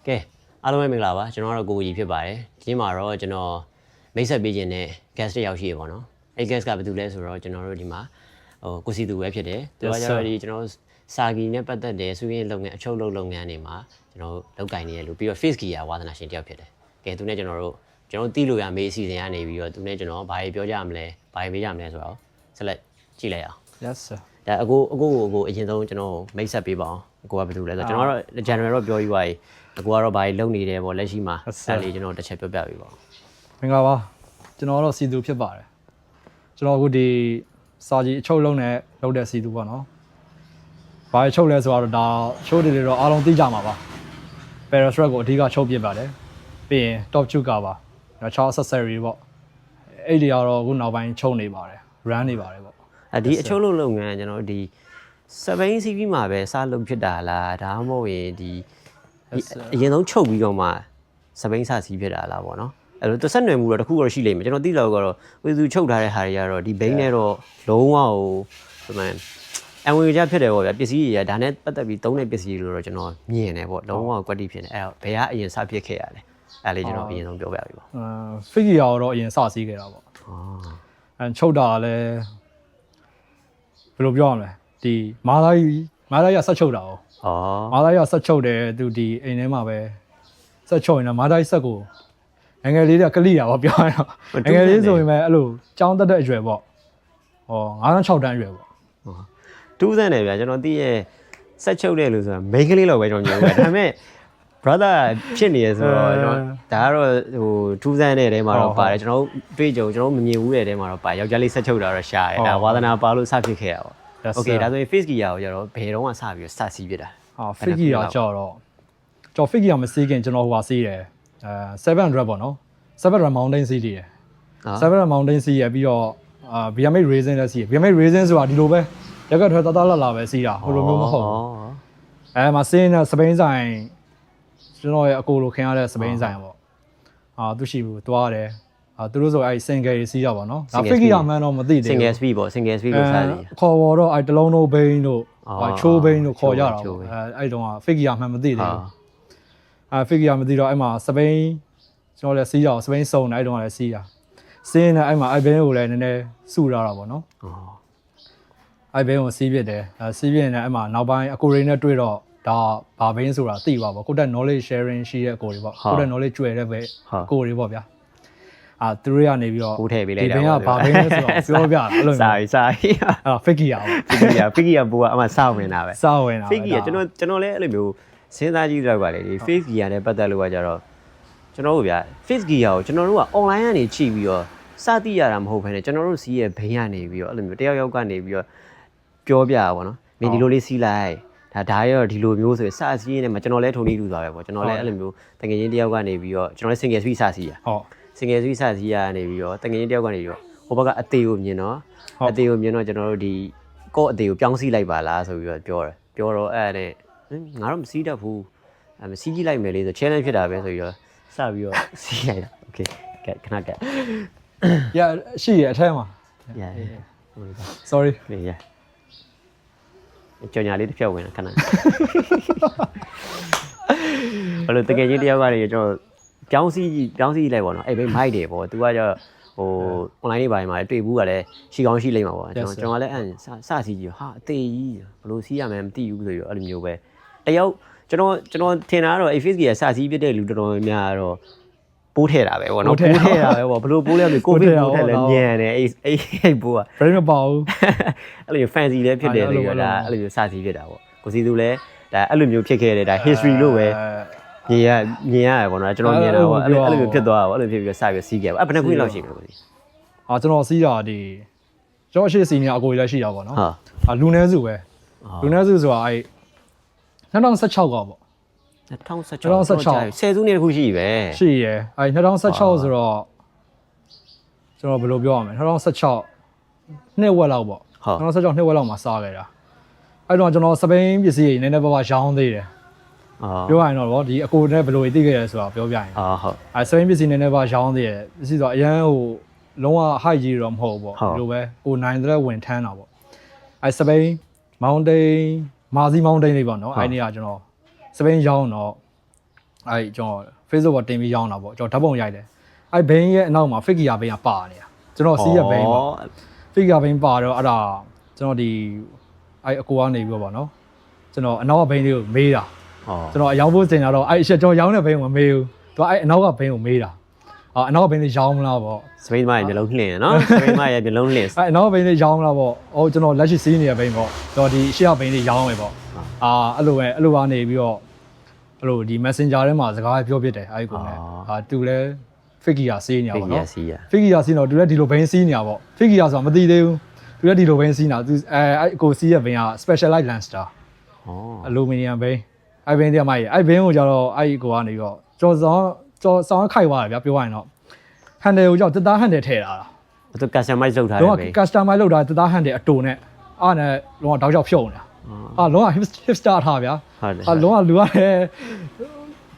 ကဲအားလုံးပဲမင်္ဂလာပါကျွန်တော်ကတော့ကိုကိုကြီးဖြစ်ပါတယ်ဒီမှာတော့ကျွန်တော်မိတ်ဆက်ပေးခြင်းနဲ့ guest တစ်ယောက်ရှိရပါတော့အဲ့ guest ကဘယ်သူလဲဆိုတော့ကျွန်တော်တို့ဒီမှာကိုစီသူပဲဖြစ်တယ်သူကကျတော့ဒီကျွန်တော်စာကီနဲ့ပတ်သက်တဲ့စုရင်းလုပ်ငန်းအချုပ်လုပ်ငန်းတွေမှာကျွန်တော်လောက်ကင်နေရလို့ပြီးတော့ face gear ဝါသနာရှင်တစ်ယောက်ဖြစ်တယ်ကဲသူနဲ့ကျွန်တော်တီးလို့ရမေးအစီအစဉ်ကနေပြီးတော့သူနဲ့ကျွန်တော်ဘာတွေပြောကြမလဲဘာတွေပေးကြမလဲဆိုတော့ဆက်လက်ကြည့်လိုက်အောင် Yes sir ဒါအကိုအရင်ဆုံးကျွန်တော်မိတ်ဆက်ပေးပါအောင်အကိုကဘယ်သူလဲဆိုတော့ကျွန်တော်ကတော့ general တော့ပြောပြီးသွားပြီအကိုကတော့ဘာတွေလုပ်နေတယ်ပေါ့လက်ရှိမှာဆက်လေးကျွန်တော်တစ်ချက်ပြောပြပေးပါဦးမင်္ဂလာပါကျွန်တော်တော့စီသူဖြစ်ပါတယ်ကျွန်တော်အခုဒီစာကြီးအချုပ်လုံးနဲ့လုပ်တဲ့စီသူပေါ့နော်ဘာအချုပ်လဲဆိုတော့ဒါချိုးတွေတော့အားလုံးသိကြမှာပါ Parasrat ကိုအဓိကချုပ်ပြပါတယ်ပြီးရင် top chuka ပါနောက် child accessory ပေါ့အဲ့ဒီကတော့အခုနောက်ပိုင်းချုပ်နေပါတယ် run နေပါတယ်ပေါ့ဒီအချုပ်လုပ်ငန်းကျွန်တော်ဒီစပိန် CV မှာပဲစလုပ်ဖြစ်တာလားဒါမှမဟုတ်ရင်ဒီအရင်ဆုံးချုပ်ပြီးတော့မှစပိန်စစီးဖြစ်တာလားပေါ့နော်အဲ့လိုသက်ဆက်နွယ်မှုတော့တခုတော့ရှိလိမ့်မယ်ကျွန်တော်သိတော့ကတော့ဝေသူချုပ်ထားတဲ့ဟာတွေကတော့ဒီဘိန်းနဲ့တော့လုံးဝဟိုမှန်အဝင်ကြဖြစ်တယ်ပေါ့ဗျာပစ္စည်းတွေကဒါနဲ့ပတ်သက်ပြီးသုံးတဲ့ပစ္စည်းတွေလို့တော့ကျွန်တော်မြင်တယ်ပေါ့လုံးဝကွက်တိဖြစ်နေအဲ့တော့ဘယ်ကအရင်စဖြစ်ခဲ့ရလဲအဲ့လေးကျွန်တော်အရင်ဆုံးပြောပြပေးပါ figure တော့အရင်စစီးခဲ့တာပေါ့အဲချုပ်တာလည်းဘယ်လိုပြောရမလဲဒီမာသားရဆက်ချုပ်တာ哦မာသားရဆက်ချုပ်တယ်သူဒီအိမ်ထဲမှာပဲဆက်ချုပ်ရင်တော့မာသားဆက်ကိုငယ်လေးတွေကလိတာပေါ့ပြောရတော့ငယ်လေးဆိုရင်ပဲအဲ့လိုကြောင်းတက်တဲ့အရွယ်ပေါ့ဟော96တန်းအရွယ်ပေါ့တူးစမ်းတယ်ဗျာကျွန်တော်သိရဲ့ဆက်ချုပ်တယ်လို့ဆိုတာ main ကလေးလောက်ပဲကျွန်တော်ညွှန်တယ်ဒါပေမဲ့ brother ဖြစ်နေရဆိုတော့ကျွန်တော်ဒါကတော့ဟိုထူးဆန်းတဲ့တဲမှာတော့ပါတယ်ကျွန်တော်တွေ့ကြုံကျွန်တော်မမြင်ဘူးတဲ့တဲမှာတော့ပါယောက်ျားလေးဆက်ချုပ်တာတော့ရှားတယ်ဒါဝါသနာပါလို့စဖြစ်ခဲ့ရပါโอเคဒါဆိုရင် face gear ကိုကျတော့ဘယ်တော့မှစပြီးစစီးပြတာface gear ကြောက်တော့ကျွန်တော် face gear မစီးခင်ကျွန်တော်ဟိုပါစီးတယ်700ပေါ့နော်700 mountain စီးတယ်700 mountain စီးရပြီးတော့BMX racing လည်းစီး BMX racing ဆိုတာဒီလိုပဲရက်ကထွဲတလာပဲစီးတာဟိုလိုမျိုးမဟုတ်ဘူးမှာစင်းနဲ့စပိန်ဆိုင်ကျွန်တော်ရဲ့အကိုလိုခင်ရတဲ့စပိန်ဆိုင်ပေါ့သူရှိဘူးတွားတယ်သူတို့ဆိုအဲ့ single စီးရပါတော့ဒါ figure မှန်းတော့မသိသေးဘူး single speed ပေါ့ single speed ကိုစားစီးခေါ်တော့အဲ့တလုံးတို့ဘိန်းတို့ချိုးဘိန်းတို့ခေါ်ကြတာပေါ့အဲ့တုန်းက figure မှန်းမသိသေးဘူးfigure မသိတော့အဲ့မှာစပိန်ကျွန်တော်လည်းစီးရအောင်စပိန်စုံတယ်အဲ့တုန်းကလည်းစီးရစင်းနဲ့အဲ့မှာအဲ့ဘိန်းကိုလည်းနည်းနည်းစုရတာပေါ့နော်အဲ့ဘိန်းကိုစီးပြတယ်စီးပြနေအဲ့မှာနောက်ပိုင်းအကိုရင်းနဲ့တွေ့တော့ဒါဘာဘင်းဆိုတာသိပါပေါ့ကိုတက် knowledge sharing ရှိတဲ့အကိုတွေပေါ့ကိုတက် knowledge ကျွဲတဲ့ပဲအကိုတွေပေါ့ဗျာသူတို့ကနေပြီးတော့ကိုထည့်ပေးလိုက်တာဒီဘင်းကဘာဘင်းလဲဆိုတော့ပြောပြတာအဲ့လိုစာရေးfigure ပေါ့ figure ဘူကအမှစဝင်တာပဲ စဝင်တာ figure ကျွန်တော်လည်းအဲ့လိုမျိုးစဉ်းစားကြည့်တော့ပါလေဒီ face gear နဲ့ပတ်သက်လို့ကကြတော့ကျွန်တော်တို့ဗျာ face gear ကိုကျွန်တော်တို့က online ကနေကြည့်ပြီးတော့စသိရတာမဟုတ်ဘဲနဲ့ကျွန်တော်တို့စီးရဲ့ဘင်းကနေပြီးတော့အဲ့လိုမျိုးတယောက်ကနေပြီးတော့ပြောပြတာပေါ့နော်မင်းဒီလိုလေးစီးလိုက်ဒါရောဒီလိုမျိုးဆိုရင်စစီးရင်းနဲ့မှာကျွန်တော်လည်းထုံနေတူသွားပဲပေါ့ကျွန်တော်လည်းအဲ့လိုမျိုးတကယ်ချင်းတယောက်ကနေပြီးတော့ကျွန်တော်လည်း single speed စစီးရဟုတ် single speed စစီးရနေပြီးတော့တကယ်ချင်းတယောက်ကနေပြီးတော့ဟိုဘက်ကအသေးကိုမြင်တော့အသေးကိုမြင်တော့ကျွန်တော်တို့ဒီကော့အသေးကိုပြောင်းစီးလိုက်ပါလားဆိုပြီးတော့ပြောတော့အဲ့ဒါနဲ့ငါတော့မစီးတတ်ဘူးမစီးကြည့်လိုက်မယ်လေဆို challenge ဖြစ်တာပဲဆိုပြီးတော့စပြီးတော့စီးလိုက်တာ okay ခဏရရှိရအထဲမှာ sorry ကြော်ညာလေးတစ်ဖြုတ်ဝင်တာခဏဘယ်လိုတကယ်ချင်းတယောက်ကနေကျွန်တော်ပြောင်းစီးလိုက်ပေါ့နော်အဲ့ဘေးမိုက်တယ်ပေါ့သူကကျတော့ဟို online တွေပိုင်းမှာတွေ့ဘူးကလည်းရှိကောင်းရှိလိမ့်မှာပေါ့ကျွန်တော်လည်းအဲ့စစီးကြည့်ဟာအသေးကြီးဘယ်လိုစီးရမလဲမသိဘူးဆိုပြီးတော့အဲ့လိုမျိုးပဲတယောက်ကျွန်တော်ထင်တာကတော့ face gear စစီးပြတဲ့လူတော်တော်များတော့ပိုးထည့်တာပဲပေါ့နော်ပိုးထည့်တာပဲပေါ့ဘလို့ပိုးလဲဆိုကိုဗစ်ပိုးထည့်လဲညံတယ်အဲ့ပိုးကဘယ်မပေါ့ဘူးအဲ့လို fancy လည်းဖြစ်တယ်လို့ဒါအဲ့လိုမျိုးစစီးဖြစ်တာပေါ့ကိုစီသူလည်းဒါအဲ့လိုမျိုးဖြစ်ခဲ့တယ်ဒါ history လို့ပဲမြင်ရတယ်ပေါ့နော်ကျွန်တော်မြင်တာပေါ့အဲ့လိုမျိုးဖြစ်သွားတာပေါ့အဲ့လိုဖြစ်ပြီးစပြီးစီးခဲ့ပေါ့အဲ့ဘယ်နှခုလောက်ရှိမလဲကိုစီကျွန်တော်စီးတာဒီကျွန်တော်ရှေ့စီးနေအကိုကြီးလည်းရှိတာပေါ့နော်လူနည်းစုပဲလူနည်းစုဆိုတာအဲ့2016ကပေါ့2016 10စုနှစ်တခုရှိပဲရှိရယ်အဲ2016ဆိုတော့ကျွန်တော်ဘယ်လိုပြောရမလဲ2016နှစ်ဝက်လောက်ပေါ့2016နှစ်ဝက်လောက်မှာစခဲ့တာအဲ့တော့ကျွန်တော်စပိန်ပစ္စည်းတွေနည်းနည်းပါးပါးရောင်းသေးတယ်ပြောရရင်တော့ဗောဒီအကိုနဲ့ဘယ်လိုသိခဲ့ရဆိုတာပြောပြရင်ဟုတ်အဲစပိန်ပစ္စည်းနည်းနည်းပါးရောင်းသေးတယ်ပစ္စည်းဆိုတော့အရန်ဟိုလုံးဝ high ကြီးတော့မဟုတ်ဘူးပေါ့ဒီလိုပဲကိုနိုင်တဲ့ဝင်ထမ်းတာပေါ့အဲစပိန် mountain မာစီ mountain လေးပေါ့နော်အဲ့ဒီကကျွန်တော်စပိန်ရောင်းတော့ အဲ့ကျွန်တော် Facebook ပေါ်တင်ပြီးရောင်းတာပေါ့ကျွန်တော်ဓာတ်ပုံရိုက်တယ်အဲ့ဘိန်းရဲ့အနောက်မှာ figure ဘိန်းကပါနေတာကျွန်တော်စီးရဘိန်းပေါ့ figure ဘိန်းပါတော့အဲ့ဒါကျွန်တော်ဒီအဲ့အကိုကနေပြီးပေါ့နော်ကျွန်တော်အနောက်ကဘိန်းလေးကိုမေးတာကျွန်တော်အယောင်ဖို့စင်တာတော့အဲ့ကျွန်တော်ရောင်းတဲ့ဘိန်းကိုမမေးဘူးသူအဲ့အနောက်ကဘိန်းကိုမေးတာအနောက်ကဘိန်းလေးရောင်းမလားပေါ့စပိန်မရဲ့မျိုးလုံးလှင်နော်စပိန်မရဲ့မျိုးလုံးလှင်အဲ့အနောက်ကဘိန်းလေးရောင်းမလားပေါ့ဟိုကျွန်တော်လက်ရှိစီးနေတဲ့ဘိန်းပေါ့ကျွန်တော်ဒီရှေ့ကဘိန်းလေးရောင်းမယ်ပေါ့အဲ့လိုပဲအဲ့လိုကနေပြီးတော့အဲ့လိုဒီ Messenger ထဲမှာစကားပြောပြတယ်အဲ့ကိုနဲ့သူလည်း figure စီးနေတာပေါ့နော် figure စီးတော့သူလည်းဒီလိုဘိန်းစီးနေတာပေါ့ figure ဆိုတာမသိသေးဘူးသူလည်းဒီလိုဘိန်းစီးနေတာသူအဲ့ကိုစီးရဘိန်းက specialized Landstar aluminum ဘိန်းအဲ့ဘိန်းတရားမကြီးအဲ့ဘိန်းကိုကြတော့အဲ့ကိုကနေပြီးတော့ကြော်ဆောင်ခိုက်သွားတယ်ဗျာပြောရရင်တော့ handle ကိုကြောက်တသား handle ထည့်တာသူ customize လုပ်ထားတယ်ဘိန်း customize လုပ်တာတသား handle အတူနဲ့အားနဲ့လုံးဝတောက်ချောက်ဖြုတ်နေတာလုံးဝ hipster ထားဗျာလုံးဝလူကလည်း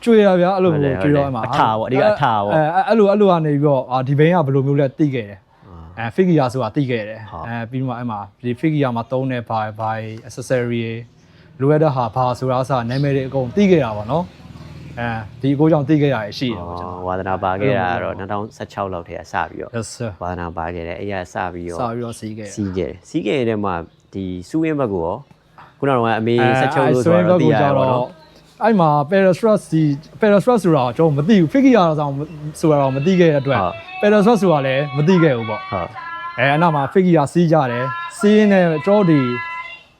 ကျွေးရဗျာအဲ့လိုကျွေးတော့အဲ့မှာအထာပေါ့အဓိကအထာပေါ့အဲ့လိုကနေပြီးတော့ဒီဘိန်းကဘယ်လိုမျိုးလဲတိခဲ့တယ်figure ဆိုတာတိခဲ့တယ်ပြီးတော့အဲ့မှာဒီ figure မှာသုံးတဲ့ဘာ accessory လိုရတဲ့ဟာဘာဆိုတာအစနာမည်တွေအကုန်တိခဲ့တာပေါ့နော်ဒီအကိုကြောင့်တိခဲ့ရရှိတယ်ပေါ့ကျွန်တော်ဝါသနာပါခဲ့တာတော့2016လောက်ထဲကစပြီးတော့ yes sir ဝါသနာပါခဲ့တယ်အဲ့ရစပြီးတော့စီးခဲ့တဲ့မှာဒီစူးဝင်းဘက်ကိုရောခုနကအမေ16လို့ဆိုတော့တိရပါတော့အဲ့မှာ Parastrut ဆိုတာကျွန်တော်မသိဘူး figure ဆိုတာတော့မသိခဲ့တဲ့အတွက် Parastrut ဆိုတာလည်းမသိခဲ့ဘူးပေါ့ဟုတ်အဲ့နောက်မှာ figure စီးကြတယ်စီးနေကျွန်တော်ဒီ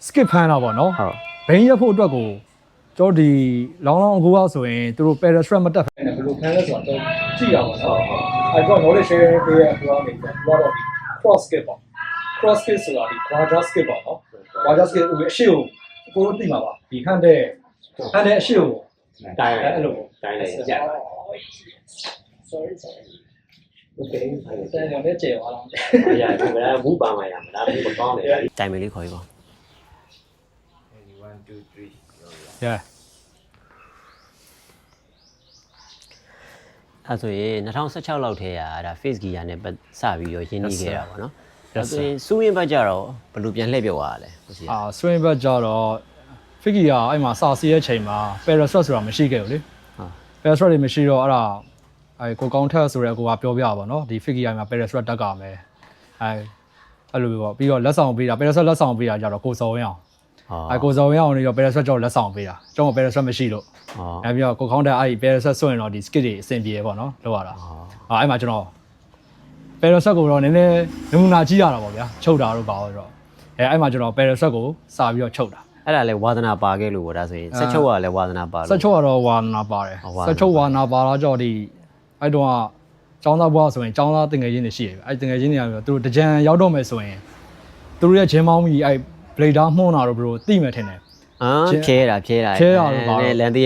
skip ဖမ်းတာပေါ့နော်ဟုတ်ဘိန်းရဖို့အတွက်ကိုကျွန်တော်ဒီလောင်းအကူအောင်ဆိုရင်သူတို့ Parastrut မတက်ဘဲနဲ့ဘယ်လိုဖမ်းလဲဆိုတော့ကြည့်ရပါတော့အဲ့တော့ knowledge share ပေးရအကူအောင်နေပြီးတော့ဒီ cross skip ပေါ့ cross skip ဆိုတာဒီ quadra skip ပေါ့နော် quadra skip ကိုအရှိကိုကိုသိမှာပါဒီ handle အရှိကိုတိုင်းအဲ့လိုတိုင်းလိုက်ကြ sorry okay အဲ့ဒါလည်းကျေသွားတော့ရတယ်ဘယ်ဘူးပါမှာရမှာဒါဘူးမကောင်းတယ်တိုင်မယ်လေးခေါ်ပြီးပါ 1 2 3 yeah အဲ့ဆိုရင်2016လောက်ထဲကဒါ face gear နဲ့စပြီးတော့ရင်းနှီးခဲ့တာပေါ့နော်အဲ့ဆိုရင်စူးရင်ဘက်ကြတော့ဘယ်လိုပြန်လှည့်ပြောသွားလဲဟုတ်စီစူးရင်ဘက်ကြတော့ figure အဲ့မှာစာစီးရဲ့ချိန်မှာ Parastrut ဆိုတာမရှိခဲ့ဘူးလေParastrut တွေမရှိတော့အဲ့ဒါအဲ့ကိုကောင်းထက်ဆိုရဲကိုကပြောပြပါဗောနော်ဒီ figure မှာ Parastrut တက်ကမယ်အဲ့လိုပေါ့ပြီးတော့လက်ဆောင်ပေးတာ Parastrut လက်ဆောင်ပေးတာကြတော့ကိုစော်ဝင်းအောင်ကိုစော်ဝင်းအောင်နေတော့ Parastrut ကြောင့်လက်ဆောင်ပေးတာကျွန်တော် Parastrut မရှိလို့အဲ့ပြီးတော့ကိုကောင်းထက်အဲ့ Parastrut ဆိုရင်တော့ဒီ skit တွေအဆင်ပြေပေါ့နော်လောက်ရတာအဲ့မှာကျွန်တော် Parastrut ကိုတော့နည်းနည်းနမူနာကြည့်ရတာပေါ့ဗျာချုပ်တာတော့ပါတော့အဲ့မှာကျွန်တော် Parastrut ကိုစာပြီးတော့ချုပ်တာအဲ့ဒါလည်းဝါသနာပါခဲ့လို့ပေါ့ဒါဆိုရင်ဆက်ချုပ်ကလည်းဝါသနာပါလို့ဆက်ချုပ်ကတော့ဝါသနာပါတယ်ဆက်ချုပ်ဝါသနာပါတော့ကြောင့်ဒီအဲ့တော့ကျောင်းသားဘွားဆိုရင်ကျောင်းသားတင်ငယ်ချင်းတွေရှိတယ်အဲ့တင်ငယ်ချင်းတွေကသူတို့တကြံရောက်တော့မယ်ဆိုရင်သူတို့ရဲ့ဂျင်းမောင်းကြီးအဲ့ blader မှုန်းတာတော့ဘယ်လိုသိမယ်ထင်တယ်ဖြဲတာတော့ပါလန်တည်း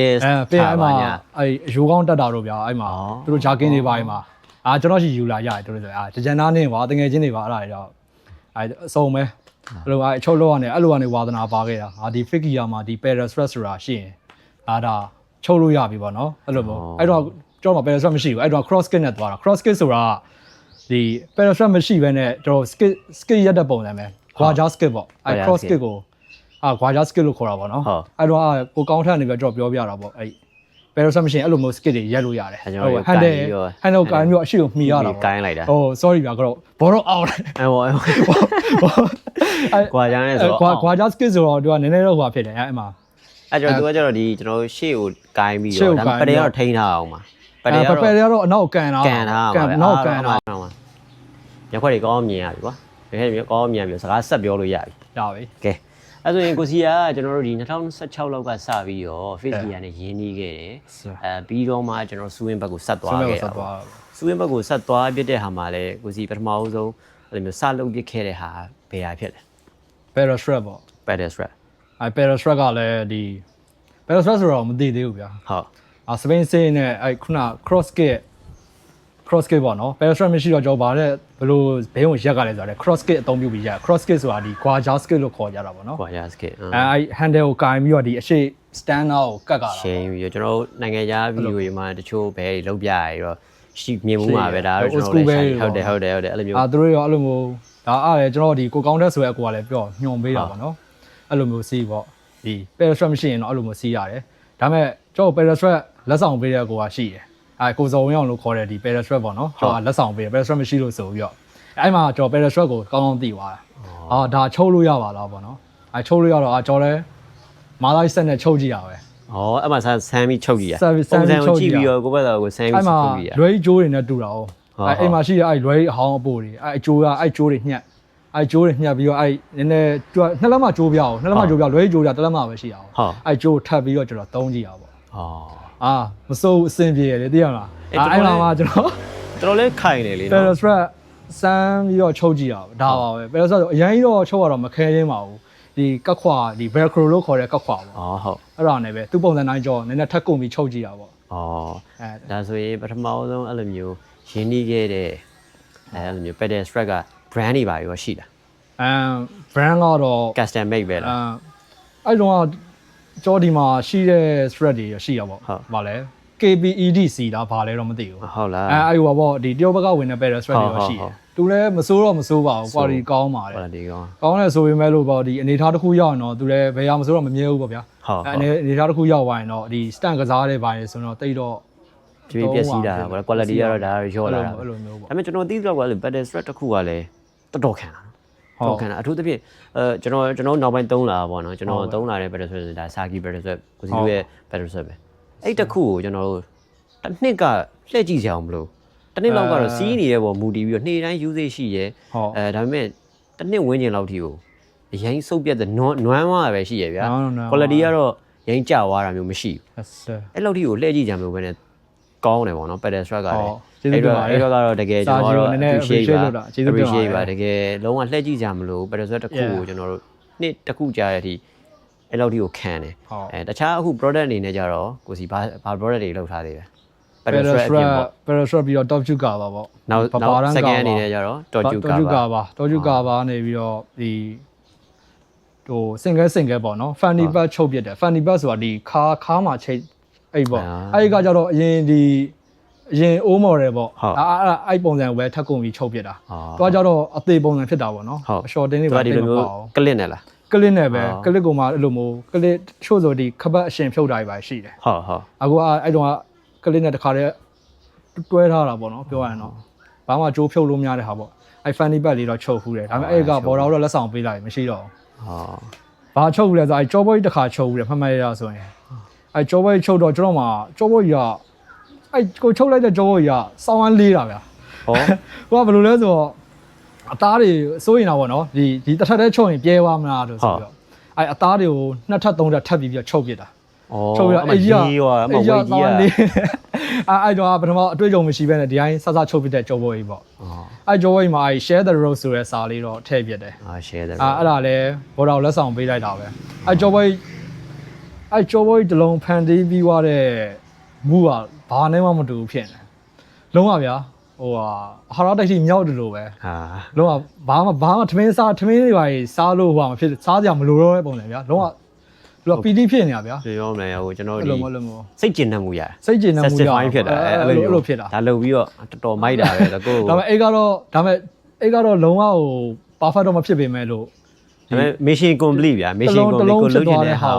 ပြင်အဲ့မှာအဲ့ရိုးကောင်းတက်တာတော့ဗျာအဲ့မှာသူတို့ဂျာကင်းတွေပါအဲ့မှာကျွန်တော်ရှိယူလာရတယ်တို့ဆိုတကြံသားနေပါတင်ငယ်ချင်းတွေပါအဲ့ဒါတွေတော့အဲ့အစုံပဲအဲ့လိုအချုပ်လောက်ကနေအဲ့လိုကနေဝါသနာပါခဲ့တာဒီ figure မှာဒီ Parastrut ဆိုတာရှိရင်ဒါချုပ်လို့ရပြီပေါ့နော်အဲ့လိုပေါ့အဲ့တော့ကျွန်တော် Parastrut မရှိဘူးအဲ့တော့ cross skit နဲ့သွားတာ cross skit ဆိုတာဒီ Parastrut မရှိဘဲနဲ့ကျွန်တော် skit ရက်တဲ့ပုံစံပဲ quadra skit ပေါ့အဲ့ cross skit ကိုquadra skit လို့ခေါ်တာပေါ့နော်အဲ့တော့ကိုကောင်းထက်နေပြီးတော့ပြောပြတာပေါ့အဲ့ Parastrut မရှိရင်အဲ့လိုမျိုး skit တွေရက်လို့ရတယ်handle ကိုင်းမျိုးအရှိကိုမှီရတာပေါ့ကိုင်းလိုက်တာsorry ဗျာကတော့ဘောတော့အောက်အဲ့ကွာကြမ်းလဲဆိုတော့ကွာကြ skit ဆိုတော့သူကနည်းနည်းတော့ဟွာဖြစ်တယ်အဲ့မှာအဲ့ကျတော့သူကကျတော့ဒီကျွန်တော်ရှေ့ကိုကိုင်းပြီးတော့ဒါပဒေကတော့ထိန်းထားအောင်ပါပဒေကတော့အနောက်ကန်ထားနောက်ကန်ထားရက်ခွက်တွေကောင်းမြင်ရပြီကွာရက်ခွက်တွေကောင်းမြင်ရပြီစကားဆက်ပြောလို့ရပြီရပြီကဲအဲ့ဆိုရင်ကိုစီကကျွန်တော်တို့ဒီ2016လောက်ကစပြီးတော့ face gear နဲ့ရင်းနှီးခဲ့တယ်ပြီးတော့မှကျွန်တော်စူးဝင်းဘက်ကိုဆက်သွားခဲ့တာစူးဝင်းဘက်ကိုဆက်သွားပြတဲ့ဟာမှာလည်းကိုစီပထမအဆုံးအဲ့လိုမျိုးစလုပ်ပြခဲ့တဲ့ဟာဘယ်ဟာဖြစ်လဲ Parastrut ပေါ့ Parastrut Parastrut ကလည်းဒီ Parastrut ဆိုတော့မသိသေးဘူးဗျာဟုတ်စပိန်စေးနဲ့ခုန cross kit ပေါ့နော် Parastrut မရှိတော့ကျွန်တော်ဗာတဲ့ဘယ်လိုဘဲုံရက်ကလဲဆိုတော့ cross kit အသုံးပြုပြီးရ cross kit ဆိုတာဒီ quadra skit လို့ခေါ်ကြတာပေါ့နော် quadra skit handle ကိုကင်ပြီးတော့ဒီအရှိ stand out ကိုကတ်ကြတာရှင်းပြီးတော့ကျွန်တော်နိုင်ငံခြားဗီဒီယိုတွေမှာတချို့ဘဲတွေလောက်ပြရရောရှိမြင်မှုမှာပဲဒါတော့ကျွန်တော်လည်းဟုတ်တယ်အဲ့လိုမျိုးသူတို့ရောအဲ့လိုမျိုးဒါအားလည်းကျွန်တော်ဒီကိုကောင်းတဲ့ဆိုရဲအကူကလည်းပြောညွန်ပေးတာပေါ့နော်အဲ့လိုမျိုးစီးပေါ့ဒီ Parastrut မရှိရင်တော့အဲ့လိုမျိုးစီးရတယ်ဒါပေမဲ့ ကျွန်တော် Parastrap လက်ဆောင်ပေးတဲ့ကိုကရှိတယ်ကိုစုံအောင်လို့ခေါ်တဲ့ဒီ Parastrap ပေါ့နော်ကျွန်တော်လက်ဆောင်ပေးတယ် Parastrap မရှိလို့ဆိုပြီးတော့အဲ့မှာကျွန်တော် Parastrap ကိုကောင်းကောင်းသိသွားတာဒါချုပ်လို့ရပါလားပေါ့နော်ချုပ်လို့ရတော့ကျွန်တော်လည်းမာလိုက်ဆက်နဲ့ချုပ်ကြည့်ရပဲအဲ့မှာဆမ်းပြီးချုပ်ကြည့်ရပုံစံကိုကြည့်ပြီးတော့ကိုယ့်ဘက်ကတော့ဆမ်းပြီးချုပ်ကြည့်ရလွဲကျိုးတွေနဲ့တူတာ哦အဲ့မှာရှိရအဲ့လွဲအဟောင်းအပို့တွေအဲ့ကျိုးတွေညှက်အဲ့ကျိုးတွေညှက်ပြီးတော့အဲ့နည်းနည်းနှစ်လက်မကျိုးပြအောင်နှစ်လက်မကျိုးပြလွဲကျိုးပြတစ်လက်မပဲရှိအောင်အဲ့ကျိုးထပ်ပြီးတော့ကျွန်တော်သုံးကြည့်ရပါပေါ့မစိုးအဆင်ပြေရလေသိရမလားအဲ့မှာမှကျွန်တော်လေးခိုင်နေလေနော် Parastrap စမ်းပြီးတော့ချုပ်ကြည့်ရပါဒါပါပဲ Parastrap ဆိုအရင်တော့ချုပ်ရတော့မခဲရင်းပါဘူးဒီကက်ခွာဒီ velcro လို့ခေါ်တဲ့ကက်ခွာပေါ့ဟုတ်အဲ့ဒါနဲ့ပဲသူ့ပုံစံတိုင်းကြောနည်းနည်းထပ်ကုန်ပြီးချုပ်ကြည့်ရပါပေါ့ဒါဆိုရင်ပထမဆုံးအဲ့လိုမျိုးရင်းနှီးခဲ့တဲ့အဲ့လိုမျိုး Parastrap က brand တွေပါရောရှိတာbrand ကတော့ custom made ပဲလားအဲ့တော့ကြောဒီမှာရှိတဲ့ thread တွေရှိရပေါ့ဗာလဲ KPEDC ဒါဘာလဲတော့မသိဘူးဟုတ်လားအဲ့ဟိုပေါ့ဒီတရုတ်ဘက်ကဝင်တဲ့ Parastrap တွေရှိတယ်သူလည်းမစိုးတော့မစိုးပါဘူး quality ကောင်းပါတယ် quality ကောင်းတယ်ဆိုပေမဲ့လို့ပေါ့ဒီအနေထားတစ်ခုရောက်ရင်တော့သူလည်းဘယ်ရမစိုးတော့မမြဲဘူးပေါ့ဗျာအနေထားတစ်ခုရောက်သွားရင်တော့ဒီ stand ကစားတဲ့ပိုင်းဆိုတော့တိတ်တော့ပြည့်စီးတာပေါ့ quality ကတော့ဒါရော့လာတာအဲ့လိုမျိုးပေါ့ဒါပေမဲ့ကျွန်တော်သိတော့ကလေ Parastrap တစ်ခုကလည်းတော်ခံတာတော်ခံတာအထူးသဖြင့်ကျွန်တော်နောက်ပိုင်းသုံးလာပါတော့ကျွန်တော်သုံးလာတဲ့ Parastrap ဆိုတာ Saki Parastrap ကိုစီရဲ့ Parastrap ပဲအဲ့တစ်ခုကိုကျွန်တော်တို့တစ်နှစ်ကလှည့်ကြည့်ကြအောင်မလို့တစ်နှစ်လောက်ကတော့စီးနေတဲ့ပေါ်မူတည်ပြီးတော့နေ့တိုင်း usage ရှိရဲဒါပေမဲ့တစ်နှစ်ဝန်းကျင်လောက်ထိကိုအရင်စုပ်ပြတ်တဲ့နွမ်းသွားပဲရှိရဲဗျာ quality ကတော့ရင်ကျသွားတာမျိုးမရှိဘူးအဲ့လောက်ထိကိုလှည့်ကြည့်ကြမျိုးပဲနဲ့ကောင်းတယ်ပေါ့နော် Parastrap ကလည်းအဲ့တော့ကတော့တကယ်ကျွန်တော်တို့ appreciate ပါတကယ်လုံးဝလှည့်ကြည့်ကြမလို့ Parastrap တစ်ခုကိုကျွန်တော်တို့နှစ်တစ်ခုကြာတဲ့အထိအဲ့လောက်ထိကိုခံတယ်တခြားအခု product အနေနဲ့ကြတော့ကိုစီဘာ product တွေလောက်ထားသေးလဲParastrap ပြီးတော့ Top Juka ပါပေါ့နောက် second အနေနဲ့ကြတော့ Top Juka ပါ Top Juka ပါနေပြီးတော့ဒီဟို single ပေါ့နော် Funny Bus ချုပ်ပြတယ် Funny Bus ဆိုတာဒီခါမှာချိတ်အဲ့ပေါ့အဲ့ကကြတော့အရင်အိုးမော်တယ်ပေါ့အဲ့ပုံစံကိုပဲထပ်ကုန်ပြီးချုပ်ပြတာသူကကြတော့အသေးပုံစံဖြစ်တာပေါ့နော်အရှော့တင်းလေးပဲတိတ်မပေါ့ကလစ်နဲ့လားကလစ်နဲ့ပဲကလစ်ကိုမှအဲ့လိုမျိုးကလစ်ချို့ဆိုဒီခပတ်အရှင်ဖြုတ်တာပဲရှိတယ်အခုအဲ့တော့ကလစ်နဲ့တခါတည်းတွဲထားတာပေါ့နော်ပြောရရင်တော့ဘာမှကြိုးဖြုတ်လို့မရတဲ့ဟာပေါ့အဲ့ funny bag လေးတော့ချုပ်ဖူးတယ်ဒါပေမဲ့အဲ့ကဘော်ဒါတော့လက်ဆောင်ပေးလိုက်မရှိတော့ဘာချုပ်လဲဆိုအဲ့ကြောဘွိုးတစ်ခါချုပ်ဘူးတယ်မှတ်ရဆိုရင်အဲ့ကြောဘွိုးချုပ်တော့ကျွန်တော်မှကြောဘွိုးကြီးကအဲ့ကိုချုပ်လိုက်တဲ့ကြောဘွိုးကြီးကစောင်းဝမ်းလေးတာဗျာဟိုကဘယ်လိုလဲဆိုတော့အသားတွေစိုးရင်တော့ဗောနော်ဒီတစ်ထပ်တည်းချုပ်ရင်ပြဲသွားမလားလို့ဆိုပြီးတော့အဲ့အသားတွေကိုနှစ်ထပ်သုံးထပ်ထပ်ပြီးချုပ်ပြစ်တာချုပ်ပြီးတော့အဲ့ကြီးကအမဝေးကြီးအဲ့တော့ပထမအတွေ့အကြုံမရှိဘဲနဲ့ဒီတိုင်းစချုပ်ပြစ်တဲ့ကြောဘွိုးကြီးပေါ့အဲ့ကြောဘွိုးကြီးမှာအဲ့ share the road ဆိုတဲ့စာလေးတော့ထည့်ပြစ်တယ်share the road အဲ့ဒါလည်းဘော်တော်လက်ဆောင်ပေးလိုက်တာပဲအဲ့ကြောဘွိုးကြီးတလုံးဖန်တီးပြီးွားတဲ့မူကဘာနဲ့မှမတူဘူးဖြစ်နေလုံးဝဗျာဟိုဟာရတိုက်ထိမြောက်တယ်လို့ပဲလုံးဝဘာမှထမင်းတွေပါစားလို့ဟိုမဖြစ်စားကြမလို့တော့ပုံစံဗျာလုံးဝသူကပီတိဖြစ်နေတာဗျာပြောမလဲဟိုကျွန်တော်ဒီစိတ်ကျဉ်နှံ့မှုရစိတ်ကျဉ်နှံ့မှုရဖြစ်တာအဲ့လိုဖြစ်တာဒါလုပ်ပြီးတော့တော်တော်မိုက်တာပဲကိုဒါပေမဲ့အဲ့ကတော့လုံးဝဟို perfect တော့မဖြစ်ပေမဲ့လို့ဒါပေမဲ့ mission complete ဗျာ mission complete ကိုလုပ်ချင်တဲ့ဟာ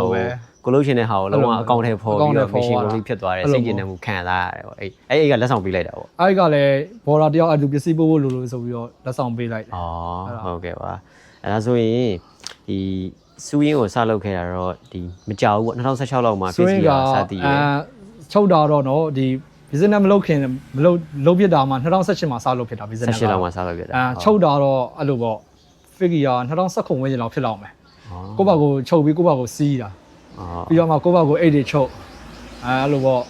ကိုလုပ်ချင်တဲ့ဟာကိုလုံးဝအကောင့်ထဲပေါ်ပြီးတော့ mission complete ဖြစ်သွားတယ်စိတ်ကျဉ်နှံ့မှုခံစားရတယ်ပေါ့အဲ့ကလက်ဆောင်ပေးလိုက်တာပေါ့အဲ့ကလည်းဘော်ဒါတယောက်အတူပစ္စည်းပို့ဖို့လိုဆိုပြီးတော့လက်ဆောင်ပေးလိုက်တယ်ဟုတ်ကဲ့ပါအဲ့ဒါဆိုရင်ဒီစူးရင်းကိုစလုပ်ခဲ့တာတော့ဒီမကြောက်ဘူးပေါ့2016လောက်မှာ Facebook ကစတည်တယ်ချုပ်တာတော့နော်ဒီ business မလုပ်ခင်မလုပ်ဖြစ်တာမှာ2018မှာစလုပ်ဖြစ်တာ business 18လောက်မှာစလုပ်ဖြစ်တာချုပ်တာတော့အဲ့လိုပေါ့ figure 2019ဝန်းကျင်လောက်ဖြစ်လောက်မယ်ကိုယ့်ဘာကိုချုပ်ပြီးကိုယ့်ဘာကိုစီးတာပြီးတော့မှကိုယ့်ဘာကိုအိတ်တွေချုပ်အဲ့လိုပေါ့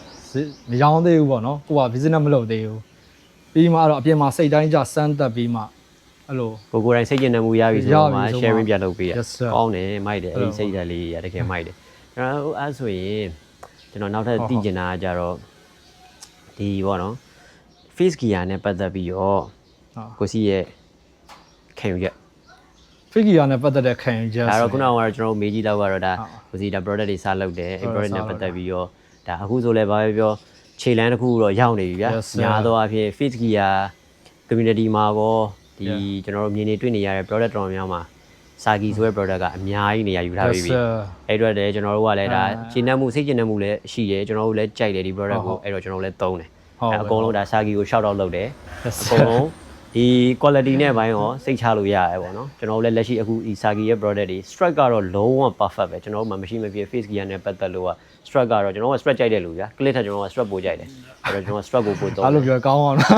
မရောင်းသေးဘူးပေါ့နော်ကိုက business မလုပ်သေးဘူးပြီးမှတော့အပြင်မှာစိတ်တိုင်းကြစမ်းသက်ပြီးမှအဲ့လိုကိုယ်တိုင်စိတ်ကျဉ်နှံ့မှုရပြီဆိုတော့မှ sharing ပြလုပ်ပေးရကောင်းတယ်မိုက်တယ်အဲ့ဒီစိတ်ဓာတ်လေးရတကယ်မိုက်တယ်ကျွန်တော်အဲ့ဆိုရင်ကျွန်တော်နောက်ထပ်သိကျင်တာကကြတော့ဒီပေါ့နော် face gear နဲ့ပတ်သက်ပြီးတော့ကိုစီရဲ့ခံယူချက် face gear နဲ့ပတ်သက်တဲ့ခံယူချက်ဒါတော့ခုနကတော့ကျွန်တော်မေးကြည့်တော့ကတော့ဒါကိုစီဒါ product တွေစလုပ်တယ်အဲ့ product နဲ့ပတ်သက်ပြီးတော့ဒါအခုဆိုလည်းဘာပဲပြောခြေလမ်းတစ်ခုတော့ရောက်နေပြီဗျာများသောအားဖြင့် face gear community မှာပေါ့ဒီကျွန်တော်တို့မြင်နေတွေ့နေရတဲ့ product တော်များမှာ စာကီဆိုတဲ့ product ကအများကြီးနေရာယူထားပြီးပြီအဲ့အတွက်လည်းကျွန်တော်တို့ကလည်းဒါရှင်းနှံမှုစိတ်ရှင်းနှံမှုလည်းရှိတယ်ကျွန်တော်တို့လည်းကြိုက်တယ်ဒီ product ကိုအဲ့တော့ကျွန်တော်တို့လည်းသုံးတယ်အကုန်လုံးဒါစာကီကို shout out လုပ်တယ်အကုန်လုံးဒီ quality နဲ့ဘိုင်းရောစိတ်ချလို့ရတယ်ပေါ့နော်ကျွန်တော်တို့လည်းလက်ရှိအခုဒီစာကီရဲ့ product တွေ strike ကတော့လုံးဝ perfect ပဲကျွန်တော်တို့မှမရှိမဖြစ် face gear နဲ့ပတ်သက်လို့က strike ကတော့ကျွန်တော်က strike ကြိုက်တဲ့လူဗျာ click ထက်ကျွန်တော်က strike ပိုကြိုက်တယ်အဲ့တော့ကျွန်တော် strike ကိုပိုသုံးအဲ့လိုပြောကောင်းအောင်လား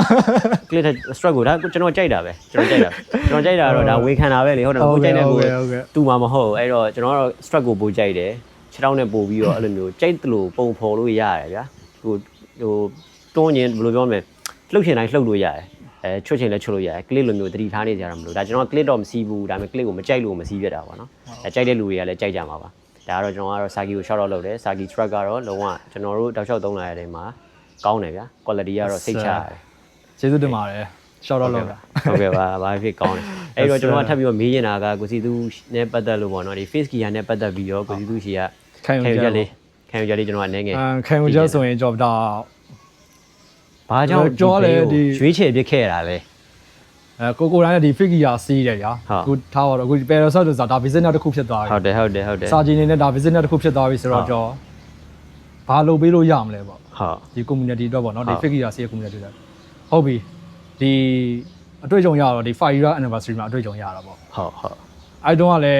click ထက် strike ကိုဒါကျွန်တော်ကြိုက်တာပဲကျွန်တော်ကြိုက်တာတော့ဒါဝေခံတာပဲလေဟုတ်တယ်ကိုကြိုက်တဲ့ကိုတူမှာမဟုတ်အဲ့တော့ကျွန်တော်ကတော့ strike ကိုပိုကြိုက်တယ်ခြေထောက်နဲ့ပို့ပြီးတော့အဲ့လိုမျိုးကြိုက်တယ်လို့ပုံဖော်လို့ရတယ်ဗျာဟိုတွန်းရင်ဘယ်လိုပြောမလဲလှုပ်ချင်တိုင်းလှုပ်လို့ရတယ်ချွတ်ချင်လည်းချွတ်လို့ရတယ် click လိုမျိုးတတိထားနေကြတာမလို့ဒါကျွန်တော် click တော့မစီးဘူးဒါပေမဲ့ click ကိုမကြိုက်လို့မစီးပြတာပေါ့နော်ကြိုက်တဲ့လူတွေကလည်းကြိုက်ကြမှာပါဒါကတော့ကျွန်တော်ကတော့စာကီကို shout out လုပ်တယ်စာကီ truck ကတော့လုံးဝကျွန်တော်တို့တောက်လျှောက်သုံးလာရတဲ့မှာကောင်းတယ်ဗျာ quality ကတော့စိတ်ချရတယ်ကျေးဇူးတင်ပါတယ် shout out လုပ်တာဟုတ်ကဲ့ပါဘာဖြစ်ကောင်းတယ်အဲ့တော့ကျွန်တော်ကထပ်ပြီးတော့မေးနေတာကကိုစီသူနဲ့ပတ်သက်လို့ပေါ့နော်ဒီ face gear နဲ့ပတ်သက်ပြီးတော့ကိုစီသူရှိကခံယူချက်လေးကျွန်တော်အနေငယ်ခံယူချက်ဆိုရင်ကျွန်တော်ဘာကြောင့်ပြောလဲဒီရွေးချယ်ပြစ်ခဲ့တာလဲကိုတိုင်းကဒီ figure စီးတယ်ဗျာအခုထားတော့အခု parasite ဆိုတာဒါ business တစ်ခုဖြစ်သွားပြီဟုတ်တယ်စာကြည့်နေတဲ့ဒါ business တစ်ခုဖြစ်သွားပြီဆိုတော့ကြောဘာလုပ်ပေးလို့ရမလဲပေါ့ဟုတ်ဒီ community အတွက်ပေါ့နော်ဒီ figure စီးရဲ့ community အတွက်ဟုတ်ပြီဒီအတွေ့အကြုံရတော့ဒီ 5 year anniversary မှာအတွေ့အကြုံရတာပေါ့ဟုတ်အဲ့တုန်းကလည်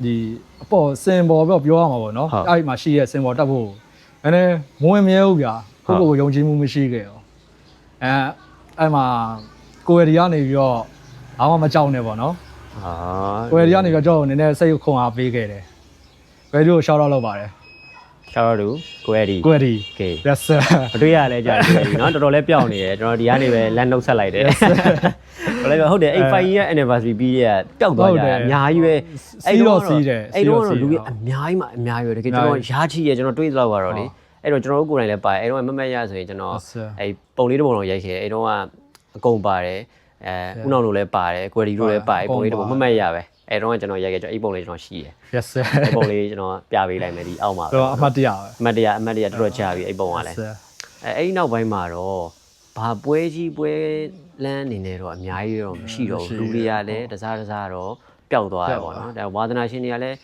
းဒီအပေါ်စင်ပေါ်ပြောရမှာပေါ့နော်အဲ့မှာရှိရဲ့စင်ပေါ်တက်ဖို့နည်းနည်းမဝင်မြဲဘူးဗျာကိုယုံကြည်မှုမရှိခဲ့ရောအဲ့မှာကိုယ်ရီကနေပြီးတော့ဘာမှမကြောက်နဲ့ပေါ့နော်ကိုယ်ရီကနေပြီးတော့ကျွန်တော်နည်းနည်းစိတ်ခုံအားပေးခဲ့တယ်ကိုယ်ရီကို shout out လုပ်ပါတယ် shout out ကိုယ်ရီ okay yes sir မတွေ့ရလဲကြာတယ်နော်တော်တော်လေးပျောက်နေတယ်ကျွန်တော်ဒီကနေပဲလမ်းနှုတ်ဆက်လိုက်တယ်ဟုတ်တယ်အဲ့ 5 year anniversary ပြီးရပျောက်သွားကြအများကြီးပဲအဲ့တော့စီးတယ်အဲ့တော့လူကြီးအများကြီးမှအများကြီးပဲတကယ်ကျွန်တော်ရားချီရကျွန်တော်တွေးသလောက်ကတော့လေအဲ့တော့ကျွန်တော်တို့ကိုယ်တိုင်လည်းပါတယ်အဲ့တော့မမတ်ရဆိုရင်ကျွန်တော်အဲ့ပုံလေးတစ်ပုံတော့ရိုက်ခဲ့အဲ့တော့ကအကုန်ပါတယ်ဦးနောင်တို့လည်းပါတယ်ကွယ်ဒီတို့လည်းပါတယ်ပုံလေးတစ်ပုံမမတ်ရပဲအဲ့တော့ကျွန်တော်ရိုက်ခဲ့ကျွန်တော်အဲ့ပုံလေးကျွန်တော်ရှိတယ် yes sir အဲ့ပုံလေးကျွန်တော်ပြပေးလိုက်မယ်ဒီအောက်မှာတော့အမှတ်တရပဲအမှတ်တရတော်တော်ကြာပြီအဲ့ပုံကလည်းအဲ့ဒီနောက်ပိုင်းမှာတော့ဘာပွဲကြီးပွဲလမ်းအနေနဲ့တော့အများကြီးတော့မရှိတော့ဘူးလူတွေကလည်းတစားတော့ပျောက်သွားတယ်ပေါ့နော်ဒါဝါသနာရှင်တွေကလည်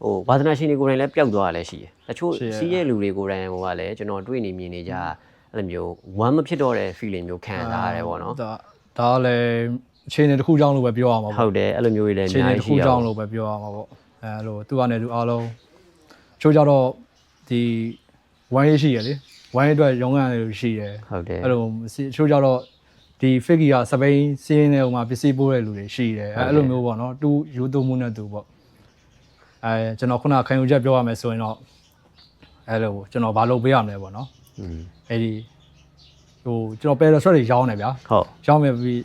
းဝါသနာရှင်တွေကိုယ်တိုင်လည်းပျောက်သွားတာလည်းရှိတယ်တချို့စီးရဲ့လူတွေကိုယ်တိုင်ဟိုကလည်းကျွန်တော်တွေ့နေမြင်နေကြအဲ့လိုမျိုး one မဖြစ်တော့တဲ့ feeling မျိုးခံစားရတယ်ပေါ့နော်ဒါလည်းအခြေအနေတစ်ခုကြောင့်လို့ပဲပြောရမှာပေါ့ဟုတ်တယ်အဲ့လိုမျိုးတွေလည်းအများကြီးရှိအောင်အခြေအနေတစ်ခုကြောင့်လို့ပဲပြောရမှာပေါ့အဲ့လိုသူကနေသူအားလုံးချိုးကြတော့ဒီဝိုင်းရရှိရလေဝိုင်းအတွက်ရုံးကန်တွေရှိတယ်ဟုတ်တယ်အဲ့လိုချိုးကြတော့ဒီ figure စပိန်စီးနေဟိုမှာပစ္စည်းပို့တဲ့လူတွေရှိတယ်အဲ့လိုမျိုးပေါ့နော်သူယူသွမှုနဲ့သူပေါ့ကျွန်တော်ခုနခံယူချက်ပြောရမယ်ဆိုရင်တော့အဲ့လိုကျွန်တော်ဘာလုပ်ပေးရမလဲပေါ့နော်အဲ့ဒီဟိုကျွန်တော် parasite တွေရောင်းနေဗျာဟုတ်ရောင်းမယ်ပြီ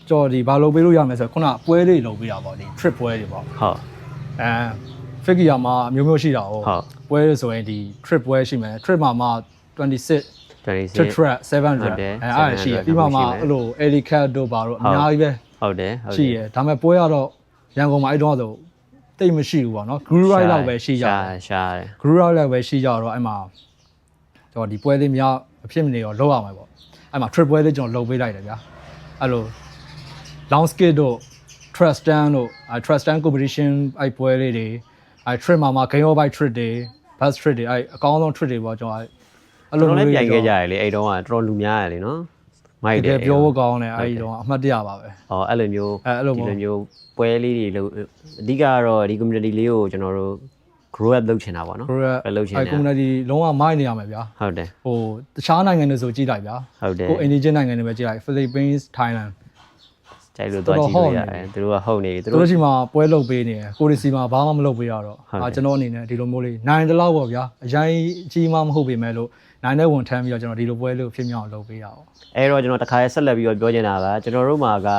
းကြော်ဒီဘာလုပ်ပေးလို့ရမလဲဆိုတော့ခုနပွဲလေးလုပ်ပေးတာပေါ့ဒီ trip ပွဲတွေပေါ့ဟုတ်figure မှာအမျိုးမျိုးရှိတာဟုတ်ပွဲဆိုရင်ဒီ trip ပွဲရှိမယ် trip မှာမှ26 trip 700အဲ့ရှိရပြီးမှအဲ့လို ellie cat တို့ဘာတို့အများကြီးပဲဟုတ်တယ်ရှိရဒါပေမဲ့ပွဲကတော့ရန်ကုန်မှာအဲ့တော့ဆိုတိတ်မရှိဘူးပေါ့နော် group ride လောက်ပဲရှိကြတယ်ရှားတယ် group ride လောက်ပဲရှိကြတော့အဲ့မှာကျွန်တော်ဒီပွဲလေးများအဖြစ်မနေတော့လောက်ရမှာပေါ့အဲ့မှာ trip ပွဲလေးကျွန်တော်လုပ်ပေးလိုက်တယ်ဗျာအဲ့လို long skate တို့ trust stand တို့trust stand competition အဲ့ပွဲလေးတွေအဲ့ trip မှာ game bike trip တွေ bus trip တွေအဲ့အကောင်းဆုံး trip တွေပေါ့ကျွန်တော်အဲ့လိုလည်းပြိုင်ခဲ့ကြရလေအဲ့တုန်းကတော်တော်လူများရလေနော်မိုက်တယ်ပြောဖို့ကောင်းတယ်အဲ့ဒီတော့အမှတ်တရပါပဲအဲ့လိုမျိုးဒီလိုမျိုးပွဲလေးတွေလို့အဓိကကတော့ဒီ community လေးကိုကျွန်တော်တို့ grow up လုပ်ချင်တာပေါ့နော်လုပ်ချင်တယ်အဲ့ community လုံးဝမိုက်နေရမယ်ဗျာဟုတ်တယ်ဟိုတခြားနိုင်ငံတွေဆိုကြည့်လိုက်ဗျာဟုတ်တယ်ကို indigenous နိုင်ငံတွေပဲကြည့်လိုက် Philippines Thailand ကြိုက်လို့တော့ကြည့်လို့ရတယ်သူတို့ကဟုတ်နေပြီသူတို့ရှိမှပွဲလုပ်ပေးနေတယ်ကိုရီစီမှာဘာမှမလုပ်ပေးရတော့ကျွန်တော်အနေနဲ့ဒီလိုမျိုးလေးနိုင်တလောက်ပေါ့ဗျာအရင်အကြီးမှမဟုတ်ပေမဲ့လို့နိုင်တဲ့ဝန်ထမ်းပြီးတော့ကျွန်တော်ဒီလိုပွဲလို့ဖြစ်မြောက်လုပ်ပေးရအောင်အဲ့တော့ကျွန်တော်တခါရဲဆက်လက်ပြီးတော့ပြောချင်တာကကျွန်တော်တို့မှာက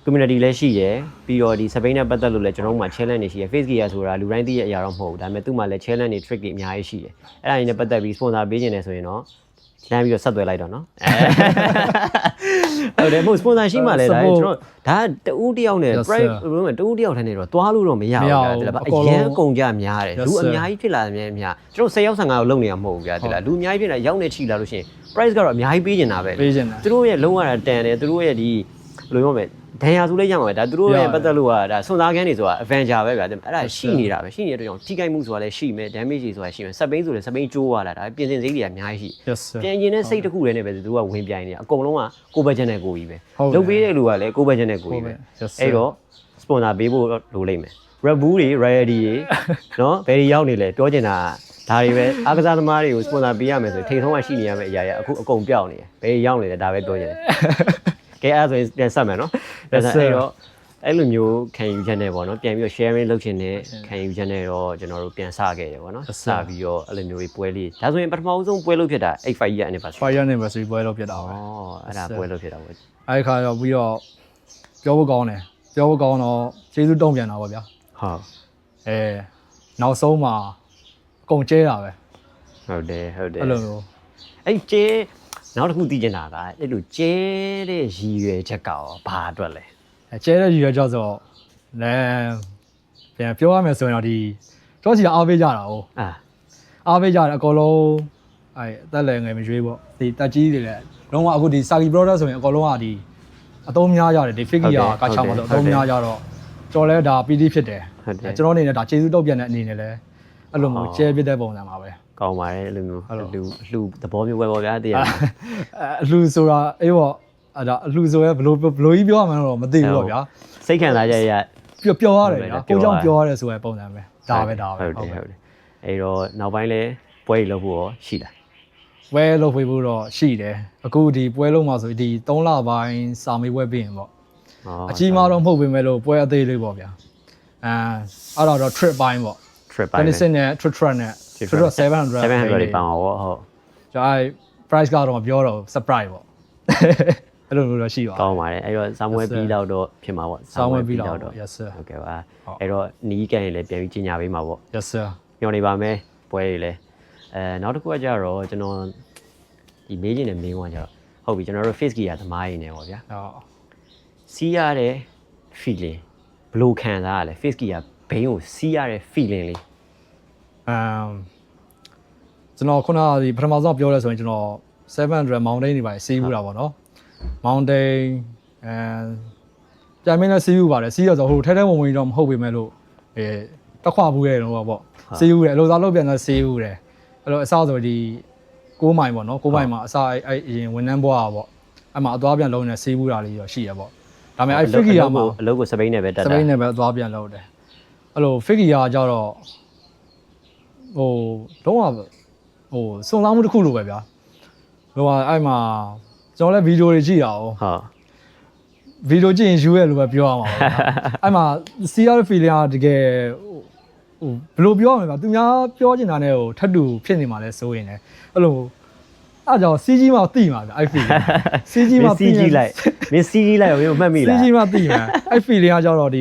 community လည်းရှိရယ်ပြီးတော့ဒီစပိန်နဲ့ပတ်သက်လို့လည်းကျွန်တော်တို့မှာ challenge တွေရှိရယ် face gear ဆိုတာလူတိုင်းသိတဲ့အရာတော့မဟုတ်ဘူးဒါပေမဲ့သူ့မှာလည်း challenge တွေ trick တွေအများကြီးရှိတယ်အဲ့ဒါတွေနဲ့ပတ်သက်ပြီး sponsor ပေးခြင်းတယ်ဆိုရင်တော့လမ်းပြီးတော့ဆက်သွယ်လိုက်တော့နော်ဟုတ်တယ်မို့ sponsor ရှိမှလည်းဒါကျွန်တော်ဒါတူးတယောက်နဲ့ price တူးတယောက်ထန်းနေတော့တွားလို့တော့မရဘူးဗျာတိလားအရန်ကုန်ကြများတယ်လူအများကြီးဖြစ်လာတယ်များကျွန်တော်10ယောက်15ယောက်လုံနေရမဟုတ်ဘူးဗျာတိလားလူအများကြီးဖြစ်လာရောက်နေချီလာလို့ရှိရင် price ကတော့အများကြီးပေးနေတာပဲပေးနေတာသူတို့ရဲ့လုံးဝတန်တယ်သူတို့ရဲ့ဒီ လိုပြောမယ်ဒဏ်ရာဆိုလည်းရမှာပဲဒါသူတို့ရဲ့ပတ်သက်လို့ကဒါစွန်စားခန်းတွေဆိုတာ Avenger ပဲဗျာအဲ့ဒါရှိနေတာပဲရှိနေတဲ့အတွက်ကြောင့်ထိခိုက်မှုဆိုတာလည်းရှိမယ် damage တွေဆိုတာရှိမယ်စက်ပိန်းဆိုလည်းစက်ပိန်းကျိုးသွားတာဒါပြင်ဆင်စိတ်တွေအများကြီးရှိပြင်ရင်တဲ့စိတ်တစ်ခုတည်းနဲ့ပဲသူကဝင်ပြိုင်နေတာအကုန်လုံးကကိုဘတ်ဂျက်နဲ့ကိုကြီးပဲလုပ်ပေးတဲ့လူကလည်းကိုဘတ်ဂျက်နဲ့ကိုကြီးပဲအဲ့တော့ sponsor ပေးဖို့လိုလိမ့်မယ် Red Bull တွေ Riot တွေနော်ဘယ်တွေရောက်နေလဲပြောချင်တာဒါတွေပဲအားကစားသမားတွေကို sponsor ပေးရမယ်ဆိုထိန်ဆုံးမှရှိနေရမယ့်အရာတွေအခုအကုန်ပြောင်းနေတယ်ဘယ်ရောက်နေလဲဒါပဲပြောချင်တယ်ကဲအဲ့ဆိုရင်ပြန်ဆက်မယ်နော်အဲ့တော့အဲ့လိုမျိုးခံယူချက်နဲ့ပေါ့နော်ပြန်ပြီးတော့ sharing လုပ်ချင်တဲ့ခံယူချက်နဲ့တော့ကျွန်တော်တို့ပြန်စခဲ့တယ်ပေါ့နော်စပြီးတော့အဲ့လိုမျိုးတွေပွဲလေးဒါဆိုရင်ပထမဆုံးပွဲလုပ်ဖြစ်တာ85 year anniversary 5 year anniversary ပွဲလုပ်ဖြစ်တာပဲဩအဲ့ဒါပွဲလုပ်ဖြစ်တာပေါ့အဲ့ခါတော့ပြီးတော့ပြောဖို့ကောင်းတယ်ပြောဖို့ကောင်းတော့ကျေးဇူးတုံ့ပြန်တာပေါ့ဗျာဟုတ်နောက်ဆုံးမှာအကုန်ကျဲတာပဲဟုတ်တယ်အဲ့လိုမျိုးအဲ့ကျဲနောက်တစ်ခုသိချင်တာကအဲ့လိုကျဲတဲ့ရည်ရွယ်ချက်ကရောဘာအတွက်လဲကျဲတဲ့ရည်ရွယ်ချက်ဆိုတော့လည်းပြန်ပြောရမယ်ဆိုရင်တော့ဒီတော့စီအားပေးကြတာ哦အားပေးကြတယ်အကုန်လုံးအဲ့အသက်လည်းငယ်မရွေးပေါ့ဒီတက်ကြီးတွေလည်းလုံးဝအခုဒီ Saki product ဆိုရင်အကုန်လုံးကဒီအသုံးများကြတယ်ဒီ figure ကချောင်းမှာတော့အသုံးများကြတော့ကျွန်တော်လည်းဒါ PD ဖြစ်တယ်ကျွန်တော်အနေနဲ့ဒါကျေးဇူးတုံ့ပြန်တဲ့အနေနဲ့လည်းအဲ့လိုမျိုးကျဲပြတဲ့ပုံစံပါပဲကောင်းပါတယ်အဲ့လိုမျိုးအလှသဘောမျိုးပဲပေါ့ဗျာတရားအလှဆိုတာအေးပေါ့အဲ့ဒါအလှဆိုရဲဘလို့ကြီးပြောရမှန်းတော့မသိဘူးပေါ့ဗျာစိတ်ခံစားချက်ရပြောရတယ်ဗျာကိုကြောင့်ပြောရတယ်ဆိုရဲပုံစံပဲဒါပဲဟုတ်တယ်အဲ့တော့နောက်ပိုင်းလဲပွဲတွေလုပ်ဖို့ရောရှိလားပွဲလုပ်ဖို့တော့ရှိတယ်အခုဒီပွဲလုံးမှာဆိုဒီ3လပိုင်းစာမေးပွဲပြင်ပေါ့အကြီးမားတော့မဟုတ်ပေမဲ့လို့ပွဲအသေးလေးပေါ့ဗျာအဲ့တော့ trip ပိုင်းပေါ့ trip ပိုင်းနဲ့ trip နဲ့ trip 700တွေပန်အောင်ဟုတ်ကျွန်တော် price ကတော့မပြောတော့ surprise ပေါ့အဲ့လိုမျိုးတော့ရှိပါကောင်းပါတယ်အဲ့တော့စာမွေးပြီးတော့ဖြစ်မှာပေါ့စာမွေးပြီးတော့ yes sir ဟုတ်ကဲ့ပါအဲ့တော့နီးကန်ရင်လည်းပြန်ပြီးကြီးညာပေးမှာပေါ့ yes sir ညော်နေပါမယ်ပွဲတွေလည်းနောက်တစ်ခုကကြတော့ကျွန်တော်ဒီမေးချင်တဲ့မေးခွန်းကကြတော့ဟုတ်ပြီကျွန်တော်တို့ face gear သမားရင်းနေပေါ့ဗျာဟုတ်စီးရတဲ့ feeling ဘယ်လိုခံစားရလဲ face gear ဘိန်းကိုစီးရတဲ့ feeling လေးကျွန်တော်ခုနကဒီပထမဆုံးပြောရဲဆိုရင်ကျွန်တော်700 mountain တွေပါစီးဘူးတာပေါ့နော် mountain ကြိုင်မင်းလည်းစီးဘူးပါတယ်စီးရဆိုဟိုထဲထဲဝင်ဝင်တော့မဟုတ်ပေမဲ့လို့တက်ခွာဘူးရဲ့တော့ပေါ့စီးဘူးတယ်အလိုစားလုပ်ပြန်တော့စီးဘူးတယ်အဲ့လိုအစားဆိုဒီ6မိုင်ပေါ့နော်6မိုင်မှာအစားအဲ့အရင်ဝန်နှန်းဘွားပေါ့အဲ့မှာအသွားပြန်လုံးနေစီးဘူးတာလေးတော့ရှိရပေါ့ဒါပေမဲ့အဲ့ figure မှာအလုပ်ကိုစပိန်နဲ့ပဲတက်တာစပိန်နဲ့ပဲအသွားပြန်လုပ်တယ်အဲ့လို figure ကြတော့ဟိုတော့ဟိုစုံစမ်းမှုတစ်ခုလိုပဲဗျာဟိုအဲ့မှာကျွန်တော်လည်းဗီဒီယိုတွေကြည့်ရအောင်ဟုတ်ဗီဒီယိုကြည့်ရင်ယူရဲလို့ပဲပြောရမှာပါအဲ့မှာ CR feeling ကတကယ်ဟိုဘယ်လိုပြောရမလဲဗျာသူများပြောချင်တာနဲ့ဟိုထပ်တူဖြစ်နေမှာလဲစိုးရင်လည်းအဲ့လိုအဲ့ကြောင့် CG မှာသိမှာဗျာအဲ့ feeling CG မှာ CG လိုက်မင်း CG လိုက်ရောမှတ်မိလား CG မှာသိမှာအဲ့ feeling ကကြတော့ဒ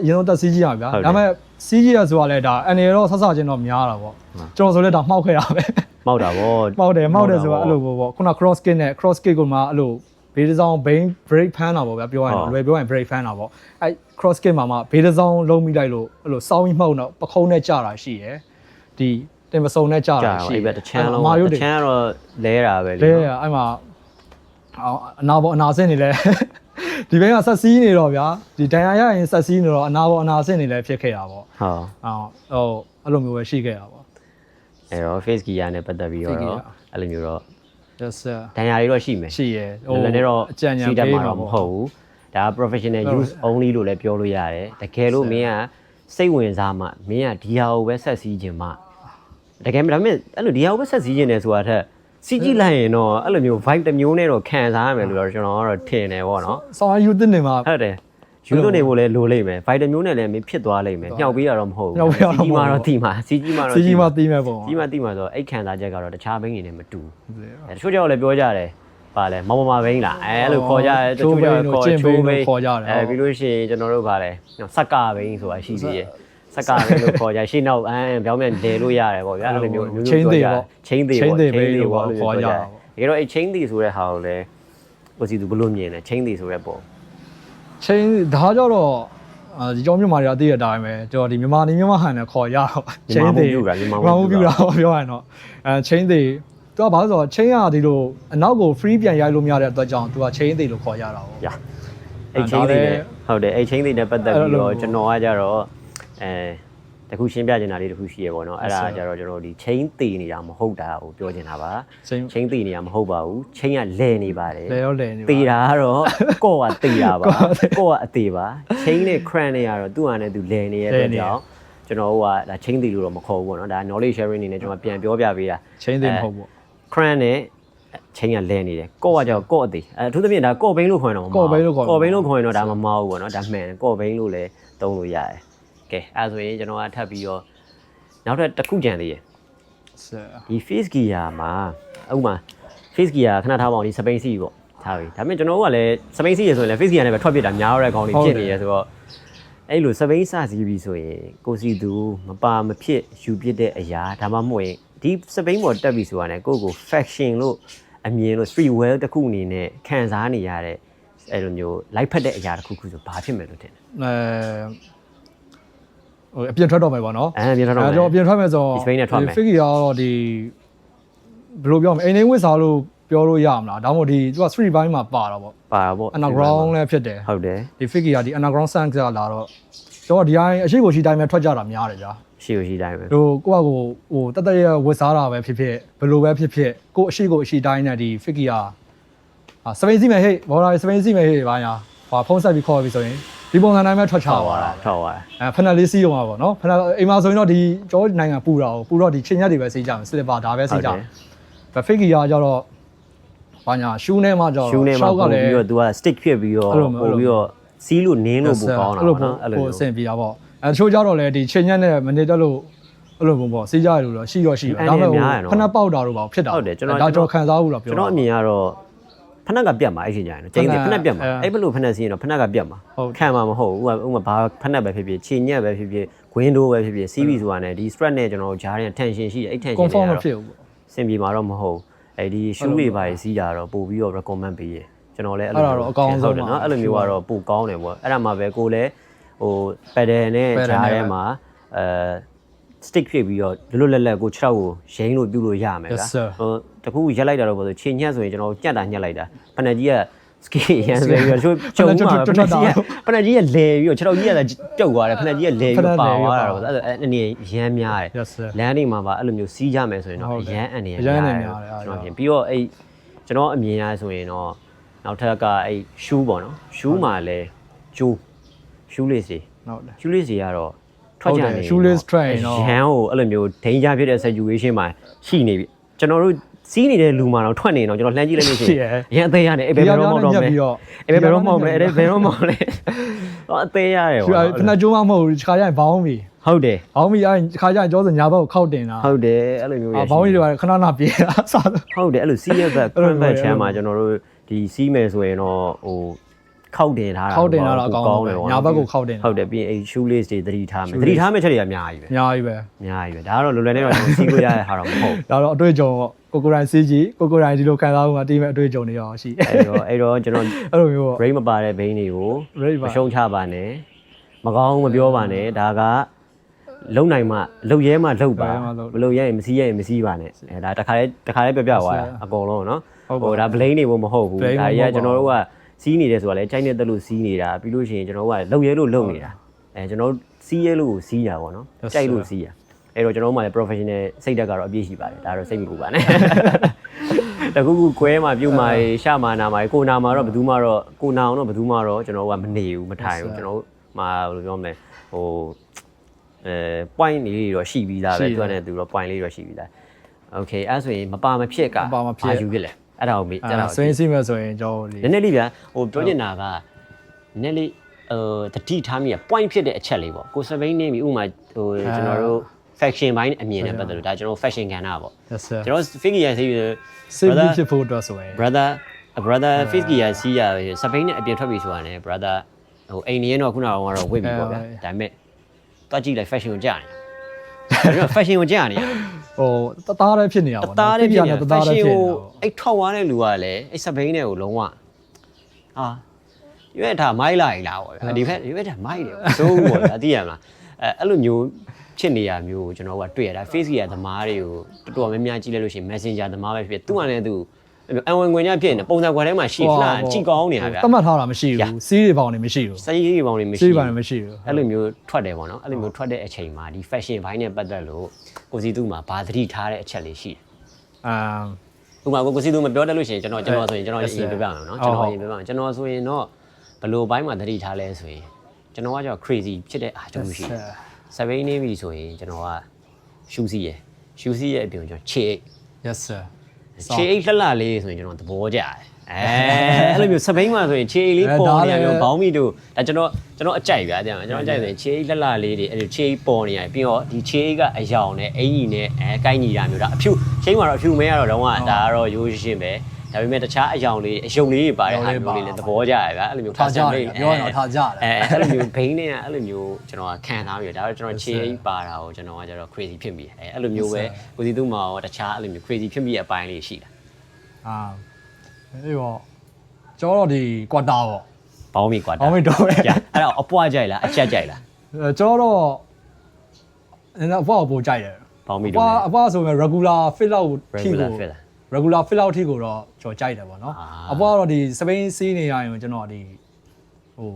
ီရင်တော့တက် CG ရဗျာဒါပေမဲ့ CG ရဆိုတာလဲဒါအနေရောဆက်ဆချင်းတော့များတာပေါ့ကျွန်တော်ဆိုလဲဒါမှောက်ခဲ့တာပဲမှောက်တာဗောမှောက်တယ်ဆိုတာအဲ့လိုပေါ့ခုန cross kick နဲ့ cross kick ကမှအဲ့လိုဘေးတစ်စောင်း break ဖမ်းတာပေါ့ဗျာပြောရရင်လွယ်ပြောရင် break ဖမ်းတာပေါ့အဲ့ cross kick မှာမှဘေးတစ်စောင်းလုံးမိလိုက်လို့အဲ့လိုစောင်းပြီးမှောက်တော့ပခုံးနဲ့ကြတာရှိရယ်ဒီတင်ပစုံနဲ့ကြတာရှိတယ်တချမ်းလုံးတချမ်းတော့လဲတာပဲလေလဲအဲ့မှာအနာပေါ်အနာဆင်းနေလဲဒီဘက်ကဆက်စီးနေတော့ဗျာဒီဒဏ်ရာရရင်ဆက်စီးနေတော့အနာပေါ်အနာဆင်းနေလဲဖြစ်ခဲ့တာပေါ့ဟုတ်အဲ့လိုမျိုးပဲရှိခဲ့တာပေါ့အဲ့တော့ face gear နဲ့ပတ်သက်ပြီးတော့အဲ့လိုမျိုးတော့ yes sir ဒဏ်ရာတွေတော့ရှိမယ်ရှိရယ်ဟိုလည်းတော့အကြံဉာဏ်ပေးမှာမဟုတ်ဘူးဒါ professional use only လို့လည်းပြောလို့ရတယ်တကယ်လို့မင်းကစိတ်ဝင်စားမှမင်းကဒီဟာကိုပဲဆက်စီးခြင်းမှတကယ်ဒါပေမဲ့အဲ့လိုဒီဟာကိုပဲဆက်စီးခြင်းတယ်ဆိုတာထက်စီးကြည့်လိုက်ရင်တော့အဲ့လိုမျိုး vibe တစ်မျိုးနဲ့တော့ခံစားရမယ်လို့တော့ကျွန်တော်ကတော့ထင်တယ်ပေါ့နော်ဆောင်းယူတင်နေမှာဟုတ်တယ်ယူသွနေဖို့လည်းလိုလိမ့်မယ် vibe တစ်မျိုးနဲ့လည်းမင်းဖြစ်သွားလိမ့်မယ်ညှောက်ပေးရတော့မဟုတ်ဘူးစီးကြီးမှတော့တီးမှာစီးကြီးမှသိမယ်ပေါ့စီးမှတီးမှာဆိုတော့အဲ့ခံစားချက်ကတော့တခြားဘိန်းတွေနဲ့မတူတချို့ကြောက်လည်းပြောကြတယ်ပါလဲမောင်မဘိန်းလားအဲ့လိုခေါ်ကြတယ်တချို့ကြောက်ခေါ်ချိုးဘိန်းခေါ်ကြတယ်ပြီးလို့ရှိရင်ကျွန်တော်တို့ပါလဲစက်ကဘိန်းဆိုတာရှိသေးတယ်စကားပဲလို့ခေါ်ကြရှေ့နောက်ပြောင်းပြန်လဲလို့ရတယ်ပေါ့ဗျာအဲ့လိုမျိုးချင်းသေးပေါ့ချင်းသေးပေါ့ချင်းသေးပေါ့ခေါ်ကြတယ်တကယ်တော့အဲ့ချင်းသေးဆိုတဲ့ဟာကိုလည်းကိုစီသူဘလို့မြင်လဲချင်းသေးဆိုတဲ့ပုံချင်းဒါကြတော့ဒီကြောင့်မြန်မာတွေအသိရတဲ့အတိုင်းပဲကျွန်တော်ဒီမြန်မာဟန်နဲ့ခေါ်ရတော့ချင်းသေးမြန်မာမှုပြူတာပြောရရင်တော့ချင်းသေး သူကဘာလို့ဆိုတော့ chain ကဒီလိုအနောက်ကို free ပြန်ရိုက်လို့မရတဲ့အတွက်ကြောင့်သူက chain သေးလို့ခေါ်ရတာပေါ့ ရအဲ့ chain တွေနဲ့ဟုတ်တယ်အဲ့ chain တွေနဲ့ပတ်သက်ပြီးတော့ကျွန်တော်ကကြတော့တခုရှင်းပြချင်တာလေးတခုရှိရပေါ့နော်အဲ့ဒါကြတော့ကျွန်တော်ဒီ chain သေးနေတာမဟုတ်တာကိုပြောချင်တာပါ chain သေးနေတာမဟုတ်ပါဘူး chain ကလဲနေပါတယ် လဲရောလဲနေပါ သေးတာကတော့ကော့ကသေးတာပါကော့ကအသေးပါ chain နဲ့ crank တွေကတော့သူ့ဟာနဲ့သူလဲနေတဲ့အတွက်ကြောင့်ကျွန်တော်တို့ကဒါ chain သေးလို့တော့မခေါ်ဘူးပေါ့နော်ဒါ knowledge sharing အနေနဲ့ကျွန်တော်ပြန်ပြောပြပေးတာ chain သေးမဟုတ်ဘူး crank နဲ့ chain ကလဲနေတယ်ကော့ကကြောက်ကော့အသေးအထူးသဖြင့်ဒါကော့ဘိန်းလို့ခေါ်ရင်တော့ကော့ဘိန်းလို့ခေါ်ရင်တော့ဒါမမဟုတ်ဘူးပေါ့နော်ဒါမှန်တယ်ကော့ဘိန်းလို့လည်းသုံးလို့ရတယ်ကဲအဲ့ဆိုရင်ကျွန်တော်ကထပ်ပြီးတော့နောက်ထပ်တစ်ခုကြံသေးရယ်ဒီ face gear မှာဥပမာ face gear ခဏထားပါအောင်ဒီစပိန်စီပေါ့ထားပြီဒါပေမဲ့ကျွန်တော်တို့ကလည်းစပိန်စီရယ်ဆိုရင်လည်း face gear နဲ့ပဲထွက်ပြတာများတဲ့ကောင်တွေဖြစ်နေရယ်ဆိုတော့အဲ့လိုစပိန်စစီပြီဆိုရင်ကိုစီသူမပါမဖြစ်ယူပြတဲ့အရာဒါမှမဟုတ်ရင်ဒီစပိန်ပေါ်တက်ပြီဆိုတာနဲ့ကိုကို faction လို့အမြင်လို့ street well တခုအနေနဲ့ခံစားနေရတဲ့အဲ့လိုမျိုး live ဖက်တဲ့အရာတစ်ခုခုဆိုဘာဖြစ်မယ်လို့ထင်တယ်အပြင်ထွက်တော့မယ်ပေါ့နော်အပြင်ထွက်တော့မယ်ကျွန်တော်အပြင်ထွက်မယ်ဆိုတော့ဒီ figure ကတော့ဒီဘယ်လိုပြောမလဲအိမ်နေဝစ်စားလို့ပြောလို့ရမလားဒါမှမဟုတ်ဒီသူက street ဘိုင်းမှာပါတာပေါ့ underground လည်းဖြစ်တယ်ဟုတ်တယ်ဒီ figure ဒီ underground sound ကလာတော့ကျွန်တော်ဒီအရင်အရှိကိုရှိတိုင်းပဲထွက်ကြတာများတယ်ဗျာရှိကိုရှိတိုင်းပဲဟိုကိုယ့်ဟိုတရဝစ်စားတာပဲဖြစ်ဖြစ်ဘယ်လိုပဲဖြစ်ဖြစ်ကိုအရှိကိုအရှိတိုင်းနဲ့ဒီ figure စပိန်စီမယ်ဟေ့ဘော်လာစပိန်စီမယ်ဟေ့ဘာညာဟာဖုန်းဆက်ပြီးခေါ်ပြီးဆိုရင်ဒီပုံစံတိုင်းပဲထွက်ချသွားတာဖနက်လေးစီးအောင်ပါပေါ့နော်ဖနက်အိမ်မှာဆိုရင်တော့ဒီကျောင်းနိုင်ငံပူတာပူတော့ဒီချင်းရက်တွေပဲစီးကြမယ်စလစ်ပါဒါပဲစီးကြမယ်ဘယ်ဖိတ်ကီယာကျတော့ဘာညာရှူးနဲ့မှကျတော့ရှူးနဲ့မှပို့ပြီးတော့ तू က stick ဖြစ်ပြီးတော့ပို့ပြီးတော့စီးလို့နင်းလို့ပို့ကောင်းတာပေါ့နော်အဲ့လိုအဆင်ပြေတာပေါ့အဲတချို့ကျတော့လေဒီချင်းရက်နဲ့မနေတက်လို့အဲ့လိုပုံပေါ့စီးကြရလို့တော့ရှိတော့ရှိဒါပေမဲ့ဖနက်ပေါက်တာတော့ပေါ့ဖြစ်တာဟုတ်တယ်ကျွန်တော်ဒါကျွန်တော်ခံစားဘူးတော့ပြောကျွန်တော်အမြင်ကတော့ဖနက်ကပြတ်မှာအဲ့ချိန်ကျရင်ကျင်းတယ်ဖနက်ပြတ်မှာအဲ့ဘလို့ဖနက်စီးရင်တော့ဖနက်ကပြတ်မှာခံမှာမဟုတ်ဘူးဥမာဘာဖနက်ပဲဖြစ်ဖြစ်ခြေညက်ပဲဖြစ်ဖြစ် window ပဲဖြစ်ဖြစ်စီးပြီးဆိုတာနဲ့ဒီ strap နဲ့ကျွန်တော်တို့ဂျားတဲ့ tension ရှိတယ်အဲ့ tension တွေကတော့ conform မဖြစ်ဘူးပေါ့စင်ပြေမှာတော့မဟုတ်အဲ့ဒီ shoe တွေပါစီးတာတော့ပို့ပြီးတော့ recommend ပေးရကျွန်တော်လည်းအဲ့လိုတော့အကောင်းဆုံးတယ်နော်အဲ့လိုမျိုးကတော့ပို့ကောင်းတယ်ပေါ့အဲ့ဒါမှပဲကိုလည်းဟို pedal နဲ့ဂျားထဲမှာstick ဖြစ်ပြီးတော့လွတ်လွတ်လပ်လပ်ကို6ကိုရိမ့်လို့ပြုလို့ရမယ်ဗျာဟိုတခုရက်လိုက်တာတော့ပေါ့ဆိုခြေညက်ဆိုရင်ကျွန်တော်ညက်တာညက်လိုက်တာဖနက်ကြီးက ski ရန်ဆိုပြီးတော့ကျုံမှာဖနက်ကြီးကလဲပြီးတော့6ကြီးကတုတ်သွားတယ်ဖနက်ကြီးကလဲပြီးပါသွားတာတော့အဲ့အနေရမ်းများတယ်လမ်းတွေမှာပါအဲ့လိုမျိုးစီးကြမယ်ဆိုရင်တော့ရမ်းအနေရများတယ်ကျွန်တော်ပြင်ပြီးတော့အဲ့ကျွန်တော်အမြင်ရဆိုရင်တော့နောက်ထပ်ကအဲ့ shoe ပေါ့နော် shoe မှာလဲကျိုး shoe lace တွေဟုတ်တယ် shoe lace တွေကတော့ထွက်ကြနေ shoeless train တော့ရန်ကိုအဲ့လိုမျိုး danger ဖြစ်တဲ့ situation မှာရှိနေပြီကျွန်တော်တို့စီးနေတဲ့လူမှာတော့ထွက်နေတော့ကျွန်တော်လှမ်းကြည့်လိုက်လို့ရှိရင်ရန်အသေးရတယ်အဲ့ဘယ်တော့မှတော့မလဲအဲ့ဘယ်တော့မှမလဲအဲ့ဘယ်တော့မှမလဲတော့အသေးရတယ်ပေါ့ဖနက်ကျိုးမှမဟုတ်ဘူးခါကျရင်ဘောင်းပြီဟုတ်တယ်ဘောင်းပြီအဲ့ခါကျရင်ကျောစညာဘက်ကိုခောက်တင်တာဟုတ်တယ်အဲ့လိုမျိုးရဘောင်းပြီတွေခဏခဏပြေးတာအစားဟုတ်တယ်အဲ့လိုစီးရဘက် front back ချမ်းမှာကျွန်တော်တို့ဒီစီးမယ်ဆိုရင်တော့ဟိုခောက်တင်ထားတာခောက်တင်ထားတာအကောင်းတယ်ညာဘက်ကိုခောက်တင်ဟုတ်တယ်ပြီးရင်အဲ့ shoe lace တွေသတိထားမယ်သတိထားမယ့်ချက်တွေကအများကြီးပဲအများကြီးပဲဒါကတော့လွယ်လွယ်နဲ့တော့ကျွန်တော်စီးလို့ရတဲ့ဟာတော့မဟုတ်ဒါတော့အတွေ့အကြုံပေါ့ကိုကိုရိုင်းစီးကြည့်ကိုကိုရိုင်းဒီလိုခံစားမှုမှာတီးမဲ့အတွေ့အကြုံတွေရောရှိအဲ့တော့ကျွန်တော်အဲ့လိုမျိုးပေါ့ brain မပါတဲ့ vein တွေကိုမရှုံးချပါနဲ့မကောင်းမပြောပါနဲ့ဒါကလုံနိုင်မှလုံရဲမှလုံပါမလုံရဲရင်မစီးရဲရင်မစီးပါနဲ့အဲဒါတခါလေးပြပြသွားတာအကုန်လုံးနော်ဟိုဒါ blame တွေမဟုတ်ဘူးဒါကြီးကကျွန်တော်တို့ကစီးနေတယ်ဆိုတာလဲကြိုက်နေတဲ့လို့စီးနေတာပြီးလို့ရှိရင်ကျွန်တော်တို့ကလုံရဲလို့လုံနေတာအဲကျွန်တော်စီးရဲလို့စီးတာပေါ့နော်ကြိုက်လို့စီးတာအဲ့တော့ကျွန်တော်တို့မှလည်း professional စိတ်ဓာတ်ကတော့အပြည့်ရှိပါတယ်ဒါတော့စိတ်မပူပါနဲ့တကူကွဲမှာပြုတ်မှာရှမှာနာမှာကိုနာမှာတော့ဘယ်သူမှတော့ကိုနာအောင်တော့ဘယ်သူမှတော့ကျွန်တော်တို့ကမနေဘူးမထိုင်ဘူးကျွန်တော်တို့မှာဘယ်လိုပြောမလဲဟိုpoint လေးတော့ရှိပြီးသားပဲသူကလည်းသူတော့ point လေးတော့ရှိပြီးသား okay အဲ့ဆိုရင်မပါမဖြစ်ကအာယူဖြစ်လေအဲ့ဒါကိုမေးအဲ့ဒါဆွေးစီမယ်ဆိုရင်ကျွန်တော်နည်းနည်းလေးဗျာဟိုပြောချင်တာကနည်းနည်းလေးတတိထားမိရ point ဖြစ်တဲ့အချက်လေးပေါ့ကိုစပိန်နေပြီဥမာဟိုကျွန်တော်တို့ faction ဘိုင်းအမြင်နဲ့ပတ်သက်လို့ဒါကျွန်တော် fashion ကဏ္ဍပေါ့ကျွန်တော် figure ရေးပြီးဖြစ်ဖို့အတွက်ဆိုရင် brother figure စီးရစပိန်နဲ့အပြင်ထွက်ပြီဆိုတာနဲ့ brother ဟိုအိမ်နေရင်တော့ခုနကတော့ဝစ်ပြီပေါ့ဗျာဒါပေမဲ့တွားကြည့်လိုက် fashion ကိုကြာနေကျွန်တော် fashion ကိုကြာနေဟိုတသားတည်းဖြစ်နေတာပေါ့တသားတည်းဖြစ်နေတာ fashion ကိုအဲ့ထောက်သွားတဲ့လူကလည်းအဲ့စပိန်နဲ့ကိုလုံးဝရွေးထားမိုက်လာလားပေါ့ဗျာဒီဘက်ထားမိုက်တယ်ဆိုးပေါ့ဗျာသိရမလားအဲ့လိုမျိုး ဖြစ်နေရမျိုးကိုကျွန်တော်ကတွေ့ရတာ face ရသမားတွေကိုတော်တော်များများကြည့်လိုက်လို့ရှိရင် Messenger သမားပဲဖြစ်သူ့အနေနဲ့သူအဝင်ဝင်ညဖြစ်နေပုံစံခွက်ထဲမှာရှိလှကြည့်ကောင်းနေတာဗျာ တတ်မှတ်ထားတာမရှိဘူးစီးတွေပေါင်းနေမရှိဘူး စီးပေါင်းနေမရှိ စီးပေါင်းနေမရှိဘူး အဲ့လိုမျိုးထွက်တယ်ပေါ့နော်အဲ့လိုမျိုးထွက်တဲ့အချိန်မှာဒီ fashion ဘိုင်းနဲ့ပတ်သက်လို့ကိုစီသူမှာဘာသတိထားတဲ့အချက်လေးရှိတယ်ဥပမာကိုစီသူမပြောတတ်လို့ရှိရင်ကျွန်တော်ဆိုရင်ကျွန်တော်ရင်ပြပြမယ်နော်ကျွန်တော်ရင်ပြပြမယ်ကျွန်တော်ဆိုရင်တော့ဘယ်လိုဘိုင်းမှာသတိထားလဲဆိုရင်ကျွန်တော်ကကြောက် crazy ဖြစ်တဲ့အားကြောင့်ရှိတယ်စပိန်နေပြီဆိုရင်ကျွန်တော်ကရှူးစီရဲ့အပြင်ကျွန်တော်ခြေ yes sir ခြေအိတ်လှလှလေးဆိုရင်ကျွန်တော်သဘောကျတယ်အဲ့လိုမျိုးစပိန်မှာဆိုရင်ခြေအိတ်လေးပေါ်နေရမျိုးဘောင်းမီတို့ဒါကျွန်တော်အကြိုက်ဗျာကျွန်တော်အကြိုက်ဆိုရင်ခြေအိတ်လှလှလေးတွေအဲ့လိုခြေအိတ်ပေါ်နေရပြီးတော့ဒီခြေအိတ်ကအယောင်နဲ့အင်ကြီးနဲ့ကိုင်းညီတာမျိုးဒါအဖြူချိန်မှာတော့အဖြူမဲရတော့တော့ဒါကတော့ရိုးရှင်းပဲဒါပေမဲ့တခြားအယောင်လေးအယုံလေးတွေပါတဲ့အားမျိုးလေးလည်းသဘောကျရဗျာအဲ့လိုမျိုးထားကြတယ်ပြောရင်တော့ထားကြတယ်အဲ့လိုမျိုးဘိန်းနဲ့အဲ့လိုမျိုးကျွန်တော်ခံထားပြီးတော့ဒါတော့ကျွန်တော်ခြေအိတ်ပါတာကိုကျွန်တော်ကကျတော့ crazy ဖြစ်မိတယ်အဲ့လိုမျိုးပဲကိုစီသူ့မှာရောတခြားအဲ့လိုမျိုး crazy ဖြစ်မိတဲ့အပိုင်းလေးရှိတာအေးပေါ့ကျော်တော့ဒီကွာတာပေါ့ဘောင်းမီကွာတာဘောင်းမီတော့ပဲအဲ့တော့အပွားကြိုက်လားအချက်ကြိုက်လားကျော်တော့အပွားကိုပိုကြိုက်တယ်ဘောင်းမီတော့အပွားဆိုရင် regular fit လောက်ထိကို regular fit လောက်ထိကိုတော့ကျော်ကြိုက်တယ်ပေါ့နော်အပွားတော့ဒီစပိန်စီးနေရရင်ကျွန်တော်ဒီဟို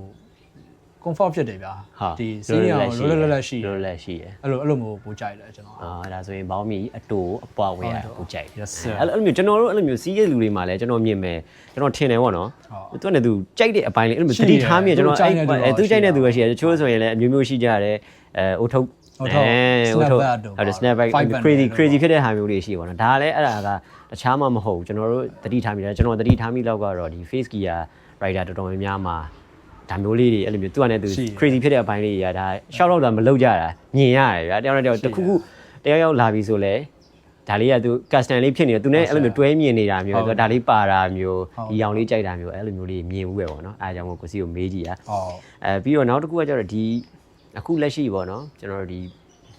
comfort ဖြစ်တယ်ဗျာဒီစီးနေရအောင်လွတ်လွတ်ရှိလွတ်လွတ်ရှိတယ်အဲ့လိုမျိုးပိုကြိုက်တယ်ကျွန်တော်ဒါဆိုရင်ဘောင်းမီအတူအပွားဝဲရပိုကြိုက်အဲ့လိုမျိုးကျွန်တော်တို့အဲ့လိုမျိုးစီးရဲ့လူတွေမှာလည်းကျွန်တော်မြင်မယ်ကျွန်တော်ထင်တယ်ပေါ့နော်သူကလည်းသူကြိုက်တဲ့အပိုင်းလေးအဲ့လိုမျိုးတတိထားမြင်ကျွန်တော်အဲ့သူကြိုက်တဲ့သူပဲရှိတယ်တချို့ဆိုရင်လည်းအမျိုးမျိုးရှိကြတယ်အိုထုတ်ဟုတ် snapback crazy ဖြစ်တဲ့ဟာမျိုးလေးရှိပါတော့ဒါလည်းအဲ့ဒါကတခြားမှမဟုတ်ကျွန်တော်တို့တတိထားမိတယ်ကျွန်တော်တတိထားမိလောက်ကတော့ဒီ face gear rider တော်တော်များများမှာဒါမျိုးလေးတွေအဲ့လိုမျိုးသူကလည်းသူ crazy ဖြစ်တဲ့အပိုင်းလေးတွေကဒါရှောက်တော့တာမလုပ်ကြတာမြင်ရတယ်ဗျာတယောက်တစ်ခုတယောက်လာပြီဆိုလဲဒါလေးကသူ custom လေးဖြစ်နေတယ်သူနဲ့အဲ့လိုမျိုးတွဲမြင်နေတာမျိုးဒါလေးပါတာမျိုးဒီရောင်လေးကြိုက်တာမျိုးအဲ့လိုမျိုးလေးမြင်ဘူးပဲပေါ့နော်အားကြောင့်ကိုစီကိုမေးကြည့်တာပြီးတော့နောက်တစ်ခုကကျတော့ဒီအခုလက်ရှိပေါ့နော်ကျွန်တော်တို့ဒီ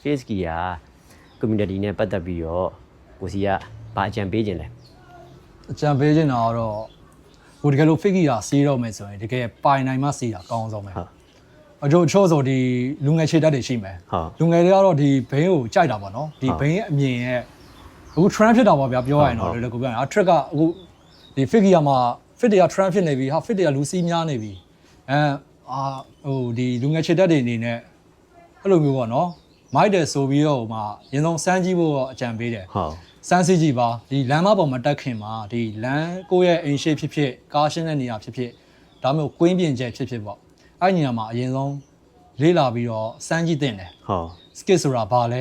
face gear community နဲ့ပတ်သက်ပြီးတော့ကိုစီကဘာအကြံပေးခြင်းလဲအကြံပေးခြင်းတော့ဟိုတကယ်လို့ fake gear စီးတော့မယ်ဆိုရင်တကယ်ပိုင်နိုင်မှစီးတာကောင်းဆုံးပဲအချို့ဆိုဒီလူငယ်ခြေတက်တွေရှိမယ်လူငယ်တွေကတော့ဒီဘိန်းကိုကြိုက်တာပေါ့နော်ဒီဘိန်းအမြင်ရဲ့အခု trend ဖြစ်တာပေါ့ဗျာပြောရရင်တော့လေကိုပြောရင် trick ကအခုဒီ fake gear မှာ fit တွေက trend ဖြစ်နေပြီဟာ fit တွေကလူစီးများနေပြီဟိုဒီလူငယ်ခြေတက်တွေအနေနဲ့အဲ့လိုမျိုးပေါ့နော်မိုက်တယ်ဆိုပြီးတော့မှရင်းဆုံးစမ်းကြည့်ဖို့အကြံပေးတယ်စမ်းစစ်ကြည့်ပါဒီလမ်းမပေါ်မှာတက်ခင်မှာဒီလမ်းကိုယ့်ရဲ့အိမ်ရှိဖြစ်ဖြစ်ကားရှင်းတဲ့နေရာဖြစ်ဖြစ်ဒါမျိုးကွင်းပြင်ကျဲဖြစ်ဖြစ်ပေါ့အဲ့ဒီနေရာမှာအရင်ဆုံးလေးလာပြီးတော့စမ်းကြည့်တင်တယ်skit ဆိုတာဘာလ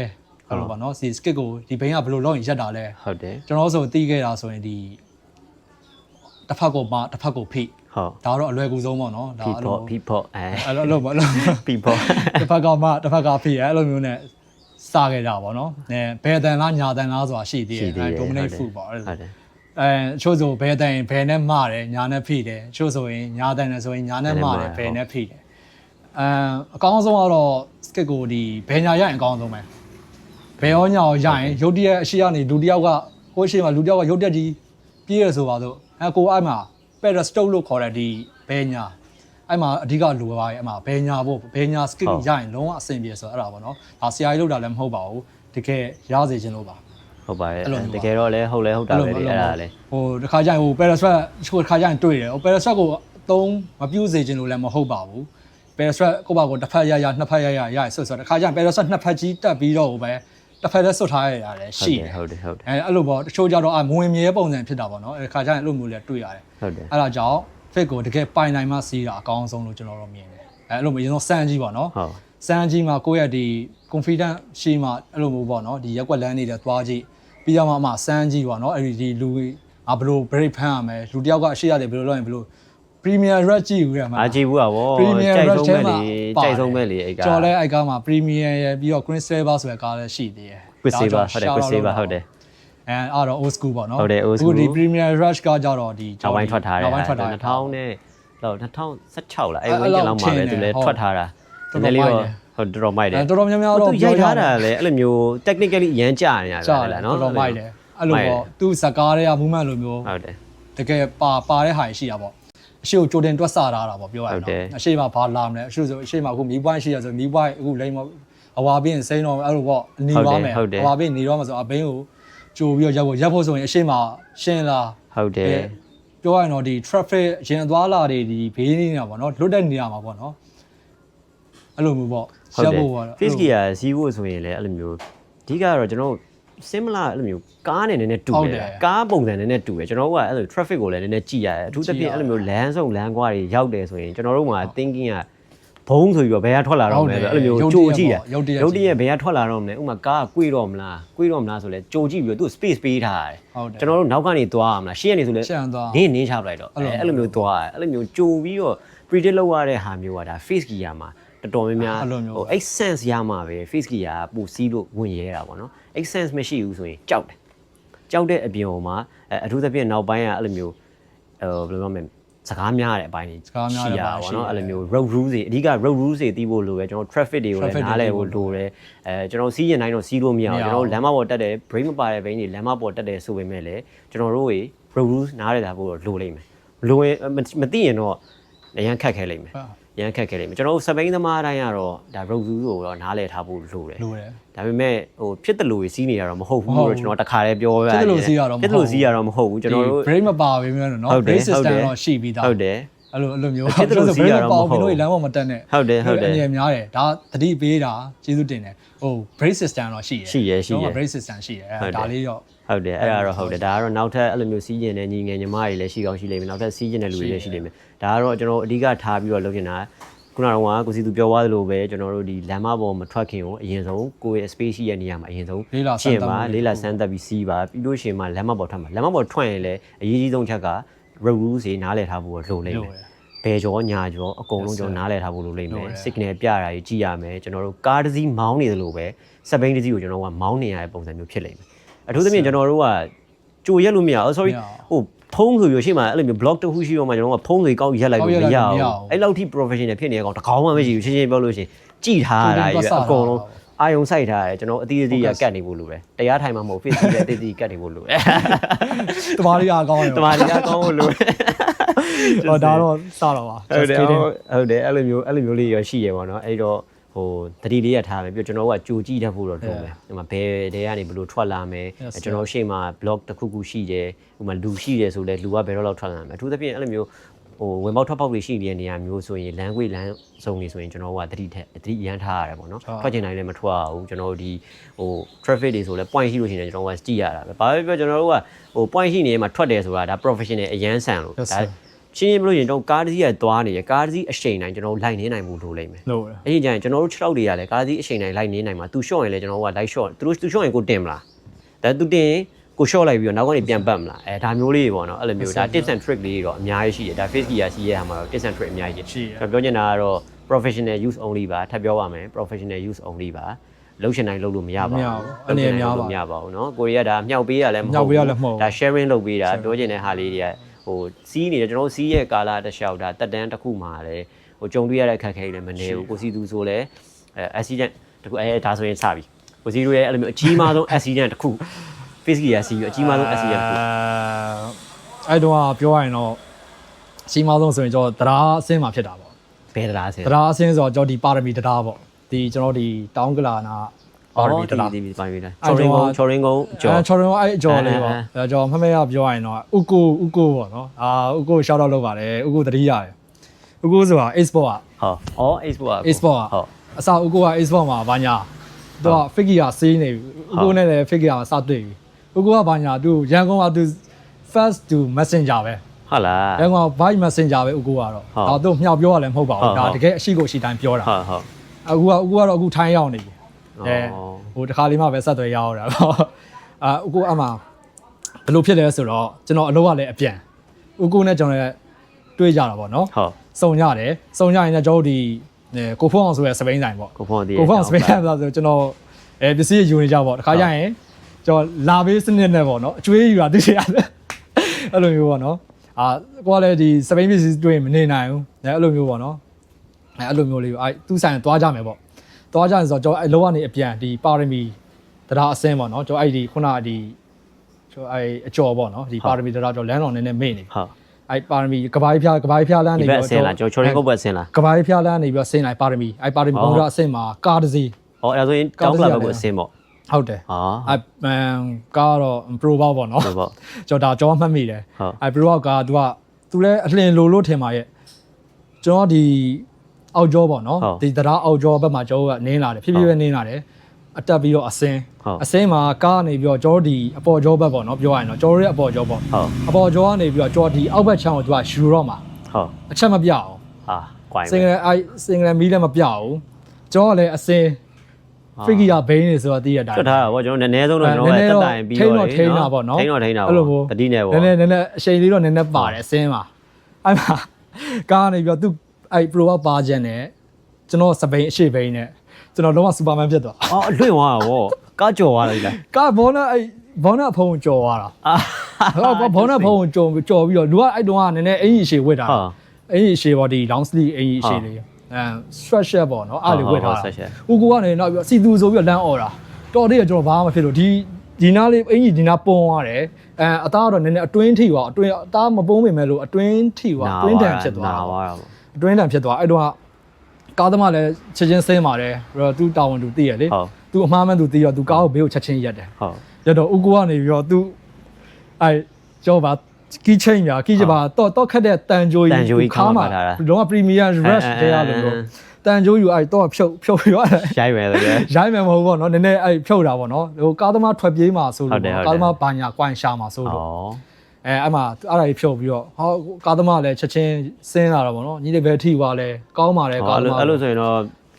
ဲဟုတ်လို့ပါနော်ဒီ skit ကိုဒီဘိန်းကဘယ်လိုလုပ်ရင်ရက်တာလဲဟုတ်တယ်ကျွန်တော်ဆိုသိခဲ့တာဆိုရင်ဒီတစ်ဖက်ကိုမှတစ်ဖက်ကိုဖိဒါတော့အလွယ်ကူဆုံးပေါ့နော်ဒါအဲ့လိုဖိဖို့အဲ့လိုပေါ့ဖိဖို့တစ်ဖက်ကမှတစ်ဖက်ကဖိအဲ့လိုမျိုးနဲ့စခဲ့ကြပါတော့ဘယ်တန်လားညာတန်လားဆိုတာရှိသေးတယ် dominate food ပေါ့အဲ့ချို့ဆိုဘယ်တန်ဘယ်နဲ့မှားတယ်ညာနဲ့ဖိတယ်ချို့ဆိုရင်ညာတန်တယ်ဆိုရင်ညာနဲ့မှားတယ်ဘယ်နဲ့ဖိတယ်အကောင်းဆုံးကတော့ skit ကိုဒီဘယ်ညာရရင်အကောင်းဆုံးပဲဘယ်ရောညာရောရရင်ရုတ်တရက်အရှိကနေလူတယောက်ကကိုရှိမှာလူတယောက်ကရုတ်တက်ကြီးပြေးရဆိုပါတော့ကိုအဲ့မှာ pedestal လို့ခေါ်တဲ့ဒီဘယ်ညာအဲ့မှာအဓိကလိုပါရဲ့အဲ့မှာဘယ်ညာဖို့ဘယ်ညာ skill ရရင်လုံးဝအဆင်ပြေဆိုတော့အဲ့ဒါပေါ့နော်ဒါဆရာကြီးလောက်တာလည်းမဟုတ်ပါဘူးတကယ်ရစေခြင်းလို့ပါဟုတ်ပါရဲ့တကယ်တော့လည်းဟုတ်တာပဲလေအဲ့ဒါလည်းဟိုတစ်ခါကျရင်ဟို pedestal ချို့တစ်ခါကျရင်တွေ့တယ်ဟို pedestal ကိုအသုံးမပြုစေခြင်းလို့လည်းမဟုတ်ပါဘူး pedestal ကိုပါကိုတစ်ဖက်ရနှစ်ဖက်ရဆိုတစ်ခါကျရင် pedestal နှစ်ဖက်ကြီးတက်ပြီးတော့ဟိုပဲတစ်ဖက်လည်းစွတ်ထားရတာလည်းရှိတယ်ဟုတ်တယ်အဲ့လိုပေါ့တချို့ကြတော့မဝင်မြဲပုံစံဖြစ်တာပေါ့နော်အဲ့ခါကျရင်အဲ့လိုမျိုးလည်းတွေ့ရတယ်ဟုတ်တယ်အဲ့ဒါကြောင့် fit ကိုတကယ်ပိုင်နိုင်မှစီးတာအကောင်းဆုံးလို့ကျွန်တော်တို့မြင်တယ်အဲ့လိုမျိုးအရင်ဆုံးစမ်းကြည့်ပါနော်စမ်းကြည့်မှကိုယ့်ရဲ့ဒီ confidence ရှိမှအဲ့လိုမျိုးပေါ့နော်ဒီရက်ွက်လန်းနေတဲ့သွားကြည့်ပြီးတော့မှစမ်းကြည့်ပါနော်အဲ့ဒီလူဘယ်လို break ဖမ်းရမလဲလူတယောက်ကအရှိရတယ်ဘယ်လိုလုပ်ရင်ဘယ်လို premier rush ကြည့်ဦးရမှာကြည့်ဘူးอ่ะဗောကြိုက်ဆုံးပဲလေအဲ့ကကျော်လဲအဲ့ကားမှာ premier ရပြီးတော့ green saver ဆိုတဲ့ကားလည်းရှိသေးတယ် green saver ဟုတ်တယ် green saver ဟုတ်တယ်အဲ့တော့ old school ပေါ့နော်ဟုတ်တယ် old school ဒီ premier rush ကကြတော့ဒီကျော်ပိုင်းထွက်ထားတယ်2000နဲ့တော့2016လားအဲ့ဝင်းကျင်လောက်မှာပဲသူလည်းထွက်ထားတာနည်းနည်းလေးဟုတ်တော်တော်မိုက်တယ်တော်တော်များများတော့သူရိုက်ထားတာလည်းအဲ့လိုမျိုး technically အရန်ကြာနေရတယ်လားနော်တော်တော်မိုက်တယ်အဲ့လိုပေါ့သူစကားတွေက movement လိုမျိုးဟုတ်တယ်တကယ်ပါတဲ့ဟာရှိတာပေါ့အရှိကိုကြိုတင်တွက်ဆထားတာပေါ့ပြောရအောင်အရှိမှာဘာလာမလဲအရှိဆိုအရှိမှာအခုမီးပွိုင်းရှိရဆိုမီးပွိုင်းအခုလိမ့်မ အဝါပြင်စိမ်းတော့အဲ့လိုပေါ့နေပါမယ်အဝါပြင်နေတော့မှဆိုအဘင်းကိုကြိုပြီးတော့ရက်ဖို့ဆိုရင်အရှိမရှင်းလာ ဟုတ်တယ် ပြောရရင်တော့ဒီ traffic ရင်အသွားလာတွေဒီဘေးနေတာပေါ့နော်လွတ်တဲ့နေရာမှာပေါ့နော်အဲ့လိုမျိုးပေါ့ရက်ဖို့ပေါ့ face gear စီးဖို့ဆိုရင်လည်းအဲ့လိုမျိုးအဓိကတော့ကျွန်တော် similar အဲ့လိုမျိုးကားနဲ့နည်းနည်းတူတယ်ကားပုံစံနည်းနည်းတူတယ်ကျွန်တော်တို့ကအဲ့လို traffic ကိုလည်းနည်းနည်းကြည့်ရတယ်အထူးသဖြင့်အဲ့လိုမျိုးလမ်းဆုံးလမ်းကွာတွေရောက်တယ်ဆိုရင်ကျွန်တော်တို့မှာ thinking ကဘုံဆိုပြီးတော့ဘယ်ကထွက်လာတော့မလဲဆိုအဲ့လိုမျိုးကြိုကြည့်ရရုပ်တရက်ဘယ်ကထွက်လာတော့မလဲဥမာကားကကွေးတော့မလားဆိုလဲကြိုကြည့်ပြီးတော့သူ space ပေးထားတယ်ကျွန်တော်တို့နောက်ကနေသွားရမလားရှေ့ကနေဆိုလဲနင်းချပလိုက်တော့အဲ့လိုမျိုးသွားအဲ့လိုမျိုးကြိုပြီးတော့ predict လုပ်ရတဲ့ဟာမျိုးကဒါ face gear မှာတော်တော်များများဟို sense ရမှာပဲ face gear ကပူစီးလို့ဝင်ရဲတာပေါ့နော် sense မရှိဘူးဆိုရင်ကြောက်တဲ့အပြင်ဟိုမှာအထူးသဖြင့်နောက်ပိုင်းကအဲ့လိုမျိုးဘယ်လိုပြောမလဲစကားများတဲ့အပိုင်းတွေရှိရပါတော့အဲ့လိုမျိုး road rules တွေအဓိက road rules တွေတီးဖို့လိုပဲကျွန်တော် traffic တွေကိုလည်းနားလည်ဖို့လိုတယ်ကျွန်တော်စီးရင်တိုင်းတော့စီးလို့မရအောင်ကျွန်တော်လမ်းမပေါ်တက်တယ် brake မပါတဲ့ဘိန်းတွေလမ်းမပေါ်တက်တယ်ဆိုပေမဲ့လည်းကျွန်တော်တို့တွေ road rules နားလည်တာဖို့လိုလိမ့်မယ်လိုရင်မသိရင်တော့အရန်ခက်ခဲလိမ့်မယ်ရန်ခက်ခဲလိမ့်မယ်ကျွန်တော်တို့စပိန်သမားတိုင်းကတော့ဒါ road rules ကိုတော့နားလည်ထားဖို့လိုတယ်ဒါပေမဲ့ဟိုဖြစ်တယ်လို့စီးနေရတော့မဟုတ်ဘူးလို့ကျွန်တော်တခါတည်းပြောရတယ်ဖြစ်တယ်လို့စီးရတော့မဟုတ်ဘူးကျွန်တော်တို့ brake မပါပဲမျိုးနော် brake system တော့ရှိပြီးသားဟုတ်တယ်အဲ့လိုမျိုးဖြစ်တယ်လို့စီးရတော့မဟုတ်ဘူးလမ်းပေါ်မတက်နဲ့ဟုတ်တယ်အငြင်းများတယ်ဒါသတိပေးတာကျေးဇူးတင်တယ်ဟို brake system တော့ရှိတယ် brake system ရှိတယ်ဒါလေးတော့ဟုတ်တယ်အဲ့ဒါတော့ဟုတ်တယ်ဒါကတော့နောက်ထပ်အဲ့လိုမျိုးစီးကျင်တဲ့ညီငယ်ညီမတွေလည်းရှိကောင်းရှိလိမ့်မယ်နောက်ထပ်စီးကျင်တဲ့လူတွေလည်းရှိလိမ့်မယ်ဒါကတော့ကျွန်တော်အဓိကထားပြီးတော့လုပ်နေတာခုနကတော့ကိုစီသူပြောသွားသလိုပဲကျွန်တော်တို့ဒီလမ်းမပေါ်မထွက်ခင်ကိုအရင်ဆုံးကိုယ့်ရဲ့ space ရှိတဲ့နေရာမှာအရင်ဆုံးရှင်းပါလေးလာစမ်းသက်ပြီးစီးပါပြီးလို့ရှိရင်မှလမ်းမပေါ်ထွက်မှာလမ်းမပေါ်ထွက်ရင်လည်းအရေးကြီးဆုံးချက်က road rules တွေနားလည်ထားဖို့လိုလိမ့်မယ်ဘယ်ကျော်ညာကျော်အကုန်လုံးကျော်နားလည်ထားဖို့လိုလိမ့်မယ် signal ပြတာကြီးကြည့်ရမယ်ကျွန်တော်တို့ကားတစ်စီးမောင်းနေသလိုပဲစပိန်တစ်စီးကိုကျွန်တော်ကမောင်းနေရတဲ့ပုံစံမျိုးဖြစ်လိမ့်မယ်အထူးသဖြင့်ကျွန်တော်တို့ကကြိုရက်လို့မရဘူး sorry ဟိုဖုံးဆိုရရှိမှအဲ့လိုမျိုး block တစ်ခုရှိတော့မှကျွန်တော်ကဖုံးတွေကောက်ရက်လိုက်လို့မရဘူးအဲ့လောက်ထိ professional ဖြစ်နေရကောင်တကောင်းမှမရှိဘူးရှင်းရှင်းပြောလို့ရှိရင်ကြည်ထားရတာကြီးအကုန်လုံးအာယုံစိုက်ထားရတယ်ကျွန်တော်အသီးကကတ်နေဖို့လိုတယ်တရားထိုင်မှာမဟုတ် Facebook ရဲ့အသီးကတ်နေဖို့လိုတယ်တမားလေးအားကောင်းတယ်တမားလေးအားကောင်းဖို့လိုတယ်ဟောဒါတော့စတော့ပါဟုတ်တယ်အဲ့လိုမျိုးလေးရရှိရပါတော့အဲ့တော့ဟိုတတိလေးရထားမယ်ပြီးကျွန်တော်ကကြိုကြည့်တတ်ဖို့တော့လုပ်မယ်ဒီမှာဘယ်တဲကနေဘယ်လိုထွက်လာမယ်ကျွန်တော်ရှေ့မှာ blog တစ်ခုရှိတယ်ဟိုမှာလူရှိတယ်ဆိုလဲလူကဘယ်တော့လောက်ထွက်လာမယ်အထူးသဖြင့်အဲ့လိုမျိုးဟိုဝင်ပေါက်ထွက်ပေါက်တွေရှိနေတဲ့နေရာမျိုးဆိုရင် language လမ်းစုံနေဆိုရင်ကျွန်တော်ကတတိရန်ထားရတယ်ပေါ့နော်ထွက်ချင်တိုင်းလည်းမထွက်ရဘူးကျွန်တော်ဒီဟို traffic တွေဆိုလဲ point ရှိလို့ရှိရင်ကျွန်တော်ကကြည့်ရတာပဲဘာပဲပြောကျွန်တော်တို့ကဟို point ရှိနေမှာထွက်တယ်ဆိုတာဒါ professional အရန်ဆန်လို့ဒါရှင်းပြလို့ရင်တော့ကားတစ်စီးကသွားနေရကားတစ်စီးအရှိန်တိုင်းကျွန်တော်လိုက်နေနိုင်မှုလိုလိမ့်မယ်လို့အဲ့ဒီကျရင်ကျွန်တော်တို့6လောက်တွေကလည်းကားတစ်စီးအရှိန်တိုင်းလိုက်နေနိုင်မှာသူရှော့ရင်လည်းကျွန်တော်တို့က light shot သူရှော့ရင်ကိုတင်မလားဒါသူတင်ကိုရှော့လိုက်ပြီးတော့နောက်ကနေပြန်ပတ်မလားဒါမျိုးလေးပေါ့နော်အဲ့လိုမျိုးဒါ tips and trick လေးတွေတော့အများကြီးရှိတယ်ဒါ face gear ရှိရဟာမှာတော့ tips and trick အများကြီးရှိတယ်ပြောချင်တာကတော့ professional use only ပါထပ်ပြောပါမယ် professional use only ပါလှုပ်ရှင်တိုင်းလှုပ်လို့မရပါဘူးအနေနဲ့များပါမရပါဘူးเนาะကိုရီးယားဒါမြောက်ပေးရလည်းမဟုတ်ဘူးဒါ sharing လုပ်ပေးတာပြောချင်တဲ့ဟာလေးတွေကဟိုစီးနေတယ်ကျွန်တော်စီးရဲ့ကာလာတစ်လျှောက်ဒါတက်တန်းတစ်ခုမှာလည်းဟိုကြုံတွေ့ရတဲ့အခက်အခဲတွေလည်းမနေဘူးကိုစီသူဆိုလည်းaccident တစ်ခုဒါဆိုရင်စပြီကိုစီတို့ရဲ့အဲ့လိုမျိုးအကြီးမားဆုံး accident တစ်ခု face gear စီးပြီးအကြီးမားဆုံး accident တစ်ခုအဲ့တော့ပြောရရင်တော့အကြီးမားဆုံးဆိုရင်ကျွန်တော်တရားအဆင်းမှာဖြစ်တာပေါ့ဘယ်တရားအဆင်းဆိုတော့ကျွန်တော်ဒီပါရမီတရားပေါ့ဒီကျွန်တော်ဒီတောင်းကလာနာပါရမီတရားဒီပါရမီတရားချော်ရင်ကုန်းကျော်အဲ့အကျော်လေးပေါ့အဲ့ကျွန်တော်မှတ်ရပြောရရင်တော့ဥကိုပေါ့နော်ဥကို shout out လုပ်ပါတယ်ဥကိုတတိရတယ်ဥကိုဆိုတာ export อ่ะဟုတ်export ဟုတ်အစဥကိုက export မှာဘာညာသူက figure စေးနေပြီဥကိုနဲ့လည်း figure စတွေ့ပြီဥကိုကဘာညာသူရန်ကုန်ကသူ first to messenger ပဲဟုတ်လားရန်ကုန်က by messenger ပဲဥကိုကတော့ဒါသူမြောက်ပြောရလည်းမဟုတ်ပါဘူးဒါတကယ်အရှိကိုအရှိတိုင်းပြောတာဟုတ်ဥကိုကတော့အခုထိုင်းရောက်နေပြီဟိုတခါလေးမှပဲဆက်သွယ်ရအောင်တာပေါ့ဥကိုအမှဘယ်လိုဖြစ်လဲဆိုတော့ကျွန်တော်အလုပ်ကလည်းအပြန်ဥကိုနဲ့ကျွန်တော်လည်းတွေ့ကြတာပေါ့နော်ဟုတ်စုံကြရင်လည်းကျွန်တော်တို့ဒီကိုဖုန်းအောင်ဆိုရယ်စပိန်ဆိုင်ပေါ့ကိုဖုန်းစပိန်ဆိုင်ဆိုကျွန်တော်ပစ္စည်းယူနေကြပေါ့တခါကျရင်ကျွန်တော်လာဘေးစနစ်နဲ့ပေါ့နော်အကျွေးယူတာသိရတယ်အဲ့လိုမျိုးပေါ့နော်ကိုကလည်းဒီစပိန်ပစ္စည်းတွေ့မနေနိုင်ဘူးအဲ့လိုမျိုးပေါ့နော်အဲ့လိုမျိုးလေးသူ့ဆိုင်သွားကြမယ်ပေါ့သွားကြရင်ဆိုတော့ကျွန်တော်အလောကနေအပြန်ဒီပါရမီတရားအစင်းပေါ့နော်ကျွန်တော်ဒီခုနဒီကျွန်တော်အကျော်ပေါ့နော်ဒီပါရမီတရားကျွန်တော်လမ်းတော်နည်းနည်းမေ့နေဟုတ်ပါရမီကဘာကြီးဖျားလမ်းနေပြီးတော့ဆင်းလာကျွန်တော်ချော်ရင်ကုတ်ဘက်ဆင်းလာကဘာကြီးဖျားလမ်းနေပြီးတော့ဆင်းလိုက်ပါရမီပါရမီဘုံရအစင်းမှာကားတစ်စီး ဟောအဲ့ဒါဆိုရင်တောင်းကလပ်ဘက်ကိုအဆင်းပေါ့ ဟုတ်တယ် ဟာ ကားတော့ Pro ဘောက်ပေါ့နော် ဟုတ်ပေါ့ ကျွန်တော်ဒါကြောမှတ်မိတယ် ဟုတ် Pro ဘောက်ကသူလည်းအလင်းလို့ထင်ပါရဲ့ကျွန်တော်ဒီအောက်ကျောပေါ့နော်ဒီတရားအောက်ကျောဘက်မှာကျွန်တော်ကနင်းလာတယ်ဖြည်းဖြည်းပဲနင်းလာတယ်အတက်ပြီးတော့အစင်းမှာကားနေပြီးတော့ကျွန်တော်ဒီအပေါ်ကျောဘက်ပေါ့နော်ပြောရရင်တော့ကျွန်တော်ရဲ့အပေါ်ကျောပေါ့ ဟုတ် အပေါ်ကျောကနေပြီးတော့ကျွန်တော်ဒီအောက်ဘက်ချမ်းကိုသူကယူတော့မှာ ဟုတ် အချက်မပြအောင် ဟာကွိုင်း စင်ကယ်မီးလည်းမပြအောင်ကျွန်တော်လည်းအစင်း figure ဘိန်းနေဆိုတော့တည်ရတာ ထွက်ထားတာပေါ့ကျွန်တော်နည်းနည်းဆုံးတော့ကျွန်တော်တက်တိုင်ပြီးတော့ထိန်းတော့တတိနဲ့ပေါ့ နည်းနည်းအချိန်လေးတော့နည်းနည်းပါတယ်အစင်းမှာအဲ့မှာကားနေပြီးတော့သူအဲ့ pro ပါချင်တယ်ကျွန်တော်စပိန်အရှိဘိန်းနဲ့ကျွန်တော်လုံးဝစူပါမန်ဖြစ်သွား အော်လွင့်သွားတာဗောကားကြော်သွားလိုက်လား ကားဘောနာဖုံကြော်သွားတာဘောနာဖုံကြော်ပြီးတော့လူကအဲ့တုန်းကနည်းနည်းအင်ကြီးရှည်ဝစ်တာအင်ကြီးရှည်ပေါ့ဒီ long sleeve အင်ကြီးရှည်လေးstretch shirt ပေါ့နော်အဲ့လိုဝစ်ထားတာဦးကိုကနေနောက်ပြီးစီသူဆိုပြီးတော့လမ်းអော်တာတော်သေးရကျွန်တော်ဘာမှမဖြစ်လို့ဒီနားလေးအင်ကြီးဒီနားပုံသွားတယ်အသားကတော့နည်းနည်းအတွင်းထိသွားအတွင်းအသားမပုံးမိမဲ့လို့အတွင်းထိသွားအတွင်းတန်ဖြစ်သွားတာပေါ့အတွင်းတန်ဖြစ်သွားအဲ့တော့ကားသမားလည်းချက်ချင်းဆင်းပါတယ်ပြီးတော့သူတာဝန်သူသိရလေသူအမှားမှန်းသူသိရောသူကားကိုဘေးကိုချက်ချင်းရက်တယ်ရတော့ဦးကိုကနေပြီးတော့သူအဲ့ကျော်ပါကီးချင်းညာကီးချပါတော့ခက်တဲ့တန်ကြိုးကြီးခါမှာလုံးဝ premier rush တရားလို့တန်ကြိုးယူအဲ့တော့ဖြုတ်ပြီးတော့ရိုက်မယ်လေရိုက်မယ်မဟုတ်ဘောနော်နည်းနည်းအဲ့ဖြုတ်တာပေါ့နော်ဟိုကားသမားထွက်ပြေးမှာဆိုလို့ကားသမားဘာညာကွိုင်းရှာမှာဆိုလို့အဲ့မှာအဲ့ဒါကြီးဖြုတ်ပြီးတော့ဟောကားသမားလည်းချက်ချင်းဆင်းလာတော့ပေါ့နော်ညီလေးပဲထိသွားလဲကောင်းပါလေကားသမားအဲ့လိုဆိုရင်တော့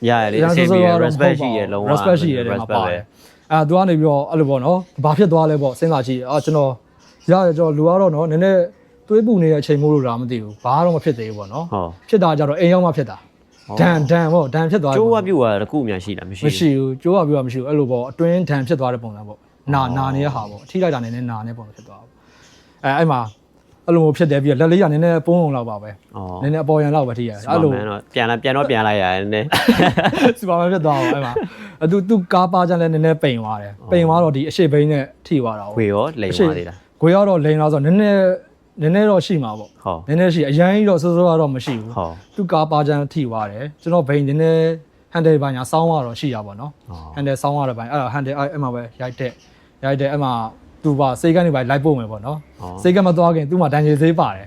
ရရလေအဆင်ပြေ respect ရှိရလုံးဝ respect ရှိရတယ်မှာပါတယ်သူကနေပြီးတော့အဲ့လိုပေါ့နော်ဘာဖြစ်သွားလဲပေါ့စဉ်းစားကြည့်ကျွန်တော်ရတယ်ကျွန်တော်လူကတော့နော်နည်းနည်းသွေးပူနေတဲ့အချိန်မို့လို့လားမသိဘူးဘာတော့မဖြစ်သေးဘူးပေါ့နော်ဖြစ်တာကြတော့အိမ်ရောက်မှဖြစ်တာဒန်ပေါ့ဒန်ဖြစ်သွားတယ်ကျိုးဝပြူတာတခုအများရှိလားမရှိဘူးကျိုးဝပြူတာမရှိဘူးအဲ့လိုပေါ့အတွင်းဒန်ဖြစ်သွားတဲ့ပုံစံပေါ့နာနေတဲ့ဟာပေါ့အထိလိုက်တာနည်းနည်းနာနေပုံစံဖြစ်သွားပေါ့အဲ့မှာအဲ့လိုမျိုးဖြစ်တယ်ပြီးတော့လက်လေးကနည်းနည်းပုံးအောင်လောက်ပါပဲနည်းနည်းအပေါ်ရန်လောက်ပဲထိရတယ်အဲ့လိုပြန်လိုက်ရတယ်နည်းစူပါမန်ဖြစ်သွားအောင်အဲ့မှာသူကားပါချမ်းလည်းနည်းနည်းပိန်သွားတယ်ပိန်သွားတော့ဒီအရှိဘိန်းနဲ့ထိသွားတာခွေရောလိန်သွားသေးလားခွေရောတော့လိန်သွားဆိုနည်းနည်းတော့ရှိမှာပေါ့နည်းနည်းရှိအရင်တော့စိုးတော့မရှိဘူးသူကားပါချမ်းထိသွားတယ်ကျွန်တော်ဘိန်းနည်းနည်းဟန်တယ်ပိုင်းညာစောင်းတော့ရှိရပါတော့ဟန်တယ်စောင်းရတဲ့ပိုင်းအဲ့ဒါဟန်တယ်အဲ့မှာပဲရိုက်တဲ့အဲ့မှာသူပါစိတ်ကနေပါလိုက်ပို့မယ်ပေါ့နော်စိတ်ကမသွားခင်သူ့မှာဒန်ဂျေဆေးပါတယ်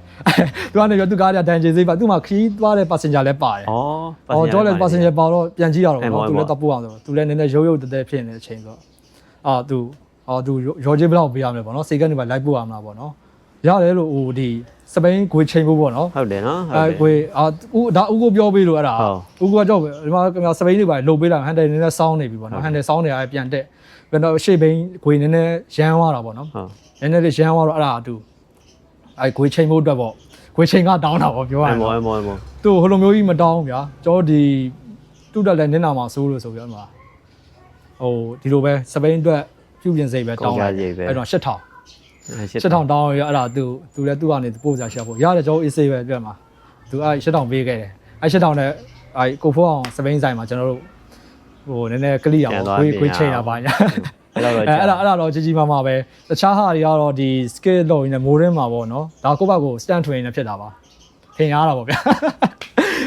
သူကနေပြီးသူကားကဒန်ဂျေဆေးပါသူ့မှာခီးသွားတဲ့ passenger လည်းပါတယ်တော့လည်း passenger ပါတော့ပြန်ကြည့်ရတော့နော်သူလည်းတော့ပို့အောင်ဆိုသူလည်းနည်းနည်းရုပ်တဲဖြစ်နေတဲ့အချိန်ဆိုသူရောဂျေဘလောက်ပေးရမယ်ပေါ့နော်စိတ်ကနေပါလိုက်ပို့ရမှာပေါ့နော်ရတယ်လို့ဟိုဒီစပိန်ဂွေချိန်ဖို့ပေါ့နော်ဟုတ်တယ်နော်ဂွေဒါဦးကိုပြောပေးလို့အဲ့ဒါဦးကတော့ဒီမှာစပိန်တွေပါလှုပ်ပေးလာဟန်တယ်နည်းနည်းစောင်းနေပြီပေါ့နော်ဟန်တယ်စောင်းနေရပြန်တက်ပြန်တော့ရှေ့ဘိန်းဂွေနည်းနည်းရမ်းသွားတာပေါ့နော်နည်းနည်းလေးရမ်းသွားတော့အဲ့ဒါသူအဲ့ဂွေချိန်ဖို့အတွက်ပေါ့ဂွေချိန်ကတောင်းတာပေါ့ပြောရရင်မောသူဟိုလိုမျိုးကြီးမတောင်းဘူးဗျာကျွန်တော်ဒီတူတက်လည်းနင်းနာမှာစိုးလို့ဆိုပြီးတော့မှာဟိုဒီလိုပဲစပိန်အတွက်ပြုပြင်စိတ်ပဲတောင်းတယ်အဲ့တော့8000တောင်းရအဲ့ဒါသူလည်းသူ့ကနေပို့စားရှာဖို့ရတယ်ကျွန်တော်အေးဆေးပဲပြတ်မှာသူအဲ့8000ပေးခဲ့တယ်အဲ့8000နဲ့အဲ့ကိုဖိုးအောင်စပိန်ဆိုင်မှာကျွန်တော်တို့ဟိုနည်းနည်းကလိအောင်ခွေးချိန်တာပါညာအဲ့ဒါတော့ကြီးမားပဲတခြားဟာတွေကတော့ဒီ scale လောက်ရင်းနဲ့မိုးရင်းမှာပေါ့နော်ဒါကိုယ့်ဘက်ကို stand twin နဲ့ဖြစ်တာပါထင်ရတာပေါ့ဗျာ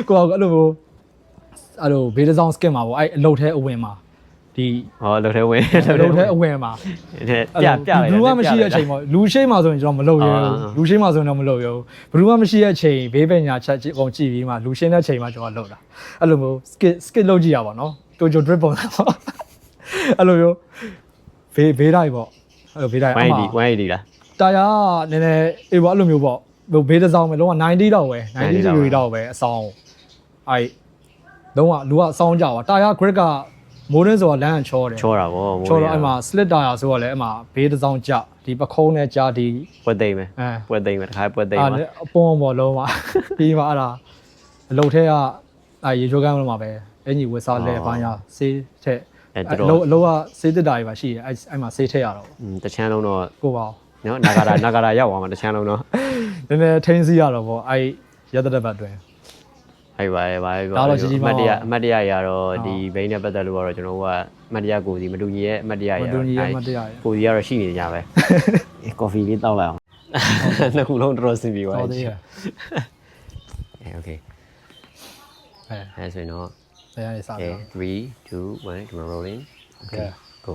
ကိုယ့်ဘက်အဲ့လိုဘေးတစ်စောင်း skin မှာပေါ့အဲ့အလုတ်ထဲအဝင်မှာဒီအလုတ်ထဲဝင်အဝင်မှာပြလူကမရှိတဲ့အချိန်ပေါ့လူရှိမှဆိုရင်ကျွန်တော်မလုပ်ရဘူးလူရှိမှဆိုရင်တော့မလုပ်ရဘူးဘလူးကမရှိတဲ့အချိန်ဘေးပညာချက်ကုန်ကြည့်ပြီးမှလူရှင်းတဲ့အချိန်မှာကျွန်တော်လုပ်တာအဲ့လိုမျိုး skit လုပ်ကြည့်ရပါတော့တိုဂျို drip ပုံစံပေါ့အဲ့လိုမျိုးဘေးတိုင်းပေါ့အဲ့လိုဘေးတိုင်း180လားတာယာနည်းနည်းအေးပေါ့အဲ့လိုမျိုးပေါ့ဘေးတစ်စောင်းပဲလုံးဝ90တော့ပဲ90 degree တော့ပဲအဆောင်အဲ့လုံးဝလူကအဆောင်ကြပါတာယာ grip ကမိုးရင်းဆိုတာလမ်းချောတယ်ချောတာဗောချောတော့အဲ့မှာ slit tire ဆိုတော့လည်းအဲ့မှာဘေးတစ်စောင်းကြဒီပခုံးနဲ့ကြာဒီပွဲသိမ့်မယ်တခါပွဲသိမ့်မှာအပေါ်ပေါ်လုံးမှာပြီးမှအဲ့ဒါအလုတ်ထဲကအဲ့ရေချိုးကမ်းလုံးမှာပဲအညီဝက်စားလဲဘာညာဆေးထက်အလောကဆေးတက်တာတွေပါရှိတယ်အဲ့မှာဆေးထက်ရတော့တချမ်းလုံးတော့ကိုပါနော်နာဂရာရောက်သွားမှာတချမ်းလုံးတော့နည်းနည်းထိန်းစီရတော့ဗောအဲ့ရတဘတ်တွင်ဟုတ်ပါရဲ့အမတ်တရရတော့ဒီဘိန်းနဲ့ပတ်သက်လို့ကတော့ကျွန်တော်တို့ကအမတ်တရကိုစီမတူညီရဲ့အမတ်တရရကိုစီကတော့ရှိနေကြပဲကော်ဖီလေးတောက်လိုက်အောင်နှစ်ခုလုံးတော်တော်စင်ပြီပါโอเคအဲ့ဆိုရင်တော့ 10ရက်နေစပြီ 3 2 1 camera rolling okay go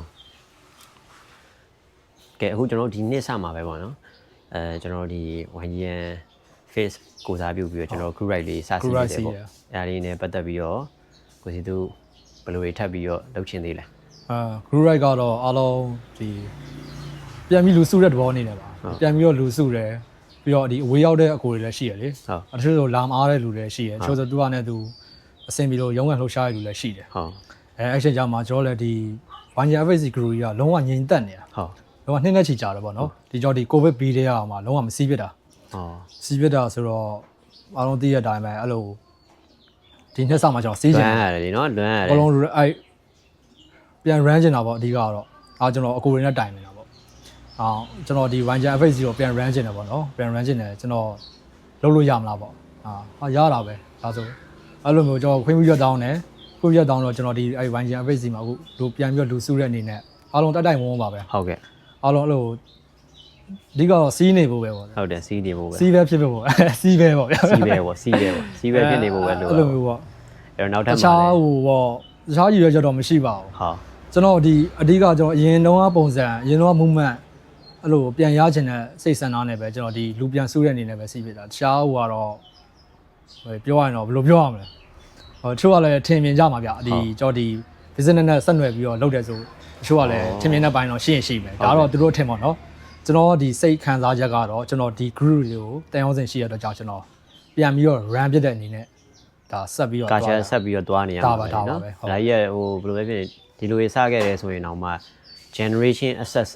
ကဲအခုကျွန်တော်ဒီနေ့စမှာပဲပေါ့နော်ကျွန်တော်ဒီ YGN face ကိုစားပြုပြီးတော့ကျွန်တော် group right လေးစစီနေတယ်ပေါ့အဲဒါလေးနဲ့ပတ်သက်ပြီးတော့ကိုစီသူဘယ်လိုတွေထပ်ပြီးတော့လုပ်ချင်သေးလဲ group right ကတော့အားလုံးဒီပြန်ပြီးလူစုတဲ့သဘောအနေနဲ့ပါပြန်ပြီးတော့လူစုတယ်ပြီးတော့ဒီအဝေးရောက်တဲ့အကိုတွေလည်းရှိရလေအထူးဆိုလာမအားတဲ့လူတွေရှိရချို့ဆိုသူကနဲ့သူအဆင်ပြီးတော့ရုံးကန်လှုပ်ရှားရတဲ့လူလည်းရှိတယ်ဟုတ်အချိန်ကြာမှာကျွန်တော်လည်းဒီ YGN face group ကြီးကလုံးဝငြိမ်သက်နေတာဟုတ်လုံးဝနှင်းနဲ့ချီကြတယ်ပေါ့နော်ဒီကြောင့်ဒီ covid ပြီးတဲ့အောင်မှာလုံးဝမစီးပြစ်တာစီးပြစ်တာဆိုတော့အားလုံးသိရတဲ့အတိုင်းပဲအဲ့လိုဒီနှစ်ဆောက်မှာကျွန်တော်စီးချင်တယ်လေနော်လွမ်းရတယ်အလုံးအဲ့ပြန် run ချင်တာပေါ့အဓိကတော့ကျွန်တော်အကိုတွေနဲ့တိုင်နေတာပေါ့ကျွန်တော်ဒီ YGN face ကိုပြန် run ချင်တယ်ပေါ့နော်ပြန် run ချင်တယ်ကျွန်တော်လုပ်လို့ရမလားပေါ့ရတာပဲဒါဆိုအဲ့လိုမျိုးကျွန်တော်ခွင့်ပြုချက်တောင်းတယ်ခွင့်ပြုချက်တောင်းတော့ကျွန်တော်ဒီအဲ့ YGN face မှာအခုလူပြန်ပြီးတော့လူစုတဲ့အနေနဲ့အားလုံးတိုက်ဝန်းပါပဲဟုတ်ကဲ့အားလုံးအဲ့လိုအဓိကတော့စီးနေဖို့ပဲပေါ့ဟုတ်တယ်စီးနေဖို့ပဲစီးပဲဖြစ်ဖို့ပေါ့စီးပဲပေါ့ဗျာစီးပဲပေါ့စီးပဲဖြစ်နေဖို့ပဲလို့အဲ့လိုမျိုးပေါ့အဲ့တော့နောက်ထပ်မှာတခြားဟိုပေါ့တခြားရည်ရွယ်ချက်တော့မရှိပါဘူးဟုတ်ကျွန်တော်ဒီအဓိကကျွန်တော်အရင်တုန်းကပုံစံအရင်တုန်းက movement အဲ့လိုပြန်ရချင်တဲ့စိတ်ဆန္ဒနဲ့ပဲကျွန်တော်ဒီလူပြန်စုတဲ့အနေနဲ့ပဲစီးဖြစ်တာတခြားဟိုကတော့ပြောရရင်တော့ဘယ်လိုပြောရမလဲဟိုတချို့ကလည်းထင်မြင်ကြမှာဗျဒီကျွန်တော်ဒီ business နဲ့ဆက်နွယ်ပြီးတော့လုပ်တယ်ဆိုတချို့ကလည်းထင်မြင်တဲ့ဘိုင်းတော့ရှိမယ်ဒါတော့သူတို့ထင်ပါတော့ကျွန်တော်ဒီစိတ်ခံစားချက်ကတော့ကျွန်တော်ဒီ group တွေကိုတန်ရုံးစင်ရှိရတော့ကြောင့်ကျွန်တော်ပြန်ပြီးတော့ run ဖြစ်တဲ့အနေနဲ့ဒါဆက်ပြီးတော့ကာချာဆက်ပြီးတော့တွားနေရမှာနော်ဒါကြီးကဟိုဘယ်လိုပဲဖြစ်ဒီလိုရေးစခဲ့တယ်ဆိုရင်တော့မှ generation access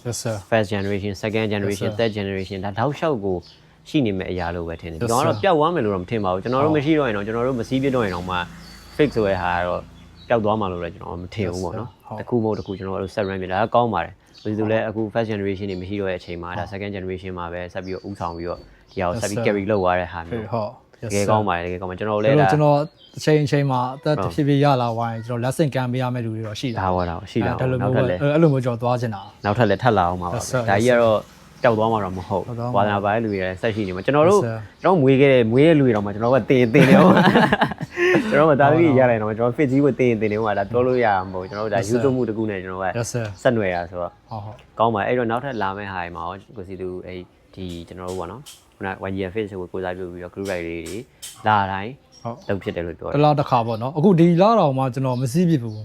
yes sir first generation second generation third generation ဒါတောက်လျှောက်ကိုရှိနေမယ့်အရာလို့ပဲထင်တယ်ကျွန်တော်ကတော့ပျောက်သွားမယ်လို့တော့မထင်ပါဘူးကျွန်တော်တို့မရှိတော့ရင်တော့ကျွန်တော်တို့မစည်းပြတော့ရင်တော့မှ fix ဆိုတဲ့ဟာကတော့ပျောက်သွားမှာလို့လည်းကျွန်တော်မထင်ဘူးပေါ့နော်တစ်ခုမဟုတ်တစ်ခုကျွန်တော်တို့ set run ပြတာကောင်းပါတယ်ဘယ်သူလဲအခု first generation တွေမရှိတော့တဲ့အချိန်မှာဒါ second generation မှာပဲဆက်ပြီးတော့ဥဆောင်ပြီးတော့ဒီဟာကိုဆက်ပြီး carry လုပ်သွားတဲ့ဟာမျိုးဟုတ်တကယ်ကောင်းပါတယ်တကယ်ကောင်းပါကျွန်တော်လည်းဒါကျွန်တော်အချိန်မှာအသက်တစ်ဖြည်းဖြည်းရလာဝိုင်းကျွန်တော် lesson ကမ်းပေးရမယ့်လူတွေတော့ရှိတာဒါဟုတ်တာရှိတာနောက်ထပ်လည်းအဲ့လိုမျိုးကျွန်တော်သွားချင်တာနောက်ထပ်လည်းထပ်လာအောင်ပါဒါကြီးကတော့ကြောက်သွားမှာတော့မဟုတ်ဝါသနာပါတဲ့လူတွေလည်းဆက်ရှိနေမှာကျွန်တော်တို့မွေးတဲ့လူတွေတော့မှကျွန်တော်ကတင်နေအောင်ကျွန်တော်ကဒါလေးရလိုက်တော့ကျွန်တော် fit ကြီးကိုတင်နေအောင်ဒါပြောလို့ရမှာမဟုတ်ကျွန်တော်တို့ဒါ YouTube မှုတကူနဲ့ကျွန်တော်ကဆက်နွယ်ရဆိုတော့ဟုတ်ကောင်းပါအဲ့တော့နောက်ထပ်လာမယ့်ဟာတွေမှာရောကိုစီသူအဲ့ဒီကျွန်တော်တို့ပေါ့နော်ခုန YGN face ကိုစားပြုပြီးတော့ group right တွေလာတိုင်းဟုတ်ဖြစ်တယ်လို့ပြောတယ်တလားတစ်ခါပေါ့နော်အခုဒီလာတော့မှကျွန်တော်မစည်းပြဘူး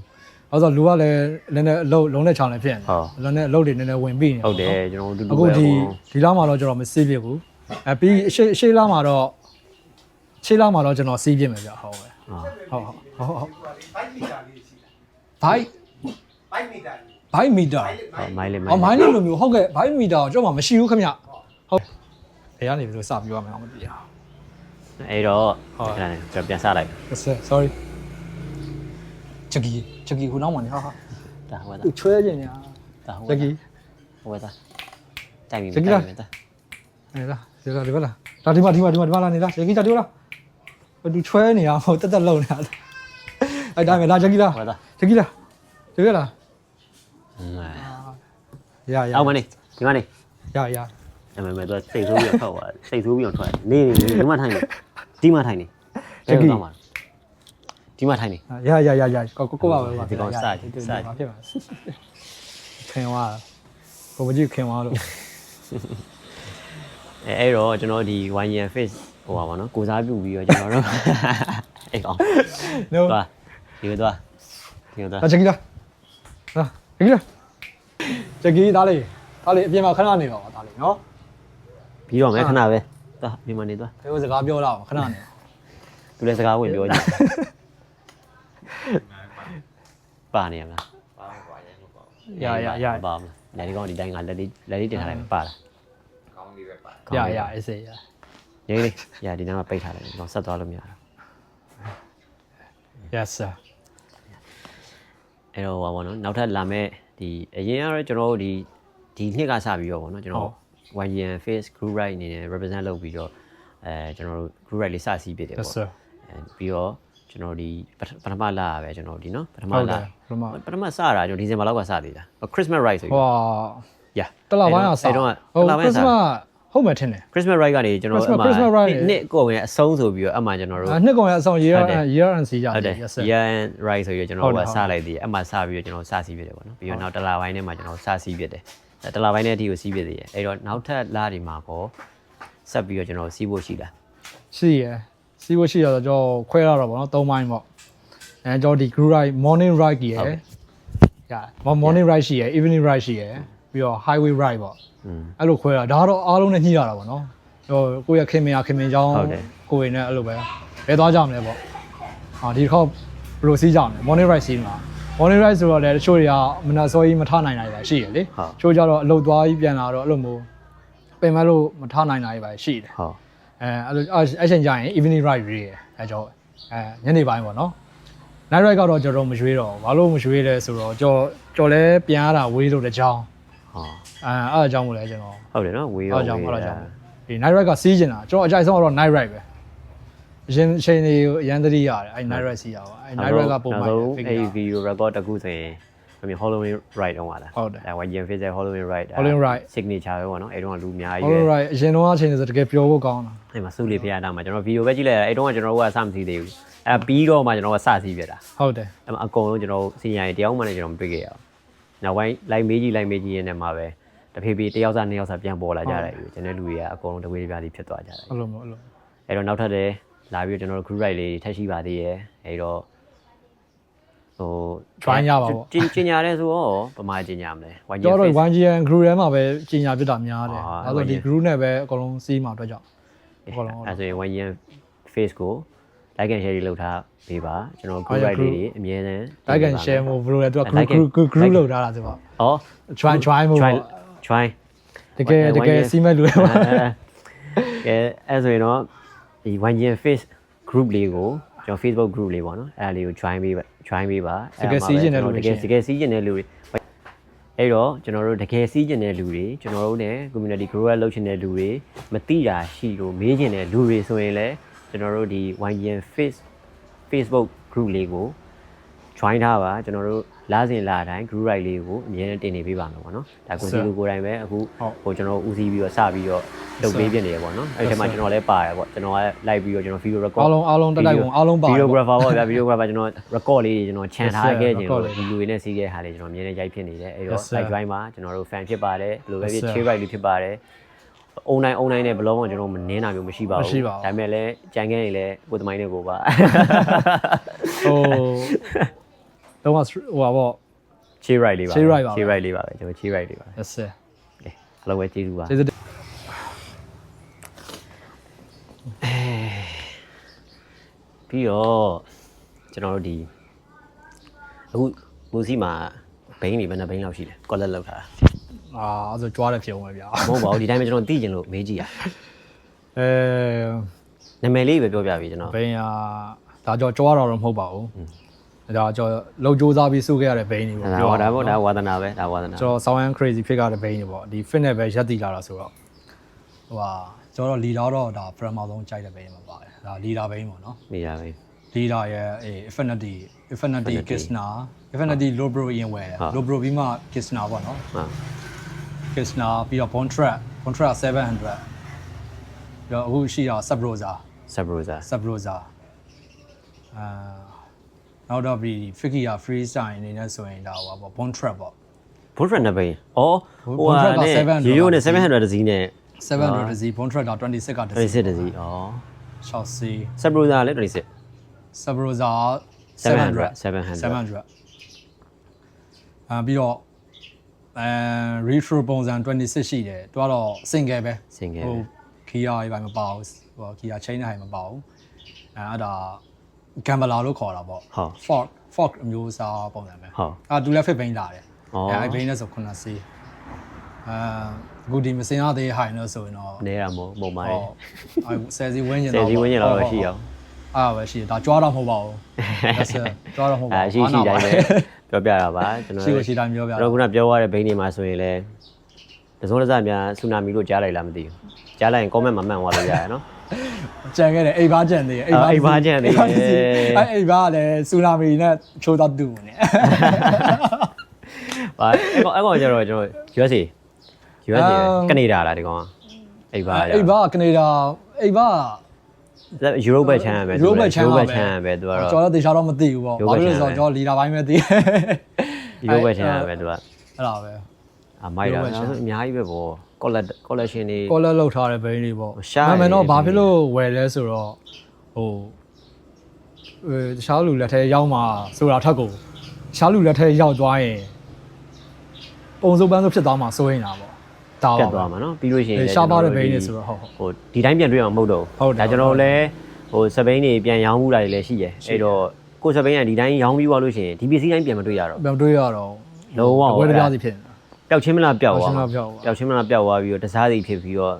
အဲ့ဆိုလူကလည်းနည်းနည်းအလုပ်လုံးနဲ့ချောင်းလည်းဖြစ်နေတယ်လည်းနည်းအလုပ်တွေနည်းနည်းဝင်ပြီးနေဟုတ်တယ်ကျွန်တော်တို့အခုဒီလာမှာတော့ကျွန်တော်မစည်းပြဘူးပြီးရှေ့လာမှာတော့ကျွန်တော်စီးပြမယ်ဗျဟုတ်ပဲဟုတ်ဘိုက်မီတာမိုင်းလေးမိုင်းလေးလိုမျိုးဟုတ်ကဲ့ဘိုက်မီတာကျွန်တော်မရှိဘူးခင်ဗျဟုတ်ဘယ်ကနေဘယ်လိုစပြောရမလဲမသိရအဲ့တော့ခဏလေးကျွန်တော်ပြန်စလိုက် sorry ချက်ကြီးခုနောက်မှနေဟာဒါဟိုဒါသူချွဲကျင်ညာဒါဟိုချက်ကြီးဟိုဒါတိုင်ပြီတာအဲ့ဒါဒီဘက်လားဒါဒီမှာလာနေလားချက်ကြီးချက်ပြောလားသူချွဲနေရမဟုတ်တက်လုံနေတာအဲ့ဒါပဲလာချက်ကြီးလားချက်ကြီးလားဒီဘက်လားရအောက်မနေဒီမနေရအဲ့မဲ့တော့စိတ်ဆိုးပြီးတော့ထွက်သွားစိတ်ဆိုးပြီးတော့ထွက်နေဒီမှာထိုင်နေဒီမှာထိုင်နေချက်ကြီးဒီမှာထိုင်နေရကိုပါပဲဒီကောင်စဖြစ်ပါခင်သွားကိုမကြည့်ခင်သွားလို့အဲ့တော့ကျွန်တော်ဒီ YGN face ဟိုပါဗောနော်ကိုစားပြုပြီးတော့ကျွန်တော်တို့အဲ့ကောင်သွားဒီတော့ချက်ကြီးလားချက်ကြီးသားလေးအပြင်မှာခဏနေတော့သားလေးနော်ပြီးတော့မယ်ခဏပဲသွားဒီမှာနေသွားဘယ်စကားပြောတော့ခဏနေသူလည်းစကားဝင်ပြောကြပါနေရမလားပါကွာရပါမလားဒီကောင်ဒီတိုင်းကလက်လေးတင်ထားလိုက်ပါလားကောင်းလေးပဲပါအေးစေးရေးလေးဒီနားမှာပိတ်ထားလိုက်တော့ဆက်သွားလို့မရဘူး yes sir အဲ့တော့ဘောနော်နောက်ထပ်လာမဲ့ဒီအရင်ကတော့ကျွန်တော်တို့ဒီနှစ်ကစပြီးတော့ဘောနော်ကျွန်တော် YGN face group right အနေနဲ့ represent လုပ်ပြီးတော့ကျွန်တော်တို့ group right လေးစစီးပြတယ်ပေါ့ပြီးတော့ကျွန်တော်ဒီပထမလပဲကျွန်တော်ဒီနော်ပထမစတာကျွန်တော်ဒီဇင်ဘာလောက်ကစသေးတာ Christmas right ဆိုပြီးဟော yeah တလပိုင်းကစအဲ့တော့တလပိုင်းစ ဟုတ်မှထင်တယ် Christmas ride ကနေကျွန်တော်အမှနှစ်ကိုဝင်အဆုံးဆိုပြီးတော့အမှကျွန်တော်တို့ နှစ်ကောင်ရအဆောင် year and see ဟုတ်တယ် yes year ride ဆိုပြီးကျွန်တော်ကစလိုက်သေးတယ်အမှစပြီးတော့ကျွန်တော်စစီးပြတယ်ပေါ့နော်ပြီးတော့နောက်တစ်လပိုင်းထဲမှာကျွန်တော်စစီးပြတယ်တစ်လပိုင်းထဲအထိကိုစီးပြသေးတယ်အဲ့တော့နောက်ထပ်လတွေမှာပေါ့ဆက်ပြီးတော့ကျွန်တော်စီးဖို့ရှိတာ ရှိရစီးဖို့ရှိရတော့ကျွန်တော်ခွဲရတော့ဗောနော်3ပိုင်းပေါ့အဲကျွန်တော်ဒီ group ride morning ride ကြီးရယ် morning ride ရှိရယ် evening ride ရှိရယ်ပြီးတော့ highway ride ပေါ့အဲ့လိုခွဲရဒါကတော့အားလုံးနဲ့ညှိရတာဗောနော်ဟိုကိုရခင်မင်ကြောင်းကိုရင်နဲ့အဲ့လိုပဲဘယ်သွားကြမလဲပေါ့ဒီတစ်ခေါက်ဘယ်လိုစီးကြမလဲ morning ride စီးမှာ morning ride ဆိုတော့လေတချို့တွေကမနက်စောကြီးမထနိုင်တာပဲရှိရလေချို့ကြတော့အလုပ်သွားကြီးပြန်လာတော့အဲ့လိုမျိုးပင်မလို့မထနိုင်တာပဲရှိတယ်ဟုတ်အဲ့လိုအချိန်ကြရင် evening ride ရေးရအဲကြောညနေပိုင်းပေါ့နော် night ride ကတော့ကျွန်တော်မရွေးတော့ဘာလို့မရွေးလဲဆိုတော့ကြော်လဲပြန်ရတာဝေးလို့တကြောင်ဟုတ်အဲ့အကြောင်းမို့လဲကျွန်တော်ဟုတ်တယ်နော်ဝေးရောဝေးတာဒီ night ride ကစီးကျင်တာကျွန်တော်အကြိုက်ဆုံးကတော့ night ride ပဲအရင်အချိန်လေးရန်တတိရတယ်အဲ့ night ride စီးရပါအဲ့ night ride ကပုံမှန်အဲ့ video record တကူဆိုရင်I mean Halloween ride တော့ပါလားဟုတ်တယ်ဒါ YGM Face Halloween ride signature ပဲပေါ့နော်အဲ့တုန်းကလူအများကြီးပဲ Halloween ride အရင်တော့အချိန်ဆိုတကယ်ပျော်ဖို့ကောင်းတာအဲ့မှာစုလေးဖျားတာမှာကျွန်တော် video ပဲကြည့်လိုက်အဲ့တုန်းကကျွန်တော်တို့ကစမသိသေးဘူးအဲ့ပြီးတော့မှကျွန်တော်ကစစီးပြတာဟုတ်တယ်အဲ့မှာအကုန်လုံးကျွန်တော်စီရင်တယောက်မှလည်းကျွန်တော်မတွေ့ခဲ့ရအောင်နောက်ပိုင်းလိုက်မေးကြည့်ရင်းနဲ့မှာပဲတဖေးဖေးတယောက်စားနှစ်ယောက်စားပြန်ပေါ်လာကြတယ်ပြီးကျွန်တော်လူတွေကအကုန်လုံးတဝေးတပြားစီဖြစ်သွားကြတယ်အဲ့လိုမျိုးအဲ့တော့နောက်ထပ်တယ်လာပြီးကျွန်တော်တို့ group ride လေးထပ်ရှိပါသေးရဲ့အဲ့တော့ဟို join ရပါပေါ့ကျင်ညာရဲဆိုတော့ပမာကျင်ညာမလဲကျွန်တော်တို့ 1GN group ထဲမှာပဲကျင်ညာဖြစ်တာများတယ်အဲ့ဆိုဒီ group နဲ့ပဲအကုန်လုံးစီးမှာအတွက်ကြောင့်အကုန်လုံးအဲ့ဆိုရင် 1GN face ကို like and share လုပ်ထားပေးပါကျွန်တော် group ride လေးတွေအမြဲတမ်း like and share မို့ဘယ်လိုလဲသူက group လုပ်ထားတာဆိုတော့ဟော join မို့ join တကယ်စီးမဲ့လူတွေပါကဲအဲ့ဆိုရင်တော့ဒီ 1GN face group လေးကိုကျွန်တော် Facebook group လေးပေါ့နော်အဲ့ဒါလေးကို join ပေးပါတကယ်စီးကျင်တဲ့လူတွေတကယ်စီးကျင်တဲ့လူတွေအဲ့တော့ကျွန်တော်တို့တကယ်စီးကျင်တဲ့လူတွေကျွန်တော်တို့ ਨੇ community group ရလုပ်ချင်တဲ့လူတွေမသိတာရှိလို့မေးချင်တဲ့လူတွေဆိုရင်လည်းကျွန်တော်တို့ဒီ YGN Facebook group လေးကို join ထားပါကျွန်တော်တို့လာစဉ်လာတိုင်း group ride လေးကိုအမြဲတမ်းတင်နေပေးပါမယ်ပေါ့နော်ဒါကိုစီကိုယ်တိုင်ပဲအခုဟိုကျွန်တော်ဦးစီးပြီးတော့စပြီးတော့လုပ်ပေးပြနေရပေါ့နော်အဲ့ဒီထဲမှာကျွန်တော်လည်းပါတယ်ပေါ့ကျွန်တော်ကလိုက်ပြီးတော့ကျွန်တော် video record အားလုံးတက်တိုက်ဝင်အားလုံးပါတယ် videographer ပေါ့ဗျာ videographer ကျွန်တော် record လေးကျွန်တော်ခြံထားခဲ့ခြင်းလို့ဒီလူတွေနဲ့စီးခဲ့ဟာလေးကျွန်တော်အမြဲတမ်းရိုက်ဖြစ်နေတယ်အဲ့တော့ like join မှာကျွန်တော်တို့ fan ဖြစ်ပါတယ်ဘယ်လိုပဲဖြစ် share ride လေးဖြစ်ပါတယ်online နဲ့ဘလော့မှာကျွန်တော်မနင်းတာမျိုးမရှိပါဘူးဒါပေမဲ့လည်းကြံခဲ့ရင်လည်းကိုယ်သမိုင်းနဲ့ကိုပါဟိုတော့ဟိုပါပေါ့ချေး ride လေးပါချေး ride လေးပါပဲကျွန်တော်ချေး ride လေးပါ yes sir အလုံးပဲကျေးဇူးပါပြီးတော့ကျွန်တော်တို့ဒီအခုမိုးစီမှာဘိန်းတွေဘယ်နှဘိန်းလောက်ရှိလဲကော်လက်လောက်ထားတာအဲ့ဆိုကြွားတယ်ဖြစ်အောင်ပဲဗျာမဟုတ်ပါဘူးဒီတိုင်းပဲကျွန်တော်သိကျင်လို့မေးကြည့်ရနာမည်လေးပဲပြောပြပြီကျွန်တော်ဘိန်းဒါကြောကြွားတော့မဟုတ်ပါဘူးဒါကြောလုံစူးစားပြီးစုခဲ့ရတဲ့ဘိန်းတွေပေါ့ပြောတာပေါ့ဒါဝါသနာပဲဒါဝါသနာကျွန်တော် sound crazy ဖြစ်ခဲ့တဲ့ဘိန်းတွေပေါ့ဒီ fit နဲ့ပဲရက်တည်လာတာဆိုတော့ဟိုဟာကျွန်တော် leader တော့ဒါ ပထမဆုံးကြိုက်တဲ့ဘိန်းမှာပါတယ်ဒါ leader ဘိန်းပေါ့နော် leader ဘိန်း leader ရဲ့ infinity kisna infinity low bro ရင်ဝယ် low bro ပြီးမှ kisna ပေါ့နော်ဟုတ် kisna ပြီးတော့ bontrack 700ပြီးတော့အခုရှိတာ subrosa နောက်တော့ပြီး figure freestyle အနေနဲ့ဆိုရင်ဒါဟိုပေါ့ bontrack ပေါ့ bontrack နဲ့ပဲဩဟိုဟာနဲ့ရိုးရိုးနဲ့700တစည်းနဲ့700တစည်း bontrack က26ကတစည်း26တစည်းဩ6C subrosa လည်း26 subrosa 700ပြီးတော့retro ပုံစံ26ရှိတယ်သူကတော့ single ပဲ single ဟို Kia ရေးပါမပါဘူးဟို Kia chain နဲ့မပါဘူးအဲ့ဒါ Gambler လို့ခေါ်တာပေါ့ fork အမျိုးအစားပုံစံပဲသူလည်း fit ဘိန်းလာတယ်အဲ့ဘိန်းနဲ့ဆို 9C အခုဒီမစင်ရသေးဟိုင်လို့ဆိုရင်တော့နေတာမဟုတ်ပုံပါတယ်ဆယ်စီဝင်းကျင်တော့ဆယ်စီဝင်းကျင်တော့ရှိအောင်ပဲရှိဒါကြွားတော့မဟုတ်ပါဘူးကြွားတော့မဟုတ်ပါဘူးရှိတိုင်းပဲပြောပြတာပါကျွန်တော်ရှိတိုင်းပြောပြကျွန်တော်ခုနပြောရတဲ့ဘိန်းတွေမှာဆိုရင်လည်းတစုံတစ်စများဆူနာမီလို့ကြားလိုက်လားမသိဘူးကြားလိုက်ရင် comment မှာမှန်သွားလို့ရတယ်နော်ကြံခဲ့တယ်အိမ်ဘာကြံသေးတယ်အိမ်ဘာကြံသေးတယ်အိမ်ဘာကလည်းဆူနာမီနဲ့ချိုးတော့တူနေပါအဲ့ကောင်ကျတော့ကျွန်တော် USA ကနေဒါလားဒီကောင် အိဗာ အိဗာကနေဒါအိဗာ ယူရိုဘက်ချမ်းရမယ် ယူရိုဘက်ချမ်း ရမယ်သူကတော့ ကျွန်တော်တေချာတော့မသိဘူးပေါ့ဘာလို့လဲဆိုတော့ကျွန်တော်လီဒါပိုင်းပဲသိ ယူရိုဘက်ချမ်းရမယ်သူက အဲ့ဒါပဲ မိုက်တာဆိုအများကြီးပဲပေါ့ collection တွေ collar လောက်ထားတဲ့ဘိန်းလေးပေါ့မှန်မယ်တော့ဘာဖြစ်လို့ဝယ်လဲဆိုတော့ဟိုတခြားလူလက်ထဲရောက်မှာဆိုတာထက်ကိုတခြားလူလက်ထဲရောက်သွားရင်ပုံစုံပန်းစုံဖြစ်သွားမှာစိုးရင်တာပေါ့ဒါပါ ပြတ်သွားမှာနော်ပြီးလို့ရှိရင် ရှားပါတဲ့ဘိန်းလေးဆိုတော့ဟုတ် ဟိုဒီတိုင်းပြန်တွေ့အောင်မဟုတ်တော့ဒါကျွန်တော်လည်းဟိုစပိန်တွေပြန်ရောင်းမှုတာတွေလည်းရှိတယ်အဲ့တော့ကိုစပိန်ကဒီတိုင်းရောင်းပြီးသွားလို့ရှိရင်ဒီပစ္စည်းတိုင်းပြန်မတွေ့ရတော့ ပြန်တွေ့ရတော့ လုံးဝ ဝယ်ပြားစီဖြစ်နေတာ ပျောက်ချင်းမလားပျောက်သွား ပျောက် ပျောက်ချင်းမလားပျောက်သွားပြီးတော့တစားစီဖြစ်ပြီးတော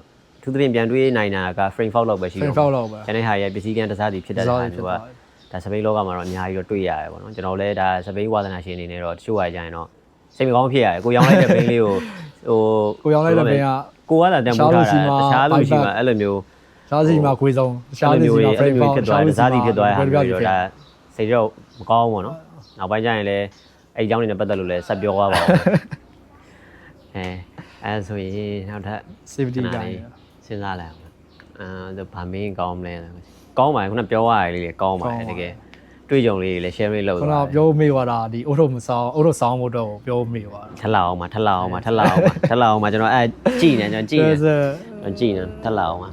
့သူသဖြင့်ပြန်တွေးနိုင်တာက frame fault လောက်ပဲရှိတော့ frame fault လောက်ပဲ ကျန်တဲ့ဟာရဲ့ပစ္စည်းကန်တစားစီဖြစ်တဲ့ဟာမျိုးကဒါစပိန်လောကမှာတော့အများကြီးတော့တွေ့ရတယ်ပေါ့နော်ကျွန်တော်လည်းဒါစပိန်ဝါသနာရှင်အနေနဲ့တော့တချို့ဟာကြရင်တော့စိတ်မကောင်းဖြစ်ရတယ်ကိုရောင်းလိုက်တဲ့ဘိန်းလေးကိုဟို ကိုရောင်းလိုက်တဲ့ဘိန်းက ကိုကသာတန်ဖိုးထားတာတခြားလူရှိမှအဲ့လိုမျိုး စားစီမှာခွေးဆုံးတခြားလူစီမှာ frame fault ဖြစ်သွားတယ်တစားစီဖြစ်သွားတဲ့ဟာမျိုးတော့ဒါစိတ်တော့မကောင်းဘူးပေါ့နော်နောက်ပိုင်းကျရင်လည်းအဲ့အကြောင်းတွေနဲ့ပတ်သက်လို့လည်းဆက်ပြောသွားပါဦးအဲဆိုရင်နောက်ထပ် safety တိုင်း စဉ်းစားလိုက်အောင်ဒါဗာမင်းကောင်းမလဲကောင်းပါခုနပြောရရလေးလေကောင်းပါတယ်တကယ်တွေ့ကြုံလေးတွေလည်း share လုပ် ခုနပြောမေးသွားတာဒီအိုးထုတ်မဆောင်အိုးထုတ်ဆောင်ဖို့တော့ပြောမေးသွားတာ ထက်လာအောင်ပါကျွန်တော်အဲကြည်နေကျွန်တော်ကြည်နေထက်လာအောင်ပါ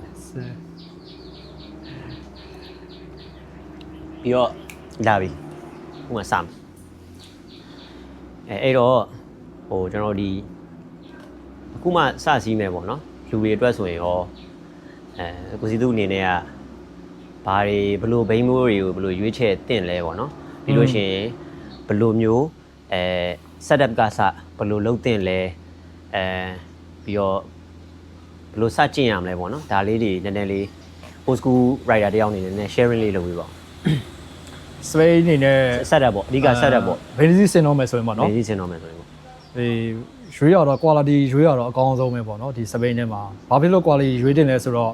ပြီးတော့လာပြီဥမာစမ်းအဲ့တော့ဟိုကျွန်တော်ဒီအခုမှစစီးမယ်ပေါ့နော်လူတွေအတွက်ဆိုရင်ရောကိုစီသူအနေနဲ့ကဘာတွေဘလို့ဘိန်းမိုးတွေကိုဘလို့ရွေးချယ်တင့်လဲပေါ့နော်ပြီးလို့ရှိရင်ဘလို့မျိုးsetup ကစဘလို့လုံးတင့်လဲပြီးတော့ဘလို့စကျင့်ရမလဲပေါ့နော်ဒါလေးတွေနည်းနည်းလေး old school writer တယောက်အနေနဲ့ sharing လေးလုပ်ပြီးပါ Spain အနေနဲ့ setup ပေါ့အဓိက setup ပေါ့ basic စင်တော့မယ်ဆိုရင်ပေါ့နော် basic စင်တော့မယ်ဆိုရင်ပေါ့ရွေးရတော့ quality ရွေးရတော့အကောင်းဆုံးပဲပေါ့နော်ဒီ Spain ထဲမှာဘာဖြစ်လို့ quality ရွေးတင်လဲဆိုတော့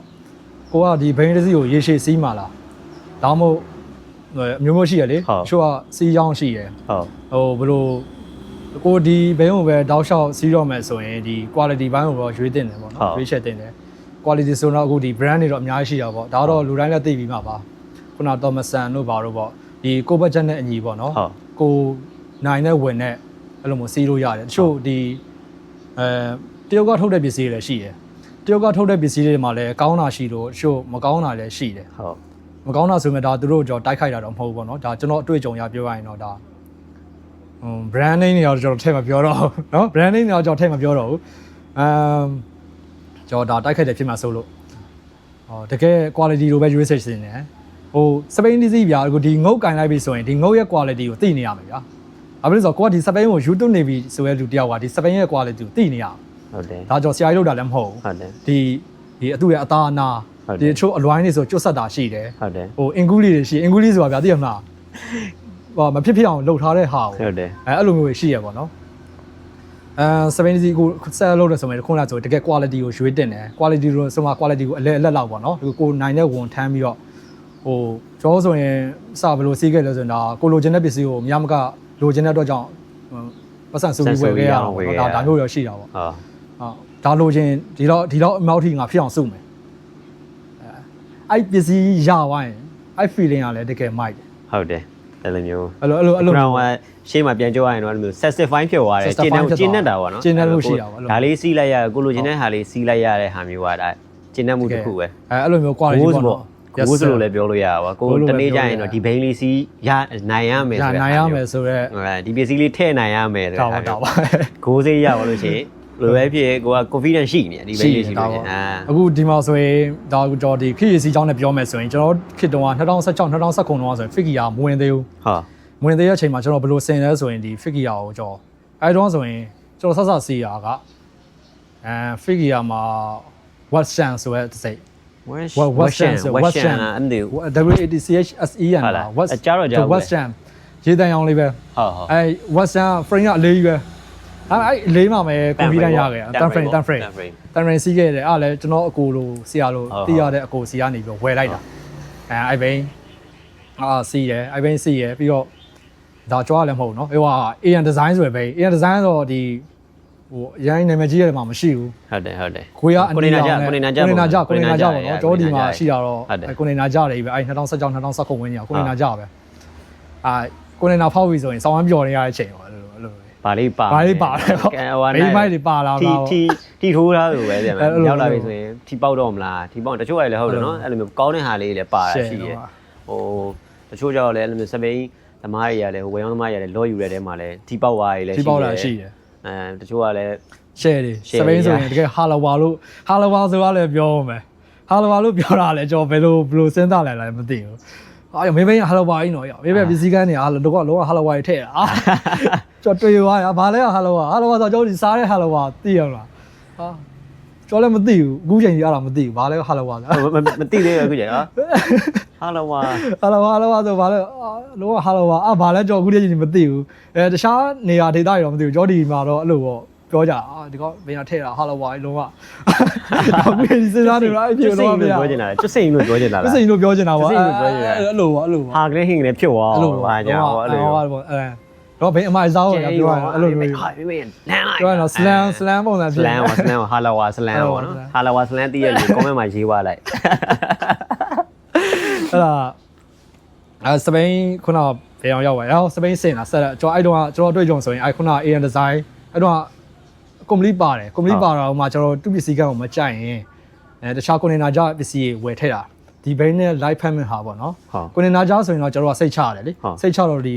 ကိုကဒီဘိန်းတစ်စီးကိုရေရှည်စီးမှာလားဒါမှမဟုတ်အမျိုးမျိုးရှိရလေချို့ကစီးချောင်းရှိရဟုတ်ဟိုဘလို့ကိုဒီဘိန်းကိုပဲတောက်လျှောက်စီးတော့မယ်ဆိုရင်ဒီ quality ဘိုင်းကိုတော့ရွေးတင်တယ်ပေါ့နော်ရွေးချက်တင်တယ် quality ဆိုတော့အခုဒီ brand တွေတော့အများကြီးရှိတာပေါ့ဒါတော့လူတိုင်းလည်းသိပြီးမှာပါခုန Thomason တို့ဘာတို့ပေါ့ဒီကို budget နဲ့အညီပေါ့နော်ကိုနိုင်နဲ့ဝင်နဲ့အဲ့လိုမျိုးစီးလို့ရတယ်တချို့ဒီတရုတ်ကထုတ်တဲ့ပစ္စည်းတွေလည်းရှိတယ်တရုတ်ကထုတ်တဲ့ပစ္စည်းတွေမှာလည်းကောင်းတာရှိလို့တချို့မကောင်းတာလည်းရှိတယ်ဟုတ်မကောင်းတာဆိုရင်ဒါသူတို့ကြောတိုက်ခိုက်တာတော့မဟုတ်ဘူးပေါ့နော်ဒါကျွန်တော်အတွေ့အကြုံရပြောရရင်တော့ဒါbrand name တွေတော့ကျွန်တော်ထည့်မပြောတော့ဘူးเนาะ brand name တွေတော့ကျွန်တော်ထည့်မပြောတော့ဘူးကျွန်တော်ဒါတိုက်ခိုက်တယ်ဖြစ်မှာဆိုလို့တကယ် quality လိုပဲရွေးစိတ်စင်တယ်ဟိုစပိန်ဒီစီဗျာအခုဒီငုတ်ကင်လိုက်ပြီဆိုရင်ဒီငုတ်ရဲ့ quality ကိုသိနေရမယ်ဗျာဘာဖြစ်လို့ဆိုတော့ကိုကဒီစပိန်ကို YouTube နေပြီဆိုရဲလူတယောက်ကဒီစပိန်ရဲ့ quality ကိုသိနေရဟုတ်တယ်ဒါကြောင့်ဆရာကြီးလောက်တာလည်းမဟုတ်ဘူးဟုတ်တယ်ဒီအတူရဲ့အသားအနာဒီအချို့အလွိုင်းတွေဆိုကျွတ်ဆက်တာရှိတယ်ဟုတ်တယ်ဟိုအင်ကူလီတွေရှိအင်ကူလီဆိုတာဗျာသိရမလားဟိုမဖြစ်ဖြစ်အောင်လှုပ်ထားတဲ့ဟာကိုဟုတ်တယ်အဲ့လိုမျိုးရှိရပေါ့နော်70ကိုဆက်လို့တဲ့ဆိုရင်ခုနကဆိုတကယ် quality ကိုရွေးတင်တယ် quality လို့ဆိုမှ quality ကိုအလက်လောက်ပေါ့နော်ကိုနိုင်တဲ့ဝန်ထမ်းပြီးတော့ဟိုကျောဆိုရင်စဘလို့စီးခဲ့လို့ဆိုရင်ဒါကိုလိုချင်တဲ့ပစ္စည်းကိုများမကလိုချင်တဲ့အတွက်ကြောင့်ပတ်စံစုပြီးဝယ်ခဲ့ရအောင်ပေါ့ဒါမျိုးရောရှိတာပေါ့ဟုတ်ဒါလိုချင်ဒီတော့အမောက်ထိငါဖြစ်အောင်စုမယ်အဲ့ပစ္စည်းရဝိုင်းအဲ့ feeling ကလည်းတကယ်မိုက်ဟုတ်တယ်အဲ့လိုမျိုးအဲ့လိုbrown ကရှေ့မှာပြန်ကြောရရင်တော့အဲ့လိုမျိုး satisfy ဖြစ်သွားတယ်ကျင်းနေတာပေါ့နော်ကျင်းနေလို့ရှိတာပေါ့ဒါလေးစီးလိုက်ရကိုလိုချင်တဲ့ဟာလေးစီးလိုက်ရတဲ့ဟာမျိုးကဒါကျင်းနေမှုတစ်ခုပဲအဲ့လိုမျိုး quality ပေါ့နော်ကိုစလို့လည်းပြောလို့ရပါကိုတနေ့ကျရင်တော့ဒီဘိန်းလေးစီးရနိုင်ရမယ်ဆိုတဲ့နိုင်ရမယ်ဆိုတော့ဒီပစ္စည်းလေးထည့်နိုင်ရမယ်ဆိုတဲ့ဒါပါကိုစေးရပါလို့ရှိရင်လိုပဲဖြစ်ကိုက confidence ရှိနေဒီဘိန်းလေးရှိလို့အခုဒီမှာဆိုရင်ဒါကျွန်တော်ဒီခေတ်စီကြောင်းနဲ့ပြောမယ်ဆိုရင်ကျွန်တော်ခေတ်တုန်းက2016 2019တုန်းကဆိုရင် figure မဝင်သေးဘူးဟုတ်မဝင်သေးတဲ့အချိန်မှာကျွန်တော်ဘယ်လိုဆင်လဲဆိုရင်ဒီ figure ကိုကျွန်တော်အဲ့တုန်းဆိုရင်ကျွန်တော်ဆက်စီရာကfigure မှာ what chance ဆိုတဲ့စိတ်West Ham WATCHSEN လား West ကြားတော့ကြား West Ham ရေးတန်အောင်လေးပဲဟုတ်ဟုတ်အဲ West Ham frame ကအလေးကြီးပဲအဲ့အလေးမှပဲ confidence ရခဲ့တာ tan frame စီးခဲ့တယ်အဲ့လည်းကျွန်တော်အကိုလိုဆရာလိုသိရတဲ့အကိုစီကနေပြီးဝယ်လိုက်တာအဲ့ဘိန်းစီးတယ်အဲ့ဘိန်းစီးရပြီးတော့ဒါကြွားလည်းမဟုတ်ဘူးเนาะဟိုဟာ AN design ဆိုပဲ AN design ဆိုတော့ဒီ ဟိုရိုင်းနာမည်ကြီးရတယ်မှာမရှိဘူး ဟုတ်တယ် ကိုရအနေနဲ့ ကိုနေနာကြ ပေါ့နော်ကျောဒီမှာရှိတာတော့ကိုနေနာကြတယ်ပဲအဲ့2016 2019ဝင်းကြီးကိုနေနာကြပဲကိုနေနာဖောက်ပြီဆိုရင်စောင်းဝမ်းပျော်နေရတဲ့အချိန်ပေါ့အဲ့လိုဘာလေးပါတယ်ဟိုမိမိုက်တွေပါလာတော့ထီထိုးထားလို့ပဲပြန်ရောက်လာပြီဆိုရင်ထီပေါက်တော့မလားထီပေါက်တချို့ကလည်းဟုတ်တယ်နော်အဲ့လိုမျိုးကောင်းတဲ့ဟာလေးလည်းပါတာရှိတယ်ဟိုတချို့ကြောက်လည်းအဲ့လိုမျိုးစပိန်သမားတွေကလည်းဝယ်ရောင်းသမားတွေကလည်းလောယူရတဲ့မှာလည်းထီပေါက်ဝါးတွေလည်းရှိတယ်တချို့ကလည်း share တွေစပိန်ဆိုရင်တကယ်ဟာလဝါဆိုတာလည်းပြောမယ်ဟာလဝါလို့ပြောတာလည်းကျွန်တော်ဘယ်လိုစဉ်းစားလဲမသိဘူးအဲ့မေးဟာလဝါကြီးနော်မေးပစ္စည်းကန်းတွေတော့လောကဟာလဝါကြီးထည့်တာကျွန်တော်တွေ့ရွာရဘာလဲဟာလဝါဆိုကျွန်တော်ဒီစားတဲ့ဟာလဝါသိရမလားဟာကျွန်တော်လည်းမသိဘူးအခုချိန်ကြီးအဲ့ဒါမသိဘူးဘာလဲဟာလဝါလဲမသိသေးဘူးအခုချိန်ဟာလဝါဆိုဘာလဲလောကဟာလဝါဘာလဲကျွန်တော်အခုချိန်ကြီးမသိဘူးတခြားနေရာဒေသတွေတော့မသိဘူးကျွန်တော်ဒီမှာတော့အဲ့လိုပေါ့ပြောကြဒီကောဘယ်နာထည့်တာဟာလဝါလုံးဝတော့ဘယ်စဉ်းစားနေလဲအဲ့ဒီလိုပြောချင်တာကျွတ်စိန်လို့ပြောချင်တာလားကျွတ်စိန်လို့ပြောချင်တာပါအဲ့လိုပါဟာကလေးဟင်းကလေးဖြစ်သွားဟာကြာအဲ့လိုတော့ဘယ်အမိုင်စားကိုပြောရအောင်အဲ့လိုမျိုးဟာမိမလမ်းလိုက်ပြောရအောင်စလန်ပုံစံဖြစ်စလန်ဟာလဝါစလန်ပေါ့နော်ဟာလဝါစလန်တည့်ရလေ comment မှာရေးသွားလိုက်အဲ့ဒါစပိန်ခုနဘယ်အောင်ရောက်ပါရောစပိန်စင်တာဆက်ကျွန်တော်အဲ့တော့ကျွန်တော်တွေ့ကြုံဆိုရင်အဲ့ခုန AN design အဲ့တော့complete ပါတယ် complete ပါတော့မှကျွန်တော်သူ့ပစ္စည်းကောင်မကြိုက်ရင်တခြား container ကြပစ္စည်းဝယ်ထည့်တာဒီဘိန်းနဲ့ live payment ဟာပေါ့နော် container ကြဆိုရင်တော့ကျွန်တော်ကစိတ်ချရတယ်လေစိတ်ချတော့ဒီ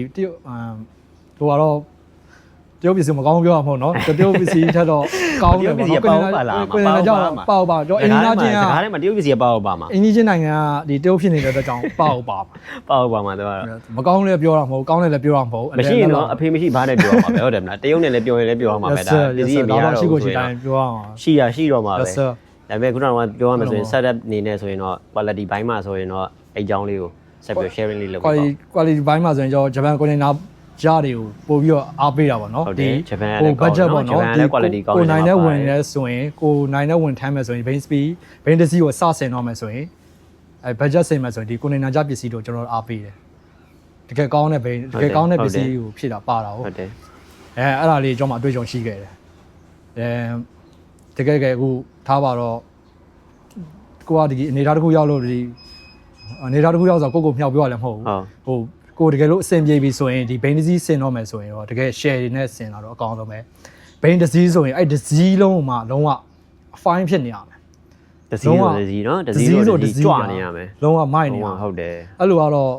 ဟိုကတော့တရုတ်ပစ္စည်းမကောင်းပြောရမှာမဟုတ်နော်တရုတ်ပစ္စည်းထက်တော့ကောင်းတယ်ပေါ့နော် container ကြပေါ့ပါကျွန်တော်အင်ဂျင်နာချင်းကဒါလည်းမတရုတ်ပစ္စည်းပေါ့ပါမှာအင်ဂျင်ချင်းနိုင်ငံကဒီတရုတ်ဖြစ်နေတဲ့အတွက်ကြောင့်ပေါ့ပါမှာတော့မကောင်းလည်းပြောတာမဟုတ်ကောင်းလည်းပြောတာမဟုတ်မရှိရင်တော့အဖေမရှိဘာနဲ့ပြောရမှာပဲဟုတ်တယ်မလားတရုတ်နဲ့လည်းပြောရင်လည်းပြောရမှာပဲဒါပစ္စည်းမရတော့ရှိကိုရှိတိုင်းပြောရမှာရှိတော့မှာပဲဒါပေမဲ့ခုနကပြောရမယ်ဆိုရင် setup အနေနဲ့ဆိုရင်တော့ quality ဘိုင်းမှာဆိုရင်တော့အဲ့အကြောင်းလေးကိုဆက်ပြီး sharing လေးလုပ်ပါ quality ဘိုင်းမှာဆိုရင်ကျွန်တော်ဂျပန် container ကြားတွေကိုပို့ပြီးတော့အားပေးတာပေါ့နော်ဒီဂျပန်လည်း budget ပေါ့နော်ဒီ quality ကောင်းတယ်ကိုနိုင်တဲ့ဝင်လဲဆိုရင်ကိုနိုင်တဲ့ဝင်ထမ်းမယ်ဆိုရင် base speed ဘိန်းတစ်စီးကိုစဆင်တော့မယ်ဆိုရင်အဲ budget ဆင်မယ်ဆိုရင်ဒီ container ကြားပစ္စည်းတို့ကျွန်တော်အားပေးတယ်တကယ်ကောင်းတဲ့ဘိန်းတကယ်ကောင်းတဲ့ပစ္စည်းကိုဖြစ်တာပါတာဟုတ်တယ်အဲ့ဒါလေးကျွန်တော်အတွေ့အကြုံရှိခဲ့တယ်တကယ်အခုထားပါတော့ကိုကဒီအနေထားတစ်ခုရောက်လို့ဒီအနေထားတစ်ခုရောက်ဆိုကိုမြောက်ပြောရလည်းမဟုတ်ဘူးဟိုကိုတကယ်လို့အဆင်ပြေပြီဆိုရင်ဒီဘိန်းတစ်စီးဆင်တော့မယ်ဆိုရင်တော့တကယ် share တွေနဲ့ဆင်တာတော့အကောင်းဆုံးပဲဘိန်းတစ်စီးဆိုရင်အဲ့တစ်စီးလုံးမှာလုံးဝ fine ဖြစ်နေရမယ်တစ်စီးဆိုတစ်စီးနော်တစ်စီးဆိုတစ်စီးကြွနေရမယ်လုံးဝမိုက်နေရဟုတ်တယ်အဲ့လိုကတော့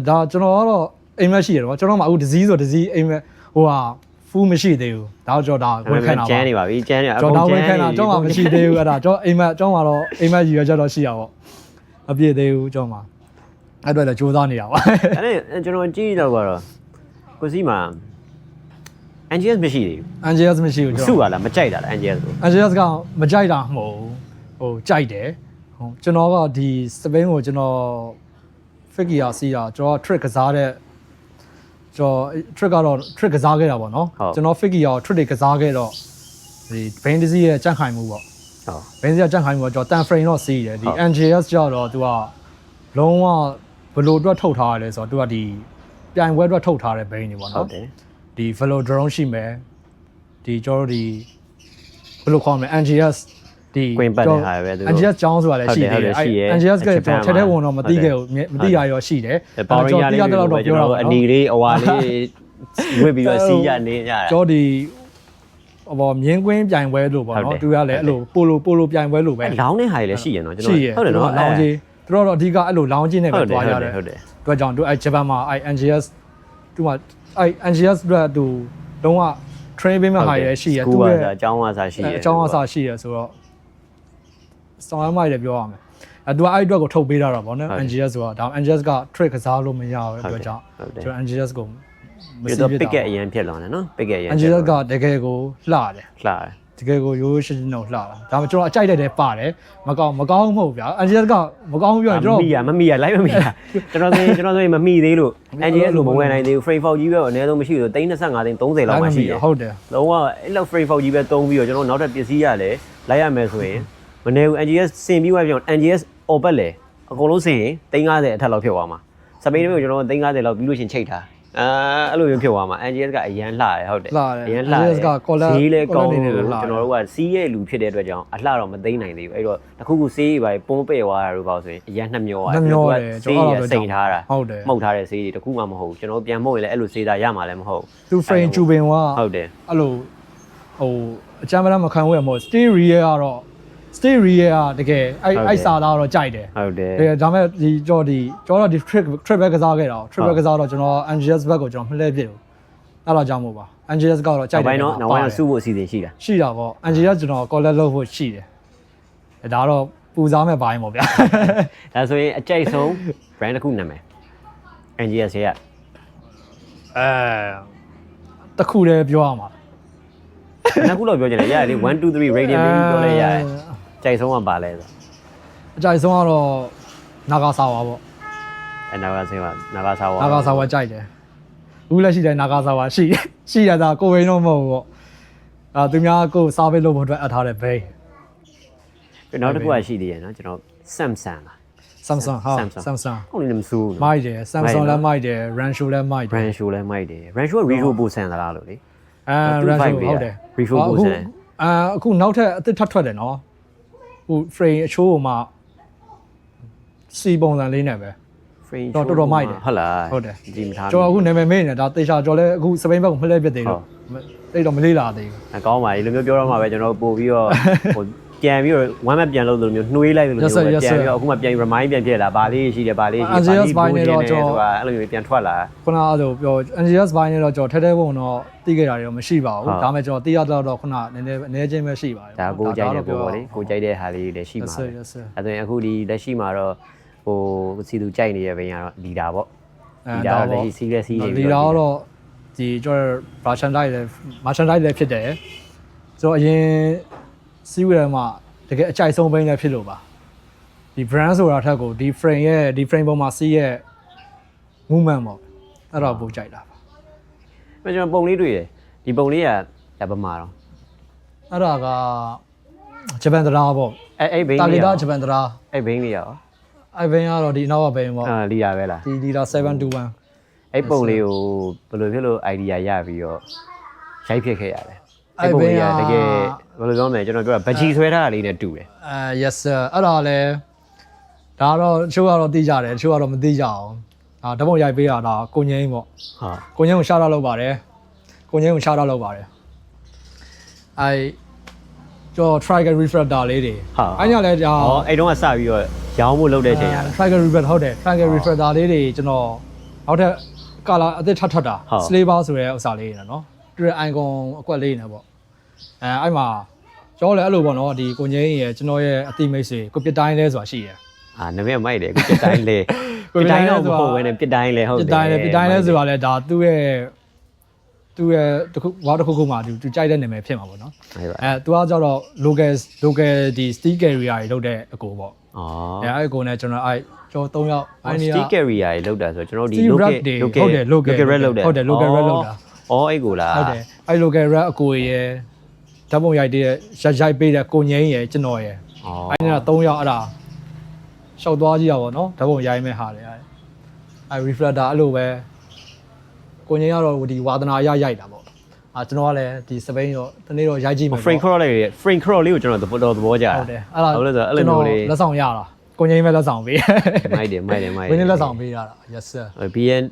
ဒါကျွန်တော်ကတော့အိမ်မက်ရှိတယ်နော်ကျွန်တော်မှအခုတစ်စီးဆိုတစ်စီးအိမ်မက်ဟိုဟာ full မရှိသေးဘူးဒါတော့ဒါဝင်ခံတာကျန်းနေပါပြီကျန်းနေကျွန်တော်ဝင်ခံတာကျွန်တော်မရှိသေးဘူးအဲ့ဒါကျွန်တော်အိမ်မက်ကျွန်တော်ကတော့အိမ်မက်ယူရကြတော့ရှိရပါပေါ့အပြည့်သေးဘူးကျွန်တော်မှအဲ့တော့လည်းစူးစမ်းနေတာပါအဲ့ကျွန်တော်ကြည့်တော့ကတော့ကိုစီမှာ NGS မရှိသေးဘူး NGS မရှိဘူးစုပါလားမကြိုက်တာလား NGS ကို NGS ကမကြိုက်တာမဟုတ်ဟိုကြိုက်တယ်ဟိုကျွန်တော်ကဒီစပိန်ကိုကျွန်တော် figure စီးတာကျွန်တော် trick ကစားတဲ့ကျွန်တော် trick ကတော့ trick ကစားခဲ့တာပေါ့နော်ကျွန်တော် figure ကို trick တွေကစားခဲ့တော့ဒီ Fantasy ရဲ့ကြန့်ခိုင်မှုပေါ့ဟုတ် Fantasy ရဲ့ကြန့်ခိုင်မှုကကျွန်တော် tan frame တော့စီးတယ်ဒီ NGS ကျတော့သူကလုံးဝဘယ်လိုအတွက်ထုတ်ထားရလဲဆိုတော့သူကဒီပြိုင်ပွဲအတွက်ထုတ်ထားတဲ့ဘိန်းတွေပေါ့နော်ဟုတ်တယ်ဒီ velodrome ရှိမယ်ဒီကျွန်တော်တို့ဒီဘယ်လိုခေါ်မလဲ NGS ဒီ Queen ပတ်နေတာပဲသူ NGS ကျောင်းဆိုတာလည်းရှိတယ် NGS ကကျွန်တော်ထဲထဲဝင်တော့မသိခဲ့ဘူးမသိရရောရှိတယ်ပေါရီယာလေးတော့ပြောတော့အနီလေးအဝါလေးဝစ်ပြီးတော့စီးရနေကြတာကျွန်တော်ဒီဟိုမြင်းကွင်းပြိုင်ပွဲလို့ပေါ့နော်သူကလည်းအဲ့လိုပိုလိုပြိုင်ပွဲလို့ပဲလောင်းတဲ့ဟာတွေလည်းရှိရနော်ကျွန်တော်ဟုတ်တယ်နော်လောင်းကြီးသူတို့တော့အဓိကအဲ့လိုလောင်းကြီးနဲ့ပဲတွားရတယ်ဟုတ်တယ်သူကကြောင့်သူအဲ့ဂျပန်မှာအဲ့ NGS သူကအဲ့ NGS အတွက်သူလုံးဝ train ပေးမဲ့ဟာရရှိရသူရဲ့အကြောင်းအစားရှိရအကြောင်းအစားရှိရဆိုတော့စောင်းရမိုက်တယ်ပြောရမယ်အဲ့သူကအဲ့အတွက်ကိုထုတ်ပေးတာတော့ဗောနော် NGS ဆိုတာဒါ NGS က trick ကစားလို့မရဘူးပြောကြောင့်ကျွန်တော် NGS ကိုမစီးပြတာ pick အရင်ဖြစ်လာတယ်နော် pick အရင် NGS ကတကယ်ကိုလှတယ်တကယ်ကိုရိုးရှင်းရှင်းတော့လှတာဒါမှကျွန်တော်အကြိုက်တဲ့ပါတယ်မကောင်းမဟုတ်ဗျာ NGS ကမကောင်းဘူးပြောရင်ကျွန်တော်မမိရလိုက်မမိရကျွန်တော်ဆိုရင်မမိသေးလို့ NGS လို့မဝယ်နိုင်သေးဘူး frame fault ကြီးပဲအနည်းဆုံးမရှိဘူး325သိန်း30လောက်မှရှိတယ်ဟုတ်တယ်လုံးဝအဲ့လောက် frame fault ကြီးပဲသုံးပြီးတော့ကျွန်တော်နောက်ထပ်ပစ္စည်းရလဲလိုက်ရမယ်ဆိုရင်မနေဘူး NGS စင်ပြီးွားပြောင်း NGS OPEC လေအကုန်လုံးစင်ရင်350အထက်လောက်ဖြစ်သွားမှာစပိန်မျိုးကျွန်တော်350လောက်ပြီးလို့ရှင်ချိတ်ထား အဲ့လိုမျိုးဖြစ်သွားမှာ NGS ကအရန်လှတယ်ဟုတ်တယ် လှတယ် အရန်လှတယ် NGS က color ဈေးလဲကောင်းတယ် color လို့ လှတယ် ကျွန်တော်တို့ကစီးရဲ့လူဖြစ်တဲ့အတွက်ကြောင့်အလှတော့မသိနိုင်သေးဘူးအဲ့တော့တစ်ခုခုဆေးကြီးပါပုံပဲ့သွားတာလို့ပေါ့ဆိုရင်အရန်နှမျောသွား နှမျောတယ် ဆေးရစိန်ထားတာ ဟုတ်တယ် မှုတ်ထားတဲ့ဆေးတွေတစ်ခုမှမဟုတ်ဘူးကျွန်တော်ပြန်မှုတ်ရင်လည်းအဲ့လိုဆေးသားရမှာလည်းမဟုတ် သူ frame ကျူပင်က ဟုတ်တယ် အဲ့လိုဟိုအချမ်းမလားမခံဘူးရမဟုတ် stereo ကတော့ stereo ကတကယ်အဲ့စာသားတော့ကြိုက်တယ် ဟုတ်တယ် တကယ်ဒါမဲ့ဒီကြော်ဒီ trip ပဲကစားခဲ့တာ trip ပဲကစားတော့ကျွန်တော် NGS ဘက်ကိုကျွန်တော်မလှည့်ပြစ်ဘူးအဲ့တော့ကြောင့်မို့ပါ NGS ကတော့ကြိုက်တယ် ဘိုင်းတော့နောက်ပိုင်းစုဖို့အစီအစဉ်ရှိတာ ရှိတာပေါ့ NGS ကျွန်တော် collect လုပ်ဖို့ရှိတယ်ဒါတော့ပူစားမဲ့ဘိုင်းပေါ့ဗျာ ဒါဆိုရင်အကြိုက်ဆုံး brand တစ်ခုနာမည် NGS ရဲ့ တခုတည်းပြောရမှာ နှစ်ခုတော့ပြောချင်တယ်ရတယ်လေ1 2 3 radiant လေးပြောလဲရတယ်ကြိုက်ဆုံးကပါလဲဆို အကြိုက်ဆုံးကတော့နာဂါဆာဝါပေါ့ နာဂါဆာဝါနာဂါဆာဝါ နာဂါဆာဝါကြိုက်တယ်ဘူးလည်းရှိတယ်နာဂါဆာဝါရှိရတာကိုယ်ရင်းတော့မဟုတ်ဘူးပေါ့သူများကိုယ် service လုပ်ဖို့အတွက်အပ်ထားတဲ့ဘိန်း နောက်တစ်ခုကရှိသေးတယ်နော်ကျွန်တော် Samsung လား Samsung ဟာ Samsung ဟုတ်နေမစိုးဘူး မိုက်တယ် Samsung လည်းမိုက်တယ် Rancho လည်းမိုက်တယ် brand show လည်းမိုက်တယ် brand show က Retro ပိုဆန်သလားလို့လေ Rancho ဟုတ်တယ် Retro ပိုဆန် အခုနောက်ထပ်အသစ်ထပ်ထွက်တယ်နော်ဟို frame အချိုးမှာစီပုံစံလေးနဲ့ပဲ frame တော်တော်မိုက်တယ် ဟုတ်လား ဟုတ်တယ် ဒီမထား ကျွန်တော်အခုနာမည်မေးနေတာဒါတေချာကျော်လဲအခုစပိန်ဘက်ကိုမလှည့်ပြစ်သေးလို့တိတ်တော့မလေးလာသေးဘူး အကောင်းပါလေလိုမျိုးပြောတော့မှပဲကျွန်တော်ပို့ပြီးတော့ဟိုပြန်ပြီးတော့ one map ပြန်လုပ်လို့မျိုးနှွေးလိုက်လို့မျိုးပြန်ပြီးတော့အခုမှပြန် remind ပြန်ဖြစ်လာဘာလေးရှိတယ်ဘာလေးရှိတယ်ဘာလေးပို့နေတော့ကျွန်တော်အဲ့လိုမျိုးပြန်ထွက်လာ ခုနအဲ့လိုပြော NGS ဘိုင်းနဲ့တော့ကျွန်တော်ထဲပုံတော့တီးခဲ့တာတွေတော့မရှိပါဘူးဒါပေမဲ့ကျွန်တော်တီးရတော့ခုနနည်းနည်းအနည်းချင်းပဲရှိပါတယ် ဒါကိုကြိုက်တဲ့ကိုပေါ့လေကိုကြိုက်တဲ့ဟာလေးတွေလည်းရှိမှာပဲအဲ့ဒါရင်အခုဒီလက်ရှိမှာတော့ဟိုစီသူကြိုက်နေတဲ့ဘိန်းကတော့လီဒါပေါ့လီဒါလည်းစီးလဲစီးနေပြီ လီဒါကတော့ဒီကျွန်တော် merchandise လည်း merchandise လည်းဖြစ်တယ်ဆိုတော့အရင်စီးဝယ်မှာတကယ်အကြိုက်ဆုံးဘိန်းလည်းဖြစ်လို့ပါဒီ brand ဆိုတာထက်ကိုဒီ frame ပေါ်မှာစီးရဲ့ movement ပေါ့အဲ့တော့ပိုကြိုက်တာပါ အဲ့ကျွန်တော်ပုံလေးတွေ့တယ်ဒီပုံလေးကဗမာတော့ အဲ့ဒါကဂျပန်တရားပေါ့ အဲ့ဘိန်း တာလီ လေး တာဂျပန်တရား အဲ့ဘိန်းလေးရော အဲ့ဘိန်းကတော့ဒီနောက်ကဘိန်းပေါ့ လီဒါပဲလား ဒီလီတာ721 အဲ့ပုံလေးကိုဘယ်လိုဖြစ်လို့ idea ရပြီးတော့ရိုက်ဖြစ်ခဲ့ရတယ်အဲ့ပုံလေးကတကယ်ဘယ်လိုပြောမလဲကျွန်တော်ပြောတာဗကြီးဆွဲထားတာလေးနဲ့တူတယ် yes sir အဲ့ဒါလည်းဒါကတော့ချိုးကတော့သိကြတယ်ချိုးကတော့မသိကြအောင်ဓာတ်ပုံရိုက်ပေးတာဒါကိုငိမ့်ပေါ့ ဟာ ကိုငိမ့်ကိုရှာတာလုပ်ပါတယ်ကိုငိမ့်ကိုရှာတာလုပ်ပါတယ်ကျော် trigger refractor လေးတွေအဲ့ညလည်းဒါ အဲ့တုန်းကစပြီးတော့ရောင်းဖို့လုပ်တဲ့အချိန်ရလား trigger refractor ဟုတ်တယ် trigger refractor လေးတွေကျွန်တော်နောက်ထပ် color အသစ်ထပ်ထွက်တာ sliver ဆိုတဲ့ဥစ္စာလေးတွေနော်တူတဲ့ icon အကွက်လေးနေပေါ့အဲ့မှာကျော်လည်းအဲ့လိုပေါ့နော်ဒီကိုငိမ့်ရဲ့ကျွန်တော်ရဲ့အတိမိတ်ဆွေကိုပြတိုင်းလဲဆိုတာရှိတယ် နာမည်မိုက်တယ်ကိုပြတိုင်းလဲပြတိုင်းတော့မဟုတ်ဘဲနဲ့ပြတိုင်းလဲဟုတ်တယ်ပြတိုင်းလဲဆိုတာလဲဒါသူ့ရဲ့တခုဝါတစ်ခုခုမှာသူကြိုက်တဲ့နာမည်ဖြစ်မှာပေါ့နော်သူကကြတော့ local ဒီ steel carrier တွေလုပ်တဲ့အကိုပေါ့အဲ့အကိုနဲ့ကျွန်တော်ကျော်3ယောက်အဲ့ဒီ steel carrier တွေလုပ်တာဆိုကျွန်တော်ဒီ local red လုပ်တယ် ဟုတ်တယ် local red လုပ်တာအဲ့ကိုလားဟုတ်တယ်အဲ့ local red အကိုရဲ့ဓာတ်ပုံရိုက်တဲ့ရိုက်ပေးတဲ့ကိုငိမ့်ရဲ့ကျွန်တော်ရဲ့အဲ့ဒါ3ယောက်အဲ့ဒါရှောက်သွားကြည့်ရပါတော့ဓာတ်ပုံရိုက်မဲ့ဟာတွေအဲ့ reflector အဲ့လိုပဲကိုငိမ့်ကတော့ဒီဝါသနာရရိုက်တာပေါ့ကျွန်တော်ကလည်းဒီစပိန်တော့တနေ့တော့ရိုက်ကြည့်မယ် frame crawl လေး frame crawl လေးကိုကျွန်တော်သဘောကျတာ ဟုတ်တယ်အဲ့ဒါ ဟုတ်လို့ဆိုအဲ့လိုမျိုးလေးလက်ဆောင်ရတာကိုငိမ့်ပဲလက်ဆောင်ပေး မိုက်တယ်ဝင်းလက်ဆောင်ပေးရတာ yes sir BN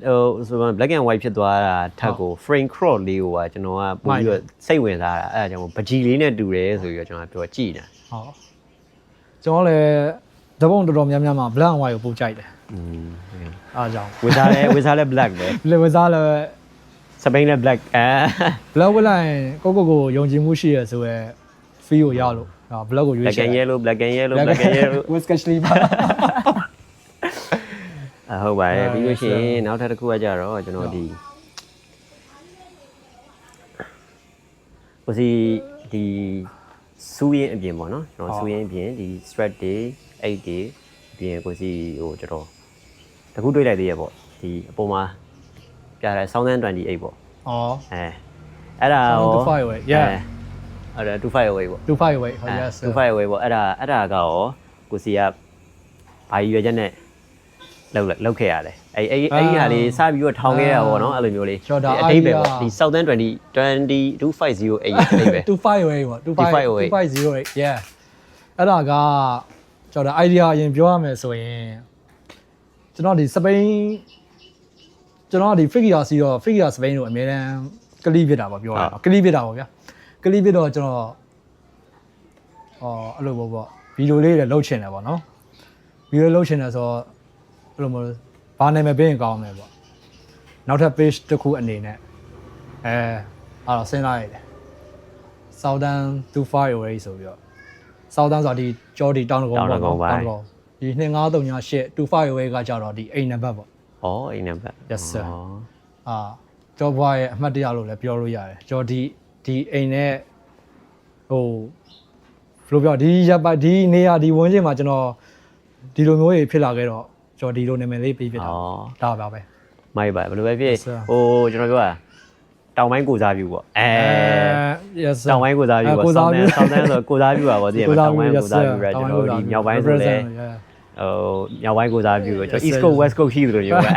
ဆို black and white ဖြစ်သွားတာထက်ကို frame crawl လေးကိုကျွန်တော်ကပို့ပြီးတော့စိတ်ဝင်စားတာအဲ့ဒါကြောင့်ပကြီးလေးနဲ့တူတယ်ဆိုပြီးတော့ကျွန်တော်ပြောကြည့်နေတာဟုတ်ကျွန်တော်လည်းဓာတ်ပုံတော်တော်များများမှာ black and white ကိုပို့ကြိုက်တယ်အားကြောင့်ဝေစားလဲ black ပဲဝေစားလဲစပိန်နဲ့ black black ဝလိုက်ကိုယုံကြည်မှုရှိရဆိုရဲ feel ကိုရလို့black ကိုရွေးချယ် black and yellow whiskey ပါဟုတ်ပါတယ်ပြီးလို့ရှိရင်နောက်ထပ်တစ်ခုကကြတော့ကျွန်တော်ဒီဟိုစီဒီစူးရင်အပြင်ပေါ့နော်ကျွန်တော်စူးရင်အပြင်ဒီ strat day 8 day အပြင်ကိုစီဟိုကျွန်တော်တခုတွေ့လိုက်သေးရပေါ့ဒီအပေါ်မှာပြတယ်1028ပေါ့အဲ့ဒါရော25 way yeah အဲ့ဒါ25 way ပေါ့25 way ဟုတ် yes 25 way ပေါ့အဲ့ဒါကရောကိုစီကဘာရွယ်ချက်နဲ့ လောက်ခဲ့ရတယ်အဲ့ဟာလေးစပြီးတော့ထောင်ခဲ့ရပါတော့အဲ့လိုမျိုးလေး ကျော်ဒါ အတိတ်ပဲပေါ့ဒီ Southern 20250 8အဲ့လေးပဲ 2508ပေါ့2508 yeah အဲ့ဒါကကျော်ဒါ idea အရင်ပြောရမယ်ဆိုရင်ကျွန်တော်ဒီစပိန်ကျွန်တော်ဒီ figure စီတော့ figure စပိန်ကိုအများတန်းကလိပစ်တာပေါ့ပြောရအောင်ကလိပစ်တာပေါ့ဗျာကလိပစ်တော့ကျွန်တော်အဲ့လိုပေါ့ဗီဒီယိုလေးတွေလုပ်ချင်တယ်ပေါ့နော်ဗီဒီယိုလုပ်ချင်တယ်ဆိုတော့အဲ့လိုမျိုးဘာနာမည်ပေးရင်ကောင်းမယ်ပေါ့နောက်ထပ် page တစ်ခုအနေနဲ့အဲ့တော့စဉ်းစားရတယ် Southern 258ဆိုပြီးတော့ Southern ဆိုဒီကြောဒီတောင်းတကုန်းပေါ့တောင်းတကုန်းဒီ2538 258ကကြတော့ဒီအိမ်နံပါတ်ပေါ့အိမ်နံပါတ် yes sir ကျော်ဘွားရဲ့အမှတ်တရလို့လည်းပြောလို့ရတယ်ကျော်ဒီအိမ်နဲ့ဟိုဘယ်လိုပြောဒီရပ်ပါဒီနေရာဒီဝန်းကျင်မှာကျွန်တော်ဒီလိုမျိုးကြီးဖြစ်လာခဲ့တော့ကျော်ဒီလိုနာမည်လေးပေးပြတာဒါပါပဲမိုက်ပါဘယ်လိုပဲဖြစ်ဟိုကျွန်တော်ပြောတာတောင်ပိုင်းကိုစားပြုပေါ့yes တောင်ပိုင်းကိုစားပြုပေါ့ဆောင်းတန်းဆိုကိုစားပြုပါပေါ့တည်ရတောင်ပိုင်းကိုစားပြုရကျွန်တော်ဒီမြောက်ပိုင်းဆိုလဲမြောက်ပိုင်းကိုစားပြုတော့ကျွန်တော် East Coast West Coast ရှိသလိုမျိုးပဲ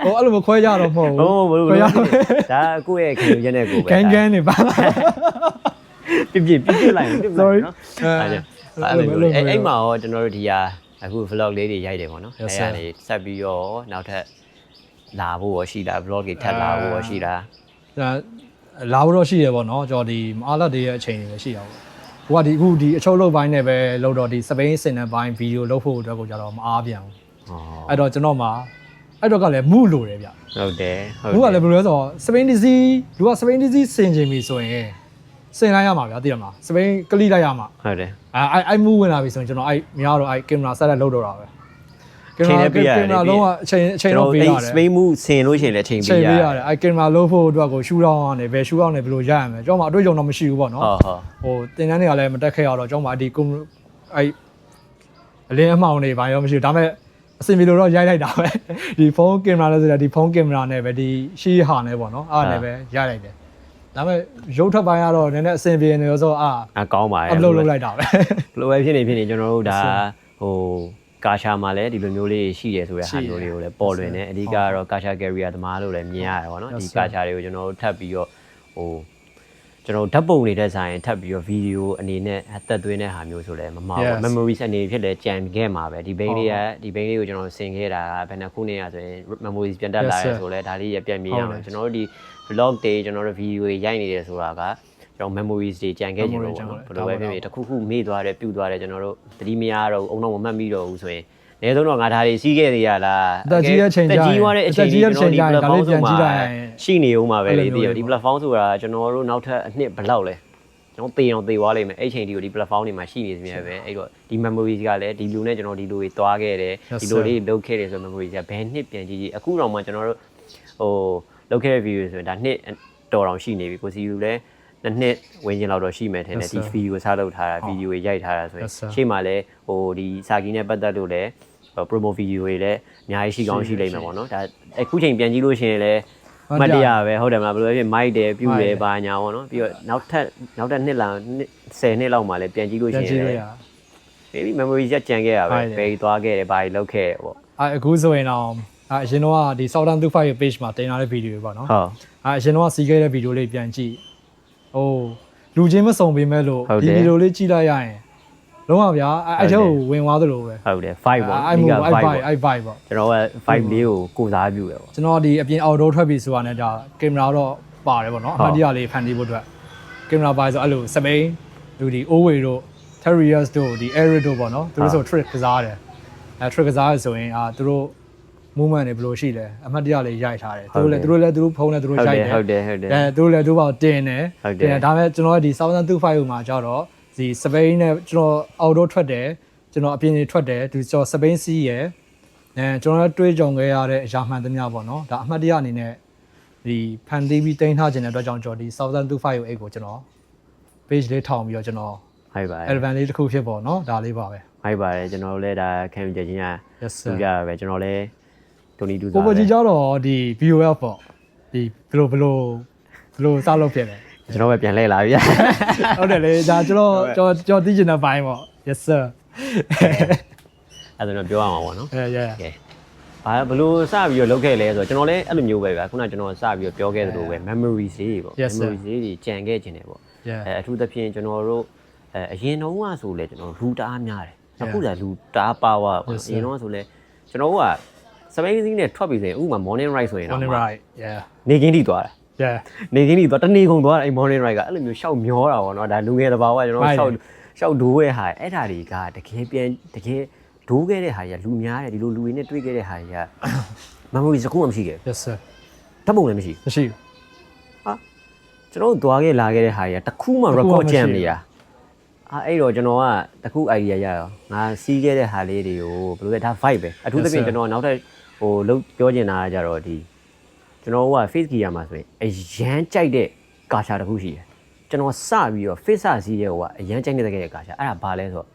ဟိုအဲ့လိုမခွဲကြတော့မဟုတ်ဘူးဘယ်လိုဒါကိုယ့်ရဲ့ခင်ဗျရက်နဲ့ကိုပဲကန်ကန်နေပါပြလိုက်ပြလိုက်နော်အဲ့မှာရောကျွန်တော်တို့ဒီဟာအခု vlog လေးတွေရိုက်တယ်ပေါ့နော်အဲ့ဒါနေဆက်ပြီးတော့နောက်ထပ်လာဖို့ရောရှိတာ vlog တွေထပ်လာဖို့ရောရှိတာလာဖို့တော့ရှိရပေါ့နော်ကျွန်တော်ဒီမအားလက်တွေရဲ့အချိန်တွေလည်းရှိရပါဘူးဟိုကဒီအချုပ်လုပ်ပိုင်းနဲ့ပဲလုပ်တော့ဒီစပိန်စင်တဲ့ပိုင်းဗီဒီယိုလုပ်ဖို့အတွက်ကိုကြတော့မအားပြန်ဘူးအဲ့တော့ကျွန်တော်မှာအဲ့တော့ကလည်းမူလိုတယ်ဗျဟုတ်တယ်မူကလည်းဘယ်လိုလဲဆိုတော့စပိန်ဒီစီလူကစပိန်ဒီစီစင်ချင်ပြီဆိုရင်စင်လိုက်ရမှာဗျာသိရမလားစပိန်ကလိလိုက်ရမှာဟုတ်တယ်အဲ့မူဝင်လာပြီဆိုရင်ကျွန်တော်အဲ့များတော့အဲ့ကင်မရာဆက်လက်လုပ်တော့တာပဲကင်မရာလုံးဝအချိန်တော့ပေးရတယ်စပိန်မှုဆင်လို့ရှိရင်လည်းအချိန်ပေးရတယ်အဲ့ကင်မရာလုံးဖို့အတွက်ကိုရှူတောင်းကနေဘယ်ရှူတောင်းနေဘယ်လိုရရမလဲကျွန်တော်မှအတွေ့အကြုံတော့မရှိဘူးပေါ့နော်ဟိုတင်တန်းတွေကလည်းမတက်ခဲ့ရတော့ကျွန်တော်မှဒီအဲ့အလင်းအမှောင်တွေဘာရောမရှိဘူးဒါပေမဲ့အစင်ဗီလိုတော့ရိုက်လိုက်တာပဲဒီဖုန်းကင်မရာလို့ဆိုတာဒီဖုန်းကင်မရာနဲ့ပဲဒီရှီးဟာနဲ့ပေါ့နော်အားနဲ့ပဲရိုက်လိုက်တယ်ဒါပေမဲ့ရုပ်ထပ်ပိုင်းကတော့နည်းနည်းအစင်ပြေနေရောဆိုကောင်းပါရဲ့အပ်လုပ်လိုက်တာပဲဘယ်လိုပဲဖြစ်နေကျွန်တော်တို့ဒါဟိုကာရှာမှာလည်းဒီလိုမျိုးလေးရှိတယ်ဆိုတဲ့ဟာမျိုးလေးကိုလည်းပေါ်လွင်နေအဓိကကတော့ကာရှာကယ်ရီယာသမားလို့လည်းမြင်ရတယ်ပေါ့နော်ဒီကာရှာတွေကိုကျွန်တော်တို့ထပ်ပြီးတော့ဟိုကျွန်တော်ဓာတ်ပုံနေတဲ့ဆိုင်ထပ်ပြီးတော့ဗီဒီယိုအနေနဲ့တက်သွင်းတဲ့ဟာမျိုးဆိုလည်းမမှားဘူး memory အနေဖြစ်လဲကြံခဲ့မှာပဲဒီဘိန်းလေးကိုကျွန်တော်ဆင်ခဲ့တာဘယ်နှခုနေရဆိုရင် memory ပြန်တက်လာရဲဆိုလဲဒါလေးရပြန်မြင်ရမှာကျွန်တော်တို့ဒီ vlog တွေကျွန်တော်တို့ဗီဒီယိုတွေရိုက်နေတယ်ဆိုတာကကျွန်တော် memories တွေကြံခဲ့ကြလို့ပေါ့နော်ဘယ်လိုပဲဖြစ်ဖြစ်တစ်ခုမေ့သွားတယ်ပြုတ်သွားတယ်ကျွန်တော်တို့သတိမရတော့အုံတော့မမှတ်မိတော့ဘူးဆိုရင်အနည်းဆုံးတော့ငါဒါတွေစီးခဲ့သေးရလားတက်ကြီးရဲ့ချိန်ကြကြီးသွားတဲ့အချိန်ကြီးကျွန်တော်ဒီ platform ဆိုတာရှိနေဦးမှာပဲလေသိရဒီ platform ဆိုတာကျွန်တော်တို့နောက်ထပ်အနှစ်ဘယ်လောက်လဲကျွန်တော်သေသွားလိမ့်မယ်အဲ့ချိန်ဒီကိုဒီ platform တွေမှာရှိနေသမျှပဲအဲ့တော့ဒီ memories ကလည်းဒီလူနဲ့ကျွန်တော်ဒီလူတွေတွားခဲ့တယ်ဒီလူလေးလုပ်ခဲ့တယ်ဆို memories ကဘယ်နှစ်ပြန်ကြည့်အခုတော့မှကျွန်တော်တို့ဟိုလုပ်ခဲ့တဲ့ video ဆိုရင်ဒါနှစ်တော်တော်ရှိနေပြီကိုစီလူလည်းနှစ်ဝင်ကျင်လောက်တော့ရှိမယ်ထင်တယ်ဒီ video ကိုစားလုပ်ထားတာ video တွေရိုက်ထားတာဆိုရင်ရှေ့မှာလည်းဟိုဒီစာကီနဲ့ပတ်သက်လို့လည်းpromo video တွေလည်းအများကြီးရှိကောင်းရှိလိမ့်မယ်ပေါ့နော်ဒါအခုချိန်ပြန်ကြည့်လို့ရှိရင်လည်းမတရားပဲဟုတ်တယ်မလားဘယ်လိုဖြစ်မိုက်တယ်ပြုတယ်ဘာညာပေါ့နော်ပြီးတော့နောက်ထပ်နှစ်လောက်10နှစ်လောက်မှလည်းပြန်ကြည့်လို့ရှိရင်လည်း maybe memory ရက်ကြံခဲ့ရပဲဘယ်သွားခဲ့တယ်ဘာတွေလုပ်ခဲ့တယ်ပေါ့အခုဆိုရင်တော့အရင်တော့ဒီ Southern 25 page မှာတင်လာတဲ့ video တွေပေါ့နော်ဟုတ်အရင်တော့စီးခဲ့တဲ့ video လေးပြန်ကြည့်ဟိုလူချင်းမစုံပေမဲ့လို့ဒီ video လေးကြည့်လိုက်ရရင်လုံးဝဗျာအဲ့ကျုပ်ဝင်သွားသလိုပဲဟုတ်တယ်5ပေါ့ဒီက5ပေါ့အဲ့5ပေါ့ကျွန်တော်က5လေးကိုစားပြုတယ်ပေါ့ကျွန်တော်ဒီအပြင် outdoor ထွက်ပြီဆိုတာနဲ့ဒါကင်မရာတော့ပါတယ်ပေါ့နော်အမှတ်တရလေးဖန်တီးဖို့အတွက်ကင်မရာပါဆိုအဲ့လိုစပိန်လူဒီ Oway တို့ Terriers တို့ဒီ Arid တို့ပေါ့နော်သူတို့ဆို trick ကစားတယ်trick ကစားရဆိုရင်သူတို့ movement တွေဘယ်လိုရှိလဲအမှတ်တရလေးရိုက်ထားတယ်သူတို့လည်းသူတို့ဖုန်းနဲ့သူတို့ရိုက်တယ်ဟုတ်တယ်သူတို့လည်းသူတို့ပေါ့တင်တယ်ဒါပေမဲ့ကျွန်တော်ဒီ Southern 25မှာကျတော့ဒီစပိန်နဲ့ကျွန်တော်အော်တိုထွက်တယ်ကျွန်တော်အပြင်နေထွက်တယ်ဒီကျွန်တော်စပိန်စီးရယ်ကျွန်တော်တွေးကြုံခဲ့ရတဲ့အရာမှန်သမျှပေါ့နော်ဒါအမှတ်တရအနေနဲ့ဒီဖန်တီးပြီးတင်ထားခြင်းတဲ့အတွက်ကြောင့်ကျွန်တော်ဒီ Southern 258ကိုကျွန်တော် page လေးထောင်ပြီးတော့ကျွန်တော်ဟုတ်ပါ advance လေးတစ်ခုဖြစ်ပေါ့နော်ဒါလေးပါပဲဟုတ်ပါတယ်ကျွန်တော်လည်းဒါခံယူချက်ချင်းကသူကြရပဲကျွန်တော်လည်းတိုနီတူစားကိုကိုကြီးကြတော့ဒီ VOF ပေါ့ဒီဘယ်လိုစလုပ်ဖြစ်လဲကျွန်တော်ပဲပြန်လှည့်လာပြီဟုတ်တယ်လေဒါကျွန်တော်သိချင်တဲ့ဘိုင်းပေါ့ yes sir အဲ့ဒါတော့ပြောရမှာပေါ့နော်yeah okay ဘာဘလို့စပြီးတော့လုပ်ခဲ့လဲဆိုတော့ကျွန်တော်လည်းအဲ့လိုမျိုးပဲဗျာခုနကကျွန်တော်စပြီးတော့ပြောခဲ့သလိုပဲ memories တွေပေါ့ memories တွေကြံခဲ့ခြင်းတယ်ပေါ့အထူးသဖြင့်ကျွန်တော်တို့အရင်တုန်းကဆိုလဲကျွန်တော်လူတားများတယ်အခုကလူတားပါဝါပေါ့အရင်တုန်းကဆိုလဲကျွန်တော်တို့ကစပိန်စီးနဲ့ထွက်ပြီးဆိုရင်ဥပမာ morning ride ဆိုရင်တော့ morning ride yeah နေကင်းထိသွားတာ yeah နေကင်းထိသွားတနေ့ကုန်သွားတာအဲ့ morning ride ကအဲ့လိုမျိုးရှောက်မျောတာပေါ့နော်ဒါလူငယ်တဘာဝကျွန်တော်ရှောက်ဒိုးရဲ့ဟာအဲ့ဓာတွေကတကယ်ဒိုးခဲ့တဲ့ဟာကြီးကလူများတယ်ဒီလိုလူတွေနဲ့တွေ့ခဲ့တဲ့ဟာကြီးက memory စကူမှမရှိခဲ့ yes sir ဓာတ်ပုံလည်းမရှိဘူးဟာကျွန်တော်သွားခဲ့လာခဲ့တဲ့ဟာကြီးကတခုမှ record jam နေတာအဲ့တော့ကျွန်တော်ကတခု idea ရရောငါစီးခဲ့တဲ့ဟာလေးတွေကိုဘယ်လိုလဲဒါ vibe ပဲအထူးသဖြင့်ကျွန်တော်နောက်ထပ်ဟိုလုံးပြောချင်တာကကြတော့ဒီကျွန်တော်က face gear မှာဆိုရင်အရန်ကြိုက်တဲ့ကာချာတစ်ခုရှိတယ်ကျွန်တော်စပြီးတော့ face စီးတဲ့ဟိုကအရန်ကြိုက်နေတဲ့ကာချာအဲ့ဒါဘာလဲဆိုတော့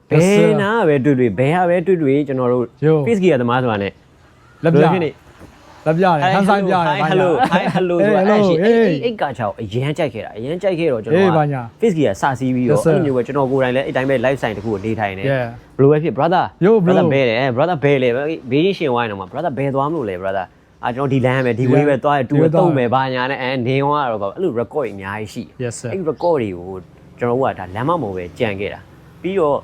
ဘယ်နာပဲတွေ့ဘယ်ဟာပဲတွေ့ကျွန်တော်တို့ face gear သမားဆိုတာ ਨੇ လက်ပြရတယ်ဟန်ဆိုင်ပြရတယ် helloဆိုတာအဲ့ကာချာကိုအရန်ကြိုက်ခဲ့တာအရန်ကြိုက်ခဲ့တော့ကျွန်တော်က face gear စစီးပြီးတော့အဲ့လိုမျိုးပဲကျွန်တော်ကိုယ်တိုင်လည်းအဲ့တိုင်းပဲ live sign တစ်ခုကိုနေထိုင်နေဘယ်လိုပဲဖြစ် brother ဘယ်တယ် brother ဘယ်လေဘေးရှင်ဝိုင်းတော့မှာ brother ဘယ်သွားမလို့လဲ brother ကျွန်တော်ဒီလမ်းပဲဒီ way ပဲသွားတယ်တူတုံးမယ်ဘာညာနဲ့နေဝါတော့ပေါ့အဲ့လို record အများကြီးရှိအဲ့ record တွေကိုကျွန်တော်ကဒါလမ်းမမော်ပဲကြံခဲ့တာပြီးတော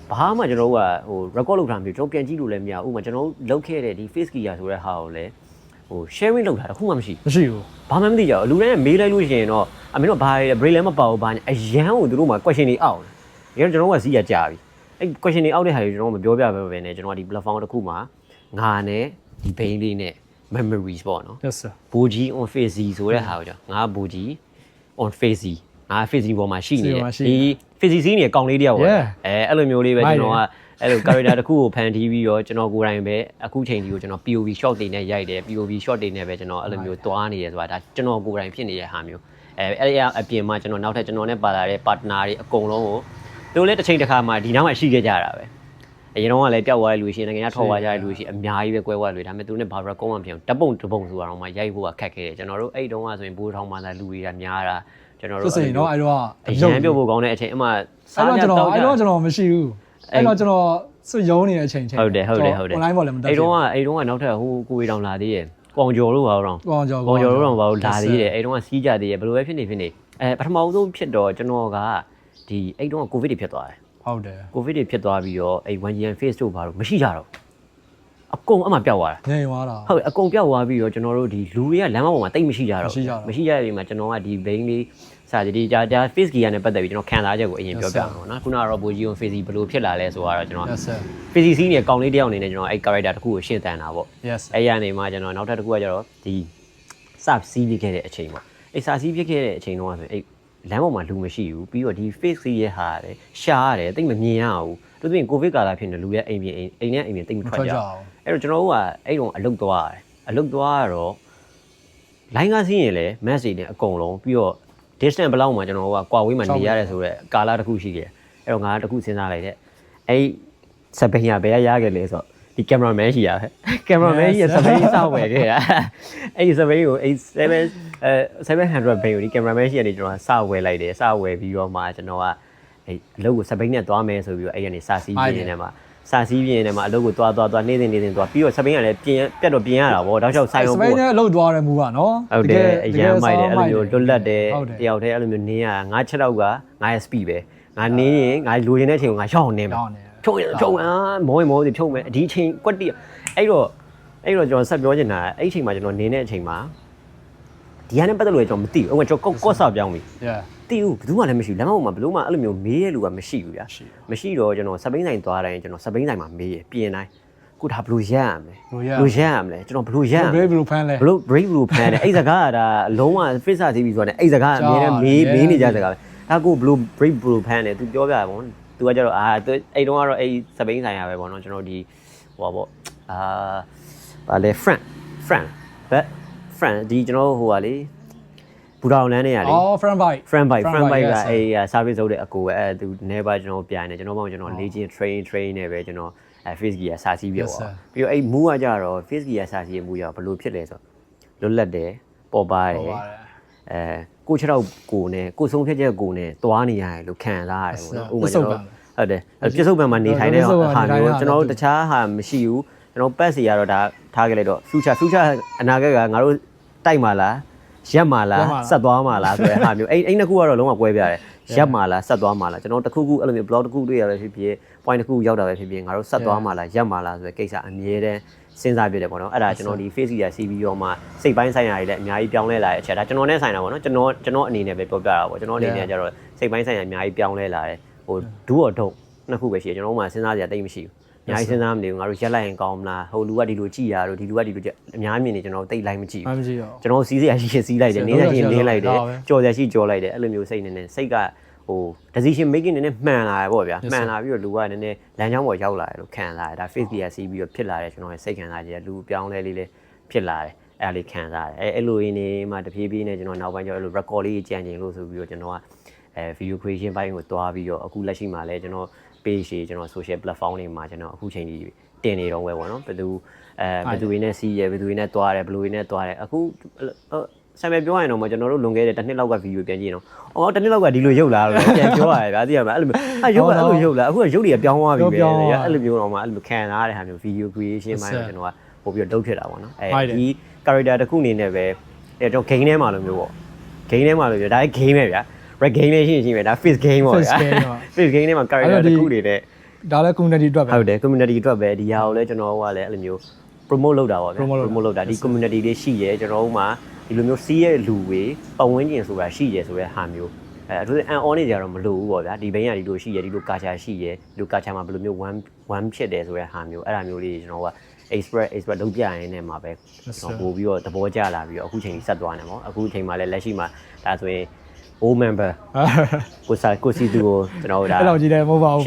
့ဘာမှကျွန်တော်ကဟို record လုပ်တာမျိုးကျွန်တော်ပြန်ကြည့်လို့လည်းမရဘူးဥပမာကျွန်တော်လုပ်ခဲ့တဲ့ဒီ face gear ဆိုတဲ့ဟာကိုလည်းဟို sharing လုပ်တာတခုမှမရှိဘူးဘာမှမသိကြဘူးလူတိုင်းမေးလိုက်လို့ရှိရင်တော့အမင်းတို့ဘာလဲ brain လည်းမပေါဘူးဘာညာအရန်ကိုသူတို့မှာ question တွေအောက်တယ်ကျွန်တော်ကစီးရကြပြီအဲ့ question တွေအောက်တဲ့ဟာတွေကျွန်တော်မပြောပြပဲနဲ့ကျွန်တော်ဒီ platform တစ်ခုမှာငါနဲ့ဒီ brain လေးနဲ့ memories ပေါ့နော် yes sir ဘူဂျီ on face ဆိုတဲ့ဟာကိုကြောင့်ငါဘူဂျီ on face ငါ face ပေါ်မှာရှိနေတယ်ဒီ face စီးနေကောင်လေးတယောက်ပေါ့အဲ့လိုမျိုးလေးပဲကျွန်တော်ကအဲ့လို character တစ်ခုကိုဖန်တီးပြီးတော့ကျွန်တော်ကိုယ်တိုင်ပဲအခုချိန်ဒီကိုကျွန်တော် POV shot တွေနဲ့ရိုက်တယ် POV shot တွေနဲ့ပဲကျွန်တော်အဲ့လိုမျိုးသွားနေရဆိုတာဒါကျွန်တော်ကိုယ်တိုင်ဖြစ်နေတဲ့ဟာမျိုးအဲ့အပြင်မှာကျွန်တော်နောက်ထပ်ကျွန်တော်နဲ့ပါလာတဲ့ partner တွေအကုန်လုံးကိုတို့လည်းတစ်ချိန်တစ်ခါမှဒီနောက်မှရှိခဲ့ကြတာပဲအရင်တော့ကလည်းပျောက်သွားတဲ့လူရှိရင်နိုင်ငံခြားထော်သွားကြတဲ့လူရှိအများကြီးပဲကွဲသွားတယ်ဒါပေမဲ့သူနဲ့ဘာဘရာကုန်းမှဖြစ်အောင်တပုံဆိုတာတော့မှရိုက်ဖို့ကခက်ခဲတယ်ကျွန်တော်တို့အဲ့တုန်းကဆိုရင်ဘိုးထောင်မှလာလူတွေကများတာကျွန်တော်တို့ဆိုရင်တော့အဲ့တော့အရန်ပြုတ်ဖို့ကောင်းတဲ့အချိန်အမှစားကြတော့အဲ့တော့ကျွန်တော်မရှိဘူးအဲ့တော့ကျွန်တော်စွရုံးနေတဲ့အချိန်ဟုတ်တယ် online ပေါ်လည်းမတက်ဘူးအဲ့တုန်းကနောက်ထပ်ဟိုကိုဝေတောင်လာသေးတယ်ကောင်ကျော်လို့ပါတော့ကောင်ကျော်လို့တော့ပါလို့လာသေးတယ်အဲ့တုန်းကစီးကြသေးတယ်ဘယ်လိုပဲဖြစ်နေပထမဦးဆုံးဖြစ်တော့ကျွန်တော်ကဒီအဲ့တုန်းကကိုဗစ်တွေဖြစ်သွားတယ်ဟုတ်တယ်ကိုဗစ်တွေဖြစ်သွားပြီးတော့အဲ့ 1GN face တို့ဘာလို့မရှိကြတော့အကုန်အမှပျောက်သွားတာနေသွားတာဟုတ်အကုန်ပျောက်သွားပြီးတော့ကျွန်တော်တို့ဒီလူတွေကလမ်းမပေါ်မှာတိတ်မရှိကြတော့မရှိကြတဲ့နေရာမှာကျွန်တော်ကဒီဘိန်းလေးစာဒီကြာ face gear နဲ့ပတ်သက်ပြီးကျွန်တော်ခံစားချက်ကိုအရင်ပြောပြမှာနော်ခုနကတော့ Boji on face ဘယ်လိုဖြစ်လာလဲဆိုတော့ကျွန်တော် face စီးနေကောင်လေးတယောက်အနေနဲ့ကျွန်တော်အဲ့ character တစ်ခုကိုရှင်းတန်တာပေါ့အဲ့ရနေမှာကျွန်တော်နောက်ထပ်တစ်ခုကကျတော့ဒီစစီးပြခဲ့တဲ့အချိန်ပေါ့အဲ့စစီးပြခဲ့တဲ့အချိန်တော့ဆိုရင်အဲ့လမ်းပေါ်မှာလူမရှိဘူးပြီးတော့ဒီ face စီးရဲ့ဟာလည်းရှားရတယ်တိတ်မမြင်ရဘူးတို့ပြင်ကိုဗစ်ကာလဖြစ်နေလူရဲ့အိမ်နဲ့အိမ်တိတ်မထွက်ကြအောင်အဲ့တော့ကျွန်တော်တို့ကအဲ့တုန်းအလုတ်သွားရတယ်အလုတ်သွားတော့ line ကစီးရင်လည်း message နဲ့အကုန်လုံးပြီးတော့ distance ဘယ်လောက်မှကျွန်တော်တို့ကကွာဝေးမှနေရတယ်ဆိုတော့ကာလာတစ်ခုရှိခဲ့အဲ့တော့ငါတစ်ခုစဉ်းစားလိုက်တဲ့အဲ့စပိန်ရဘယ်ရခဲ့လဲဆိုတော့ဒီ cameraman ရှိရပဲ cameraman ကြီးစပိန်စောက်ဝယ်ခဲ့တာအဲ့စပိန်ကိုအဲ့700ဘိန်းကိုဒီ cameraman ရှိရနေကျွန်တော်စဝယ်လိုက်တယ်စဝယ်ပြီးတော့မှကျွန်တော်ကအဲ့အလုပ်ကိုစပိန်နဲ့သွားမယ်ဆိုပြီးတော့အဲ့ကနေစာစီးပြင်းနေမှာစာစီးပြင်းနေမှာအလုပ်ကိုသွားနေစဉ်သွားပြီးတော့စပိန်ကလည်းပြတ်တော့ပြင်ရတာဗောတောက်လျှောက်ဆိုင်အောင်ပို့စပိန်နဲ့အလုပ်သွားတယ်မူကနော်ဟုတ်တယ်အရန်မိုက်တယ်အဲ့လိုမျိုးလွတ်လပ်တယ်တယောက်တည်းအဲ့လိုမျိုးနင်းရငါ6တော့ကငါရဲ့ speed ပဲငါနင်းရင်ငါလိုချင်တဲ့အချိန်ကိုငါရှောင်းနေမှာဖြုံမောစီဖြုံမယ်ဒီအချိန်ကွက်တိအဲ့တော့ကျွန်တော်ဆက်ပြောချင်တာအဲ့အချိန်မှာကျွန်တော်နင်းတဲ့အချိန်မှာဒီဟာနဲ့ပတ်သက်လို့ကျွန်တော်မသိဘူးကျွန်တော်ကော့ဆော့ပြောင်းပြီတိဘူးဘယ်သူမှလည်းမရှိဘူးလမ်းမပေါ်မှာဘယ်လို့မှအဲ့လိုမျိုးမေးရလူကမရှိဘူးဗျာမရှိတော့ကျွန်တော်စပိန်ဆိုင်သွားတိုင်းကျွန်တော်စပိန်ဆိုင်မှာမေးရပြင်တိုင်းကိုဒါဘယ်လိုရရမလဲကျွန်တော်ဘယ်လိုရရ break ဘယ်လိုဖမ်းလဲ break ဘယ်လိုဖမ်းလဲအဲ့စကားကဒါလုံးဝ face စီးပြီးဆိုတော့အဲ့စကားအမြဲတမ်းမေးနေကြစကားပဲဒါကိုဘယ်လို break ဘယ်လိုဖမ်းလဲ तू ပြောပြပါဘော तू ကကြတော့အဲ့တုန်းကတော့အဲ့စပိန်ဆိုင်ရပဲပေါ့နော်ကျွန်တော်ဒီဟိုပါပေါ့ဗာလေ friend ဒီကျွန်တော်ဟိုပါလေဘူတောင်လန်းနေရလေ friend bike ကအဲ့ service လုပ်တဲ့အကိုပဲအဲ့သူ never ကျွန်တော်ပြိုင်နေကျွန်တော်ပေါ့ကျွန်တော်လေ့ကျင့် train နေပဲကျွန်တော်face gear စာစီးပြောပါပြီးတော့အဲ့ move ကကြတော့ face gear စာစီးမှုရဘယ်လိုဖြစ်လဲဆိုတော့လွတ်လပ်တယ်ပေါ်ပါတယ်ကို6တော့ကိုနဲ့ကိုဆုံးဖြတ်ချက်ကိုနဲ့တွားနေရတယ်လို့ခံစားရတယ်ပေါ့နော်ဥပမာကျွန်တော် ဟုတ်တယ်ပြစ္ဆုတ်ပံမှာနေထိုင်တဲ့ဟာမျိုးကျွန်တော်တို့တခြားဟာမရှိဘူးကျွန်တော်ပတ်စီရတော့ဒါထားခဲ့လိုက်တော့ future အနာဂတ်ကငါတို့တိုက်မှာလားရက်မှာလားဆက်သွားမှာလားဆိုတဲ့ဟာမျိုးအဲ့နှစ်ခုကတော့လုံးဝကွဲပြားတယ်ရက်မှာလားဆက်သွားမှာလားကျွန်တော်တခုခုအဲ့လိုမျိုး blog တခုတွေ့ရပဲဖြစ်ဖြစ် point တခုရောက်တာပဲဖြစ်ဖြစ်ငါတို့ဆက်သွားမှာလားရက်မှာလားဆိုတဲ့ကိစ္စအမြဲတမ်းစဉ်းစားပြတယ်ပေါ့နော်အဲ့ဒါကျွန်တော်ဒီ face ရ CV ရောမှာစိတ်ပိုင်းဆိုင်ရာတွေလည်းအများကြီးပြောင်းလဲလာတဲ့အချက်ဒါကျွန်တော်နဲ့ဆိုင်တာပေါ့နော်ကျွန်တော်အနေနဲ့ပဲပြောပြတာပေါ့ကျွန်တော်အနေနဲ့ကျတော့စိတ်ပိုင်းဆိုင်ရာအများကြီးပြောင်းလဲလာတယ်ဟိုဒူးတော့နှစ်ခုပဲရှိတယ်ကျွန်တော်တို့မှစဉ်းစားစရာတိတ်မရှိဘူးအများကြီးစဉ်းစားမနေဘူးငါတို့ရက်လိုက်ရင်ကောင်းမလားဟိုလူကဒီလိုကြည်ရတော့ဒီလူကဒီလိုအများမြင်နေကျွန်တော်တိတ်လိုက်မကြည့်ဘူးကျွန်တော်စီးစရာရှိစီးလိုက်တယ်နင်းရရှိနင်းလိုက်တယ်ကြော်စရာရှိကြော်လိုက်တယ်အဲ့လိုမျိုးစိတ်နေစိတ်ကဟို decision making နည်းနည်းမှန်လာတယ်ပေါ့ဗျာမှန်လာပြီးတော့လူကနည်းနည်းလမ်းကြောင်းပေါ်ရောက်လာတယ်လို့ခံစားရတယ်ဒါ face ကြီးစီးပြီးတော့ဖြစ်လာတယ်ကျွန်တော်ရဲ့စိတ်ခံစားချက်လူပြောင်းလဲလေးလေးဖြစ်လာတယ်အဲ့ဒါလေးခံစားရတယ်အဲ့လိုရင်းနေမှတဖြည်းဖြည်းနဲ့ကျွန်တော်နောက်ပိုင်းကျတော့အဲ့လို record လေးကြံကျင်လို့ဆိုပြီးတော့ကျွန်တော်ကvideo creation ဘိုင်းကိုတွားပြီးတော့အခုလက်ရှိမှာလည်းကျွန်တော် page တွေကျွန်တော် social platform တွေမှာကျွန်တော်အခုချိန်ကြီးတင်နေတော့ပဲပေါ့နော်ဘယ်သူတွေနဲ့စီးရယ်ဘယ်သူတွေနဲ့တွားတယ်ဘယ်လိုတွေနဲ့တွားတယ်အခုဆမ်ပဲပြောရရင်တော့ကျွန်တော်တို့လွန်ခဲ့တဲ့တစ်နှစ်လောက်ကဗီဒီယိုပြန်ကြည့်တော့တစ်နှစ်လောက်ကဒီလိုရုပ်လာတော့ပြန်ပြောရတယ်ဗျာသိရမလားအဲ့လိုမျိုးရုပ်ကအဲ့လိုရုပ်လာအခုကရုပ်တွေကပြောင်းသွားပြီပဲအဲ့လိုမျိုးတော့မှအဲ့လိုခံစားရတဲ့ဟာမျိုး video creation မှာကျွန်တော်ကပို့ပြီးတော့လုပ်ဖြစ်တာပေါ့နော်ဒီ character တစ်ခုအနေနဲ့ပဲကျွန်တော် game ထဲမှာလိုမျိုးပေါ့ game ထဲမှာလိုမျိုးဒါ game ပဲဗျာ red game လေးရှိမယ်ဒါ face game ပေါ့ဗျာ face game ထဲမှာ character တစ်ခုတွေနဲ့ဒါလည်း community အတွက်ပဲဟုတ်တယ် community အတွက်ပဲဒီဟာကိုလည်းကျွန်တော်ကလည်းအဲ့လိုမျိုး promote လုပ်တာပေါ့ဗျာ promote လုပ်တာဒီ community လေးရှိရဲကျွန်တော်တို့မှာဒီလိုမျိုးစီးရဲ့လူတွေပတ်ဝန်းကျင်ဆိုတာရှိရဲဆိုတဲ့ဟာမျိုးအထူးသဖြင့် on နေကြတော့မလိုဘူးပေါ့ဗျာဒီဘိန်းကဒီလိုရှိရဲဒီလိုကာချာရှိရဲဒီလိုကာချာမှာဘယ်လိုမျိုး one ဖြစ်တယ်ဆိုတဲ့ဟာမျိုးအဲ့ဒါမျိုးလေးကျွန်တော်က express လုပ်ပြရင်းနဲ့မှာပဲကျွန်တော်ပို့ပြီးတော့သဘောကျလာပြီးတော့အခုချိန်ကြီးဆက်သွားနေပေါ့အခုချိန်မှာလည်းလက်ရှိမှာဒါဆိုရင်old member ကိုစီသူကိုကျွန်တော်တို့ဒါအဲ့လိုကြီးတယ်မဟုတ်ပါဘူး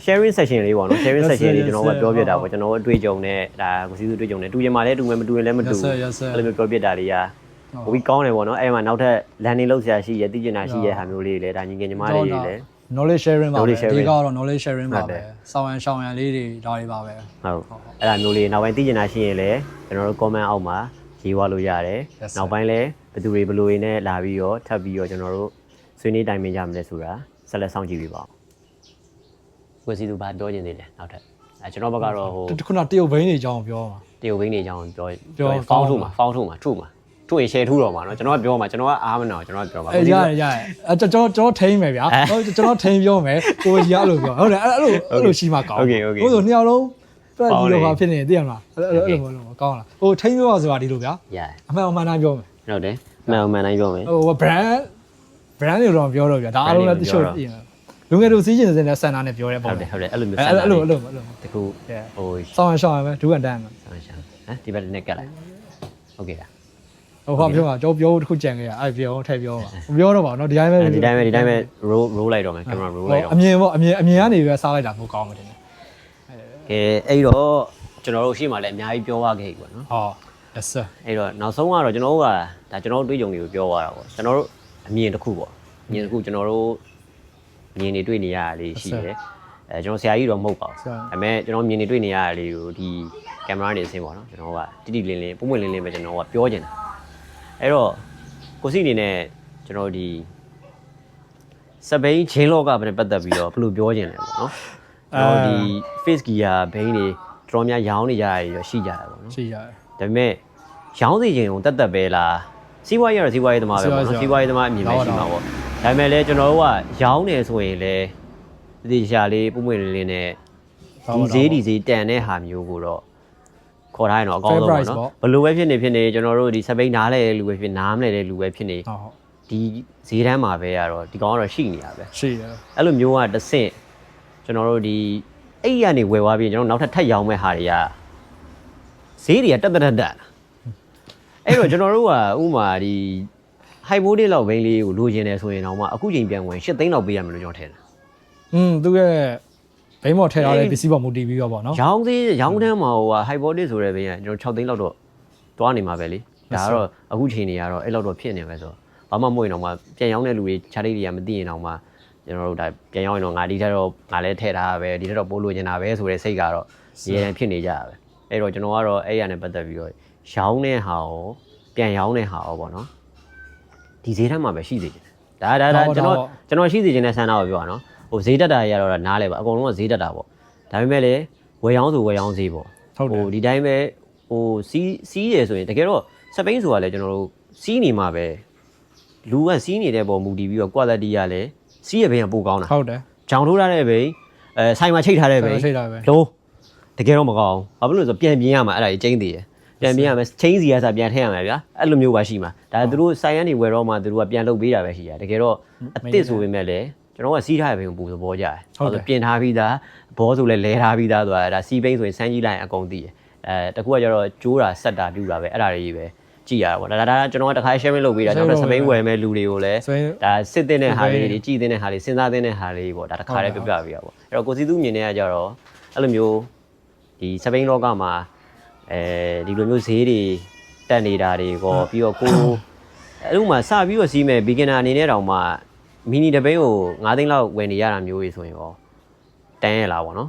sharing session လေးပေါ့နော် sharing session လေးကျွန်တော်ကပြောပြတာပေါ့ကျွန်တော်တို့အတွေ့အကြုံနဲ့ဒါကိုစီသူအတွေ့အကြုံနဲ့တူရင်မှလည်းတူမယ်မတူရင်လည်းမတူအဲ့လိုမျိုးပြောပြတာလေးကဟိုပြီးကောင်းတယ်ပေါ့နော်အဲ့မှာနောက်ထပ် landing လုပ်ဆရာရှိရသိကျင်တာရှိရဟာမျိုးလေးလည်းဒါညီငယ်ညီမလေးတွေလည်း knowledge sharing ပါပဲဒီကတော့ knowledge sharing ပါပဲစောင်းရန်လေးတွေဒါတွေပါပဲဟုတ်အဲ့ဒါမျိုးလေးနောက်ပိုင်းသိကျင်တာရှိရင်လည်းကျွန်တော်တို့ comment အောက်မှာရေးသွားလို့ရတယ်နောက်ပိုင်းလည်းဘယ်သူတွေဘယ်လိုတွေနဲ့လာပြီးတော့ထပ်ပြီးတော့ကျွန်တော်တို့ဆွေးနွေးတိုင်ပင်ကြမလဲဆိုတာဆက်လက်ဆောင်ကြည့်ပေးပါဦးကိုစီသူဘာပြောနေသေးလဲနောက်ထပ်ကျွန်တော်ဘက်ကတော့ဟိုခုနတရုတ်ဘိန်းတွေအကြောင်းပြောပါတရုတ်ဘိန်းတွေအကြောင်းပြောဖောင်းထုမှာထုရင် share ထုတော့မှာเนาะကျွန်တော်ကပြောမှာကျွန်တော်ကအားမနာကျွန်တော်ကပြောပါရတယ်ကျွန်တော်ထိန်းမယ်ဗျာကျွန်တော်ထိန်းပြောမယ်ကိုကြီးအဲ့လိုပြောဟုတ်တယ်အဲ့လိုရှိမှကောင်းဟိုဆိုနှစ်ယောက်လုံးပြည့်ပြီးတော့ဟာဖြစ်နေသိရမလားအဲ့လိုမကောင်းလားဟိုထိန်းပြောဆိုတာဒီလိုဗျာအမှန်တိုင်းပြောမယ်ဟုတ်တယ်မှန်တိုင်းပြောမယ်ဟို brand တွေတော့ပြောတော့ဗျာဒါအားလုံးလည်းတချို့လူငယ်တို့စီးကျင်တဲ့စံနာနဲ့ပြောရဲပေါ့ဟုတ်တယ်အဲ့လိုမျိုးစံနာအဲ့လိုတခုဟိုဆောင်းရှောင်းရမယ်ဒူးကန်တန်းမယ်ဆောင်းရှောင်းဟမ်ဒီဘက်နဲ့ကတ်လိုက်โอเคလားဟိုပြောမှာကျွန်တော်ပြောတခုကြံခဲ့ရအဲ့ပြောထည့်ပြောပါမပြောတော့ပါဘူးเนาะဒီတိုင်းပဲroll လိုက်တော့မယ် camera roll လိုက်တော့အမြင်ပေါ့အမြင်ကနေပဲစားလိုက်တာပိုကောင်းမှာတင်တယ်ကဲအဲ့တော့ကျွန်တော်တို့ရှေ့မှာလည်းအများကြီးပြောရခဲ့ပြီပေါ့နော်ဟုတ် yes sir အဲ့တော့နောက်ဆုံးကတော့ကျွန်တော်တို့ကဒါကျွန်တော်တို့တွေးကြုံတွေကိုပြောရတာပေါ့ကျွန်တော်တို့အမြင်တစ်ခုပေါ့အမြင်တစ်ခုကျွန်တော်တို့မြင်နေတွေ့နေရတာလေးရှိတယ်ကျွန်တော်ဆရာကြီးတော့မဟုတ်ပါဘူးဒါပေမဲ့ကျွန်တော်မြင်နေတွေ့နေရတာလေးကိုဒီကင်မရာနေအဆင်းပေါ့နော်ကျွန်တော်ကတိတိလင်းလင်းပုံမှန်လင်းလင်းပဲကျွန်တော်ကပြောချင်တာအဲ့တော့ကိုစီအနေနဲ့ကျွန်တော်ဒီစပိန်ချင်းလောကပဲပတ်သက်ပြီးတော့ဘယ်လိုပြောချင်လဲပေါ့နော်ကျွန်တော်ဒီ face gear ဘိန်းတွေတော်များရောင်းနေကြရရရှိကြတယ်ပေါ့နော်ရှိရတယ်ဒါပေမဲ့ရောင်းစီခြင်းကိုတက်ပဲလားစီးပွားရေးရစီးပွားရေးသမားပဲပေါ့နော်စီးပွားရေးသမားအမြင်ပဲရှိမှာပေါ့ဒါပေမဲ့လည်းကျွန်တော်တို့ကရောင်းနေဆိုရင်လည်းဒီရှာလေးပုံမှန်လင်းနဲ့ဒီဈေးတန်တဲ့ဟာမျိုးကိုတော့ခေါ်ထားရင်တော့အကောင်းဆုံးပေါ့နော်ဘယ်လိုပဲဖြစ်နေကျွန်တော်တို့ဒီစပိန်နားလဲလူပဲဖြစ်နားမလဲတဲ့လူပဲဖြစ်နေဒီဈေးတန်းမှာပဲရတော့ဒီကောင်ကတော့ရှိနေတာပဲရှိတယ်အဲ့လိုမျိုးကတစ်ဆင့်ကျွန်တော်တို့ဒီအဲ့ရနေဝယ်သွားပြီးကျွန်တော်နောက်ထပ်ထပ်ရောင်းမဲ့ဟာတွေကဈေးတွေကတက်အဲ့တော့ကျွန်တော်တို့ကဥမာဒီ high body လောက်ဘိန်းလေးကိုလိုချင်တယ်ဆိုရင်တော့မှအခုချိန်ပြန်ဝင်8သိန်းလောက်ပေးရမယ်လို့ကျွန်တော်ထင်တာသူရဲ့ဘိန်းမော်ထည့်ထားတဲ့ပစ္စည်းပေါ်မူတည်ပြီးတော့ပေါ့နော်ရောင်းတန်းမှာဟိုက high body ဆိုတဲ့ဘိန်းကကျွန်တော်6သိန်းလောက်တော့တွားနေမှာပဲလေဒါကတော့အခုချိန်နေရတော့အဲ့လောက်တော့ဖြစ်နေပဲဆိုဘာမှမဟုတ်ရင်တော့မှပြန်ရောင်းတဲ့လူတွေခြားလေးတွေကမသိရင်တော့မှကျွန်တော်တို့ဒါပြန်ရောင်းရင်တော့ငါဒီထက်တော့ငါလည်းထည့်ထားပဲဒီထက်တော့ပိုးလိုချင်တာပဲဆိုတဲ့စိတ်ကတော့ရေရန်ဖြစ်နေကြတာပဲအဲ့တော့ကျွန်တော်ကတော့အဲ့ရနဲ့ပတ်သက်ပြီးတော့ရောင်းတဲ့ဟာရောပြန်ရောင်းတဲ့ဟာရောပေါ့နော်ဒီဈေးထက်မှာပဲရှိသေးတယ်ဒါကျွန်တော်ရှိသေးခြင်းနဲ့ဆန္ဒကိုပြောတာနော်ဟ ဟိုဈေးတက်တာရတော့နားလဲပါအကုန်လုံးကဈေးတက်တာပေါ့ဒါပေမဲ့လည်းဝယ်ရောင်းဆိုဝယ်ရောင်းဈေးပေါ့ဒီတိုင်းပဲဟိုစီးရယ်ဆိုရင်တကယ်တော့စပိန်ဆိုတာလည်းကျွန်တော်တို့စီးနေမှာပဲလူကစီးနေတဲ့ပုံမူတည်ပြီးတော့ quality ရလဲစီးရဘိန်းကပိုကောင်းတာဟုတ်တယ်ဂျောင်ထိုးထားတဲ့ဘိန်းဆိုင်မှာချိတ်ထားတဲ့ဘိန်းလုံးတကယ်တော့မကောင်းဘာဖြစ်လို့ဆိုပြန်ပြင်းရမှာအဲ့ဒါကြီးကျင်းသေးတယ်ပြန်ပြင်းရမယ်ချင်းစီရစားပြန်ထည့်ရမှာဗျာအဲ့လိုမျိုးပါရှိမှာဒါသူတို့ဆိုင်ရနေဝယ်တော့မှသူတို့ကပြန်လုပ်ပေးတာပဲရှိတာတကယ်တော့အစ်စ်ဆိုပေမဲ့လည်းကျွန်တော်ကစီးထားတဲ့ဘိန်းကိုပူသဘောကြတယ်ဟုတ်တယ်ပြင်ထားပြီးသားဘောဆိုလဲလဲထားပြီးသားဆိုတာဒါစီးဘိန်းဆိုရင်စမ်းကြီးလိုက်အကုန်သိတယ်တကူကကျတော့ကျိုးတာဆက်တာပြူတာပဲအဲ့ဒါတွေပဲကြည့်ရတာပေါ့ဒါကျွန်တော်ကတခါ sharing လုပ်ပေးတာကျွန်တော်စပိန်ဝယ်မဲ့လူတွေကိုလည်းဒါစစ်တဲ့ဟာလေးတွေကြည်တဲ့ဟာလေးစဉ်းစားတဲ့ဟာလေးပေါ့ဒါတခါလေးပြပြပေးတာပေါ့အဲ့တော့ကိုစီသူမြင်နေရကြတော့အဲ့လိုမျိုးဒီစပိန်လောကမှာဒီလိုမျိုးဈေးတွေတက်နေတာတွေကိုပြီးတော့ကိုအဲ့လိုမှစပြီးတော့စီးမဲ့ beginner အနေနဲ့တောင်မှမီနီတပိန်းကို9သိန်းလောက်ဝယ်နေရတာမျိုးကြီးဆိုရင်ရောတန်းရလားပေါ့နော်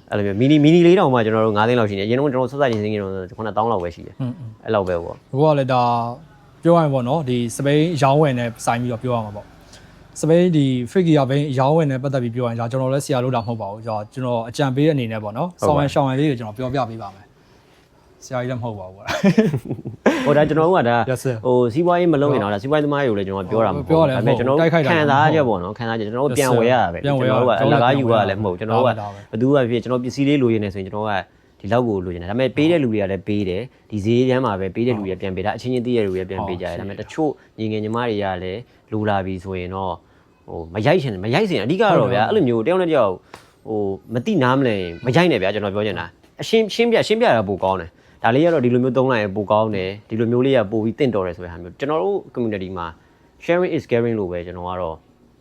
အဲ့လိုမျိုးမီနီလေးတောင်မှကျွန်တော်တို့9သိန်းလောက်ရှိနေအရင်တော့ကျွန်တော်ဆက်စချင်းစင်းကြီးတော့9000လောက်ပဲရှိတယ်အဲ့လောက်ပဲပေါ့ဘိုကလည်းဒါပြောရရင်ပေါ့နော်ဒီစပိန်ရောင်းဝယ်နဲ့ဆိုင်ပြီးတော့ပြောရမှာပေါ့စပိန်ဒီ figure ဘိန်းရောင်းဝယ်နဲ့ပတ်သက်ပြီးပြောရင်ဒါကျွန်တော်လည်းဆရာလို့တာမဟုတ်ပါဘူးကျွန်တော်အကြံပေးတဲ့အနေနဲ့ပေါ့နော်ဆောင်းရန်ရှောင်းရန်လေးတွေကျွန်တော်ပြောပြပေးပါမယ်ဆရာကြီးလည်းမဟုတ်ပါဘူးဟိုဒါကျွန်တော်တို့ကဒါဟိုစီးပွားရေးမလုပ်ရင်တော့ဒါစီးပွားရေးသမားတွေကိုလည်းကျွန်တော်ပြောတာမဟုတ်ဘူးဒါပေမဲ့ကျွန်တော်တို့ခံစားချက်ပေါ့နော်ခံစားချက်ကျွန်တော်တို့ပြန်ဝယ်ရတာပဲကျွန်တော်တို့ကအလကားယူရလည်းမဟုတ်ကျွန်တော်တို့ကဘယ်သူကဖြစ်ကျွန်တော်ပစ္စည်းလေးလိုရနေဆိုရင်ကျွန်တော်ကဒီလောက်ကိုလိုချင်တယ်ဒါပေမဲ့ပေးတဲ့လူတွေကလည်းပေးတယ်ဒီဈေးရမ်းမှာပဲပေးတဲ့လူတွေပြန်ပေးတာအချင်းချင်းသိတဲ့လူတွေပြန်ပေးကြတယ်ဒါပေမဲ့တချို့ညီငယ်ညီမတွေကလည်းလိုလာပြီဆိုရင်တော့ဟိုမရိုက်စင်အဓိကတော့ဗျာအဲ့လိုမျိုးတယောက်နဲ့တယောက်ဟိုမတိနားမလဲမရိုက်နဲ့ဗျာကျွန်တော်ပြောချင်တာအရှင်းပြတာပိုကောင်းတယ်ဒါလေးကတော့ဒီလိုမျိုးသုံးလိုက်ရင်ပိုကောင်းတယ်ဒီလိုမျိုးလေးကပိုပြီးတင့်တော်တယ်ဆိုတဲ့ဟာမျိုးကျွန်တော်တို့ community မှာ sharing is caring လို့ပဲကျွန်တော်ကတော့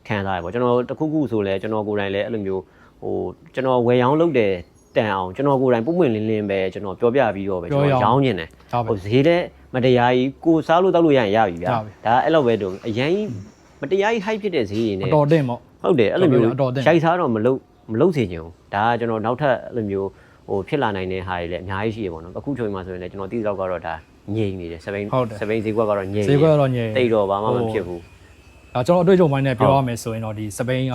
ခံစားရပါကျွန်တော်တခုခုဆိုလဲကျွန်တော်ကိုယ်တိုင်လည်းအဲ့လိုမျိုးဟိုကျွန်တော်ဝယ်ရောင်းလုပ်တယ်တန်အောင်ကျွန်တော်ကိုယ်တိုင်ပုံမှန်လင်းလင်းပဲကျွန်တော်ပြောပြပြီးတော့ပဲကျွန်တော်ရောင်းနေတယ်ဟိုဈေးတဲ့မတရားကြီးကိုစားလို့တောက်လို့ရရင်ရပြီဗျာဒါအဲ့လောက်ပဲတော့အရင်မတရားကြီး high ဖြစ်တဲ့ဈေးတွေနဲ့တော်တင်ပေါ့ဟုတ်တယ်အဲ့လိုမျိုးရိုက်စားတော့မလုပ်စေချင်ဘူးဒါကကျွန်တော်နောက်ထပ်အဲ့လိုမျိုးဟိုဖြစ်လာနိုင်တဲ့ဟာတွေလည်းအများကြီးရှိရပေါ့နော်အခုချိန်မှာဆိုရင်လည်းကျွန်တော်သိတော့ကတော့ဒါငြိမ်နေတယ်စပိန်ဈေးကွက်ကတော့ငြိမ်နေတိတ်တော့ဘာမှမဖြစ်ဘူးဒါကျွန်တော်အတွေ့အကြုံပိုင်းနဲ့ပြောရမယ်ဆိုရင်တော့ဒီစပိန်က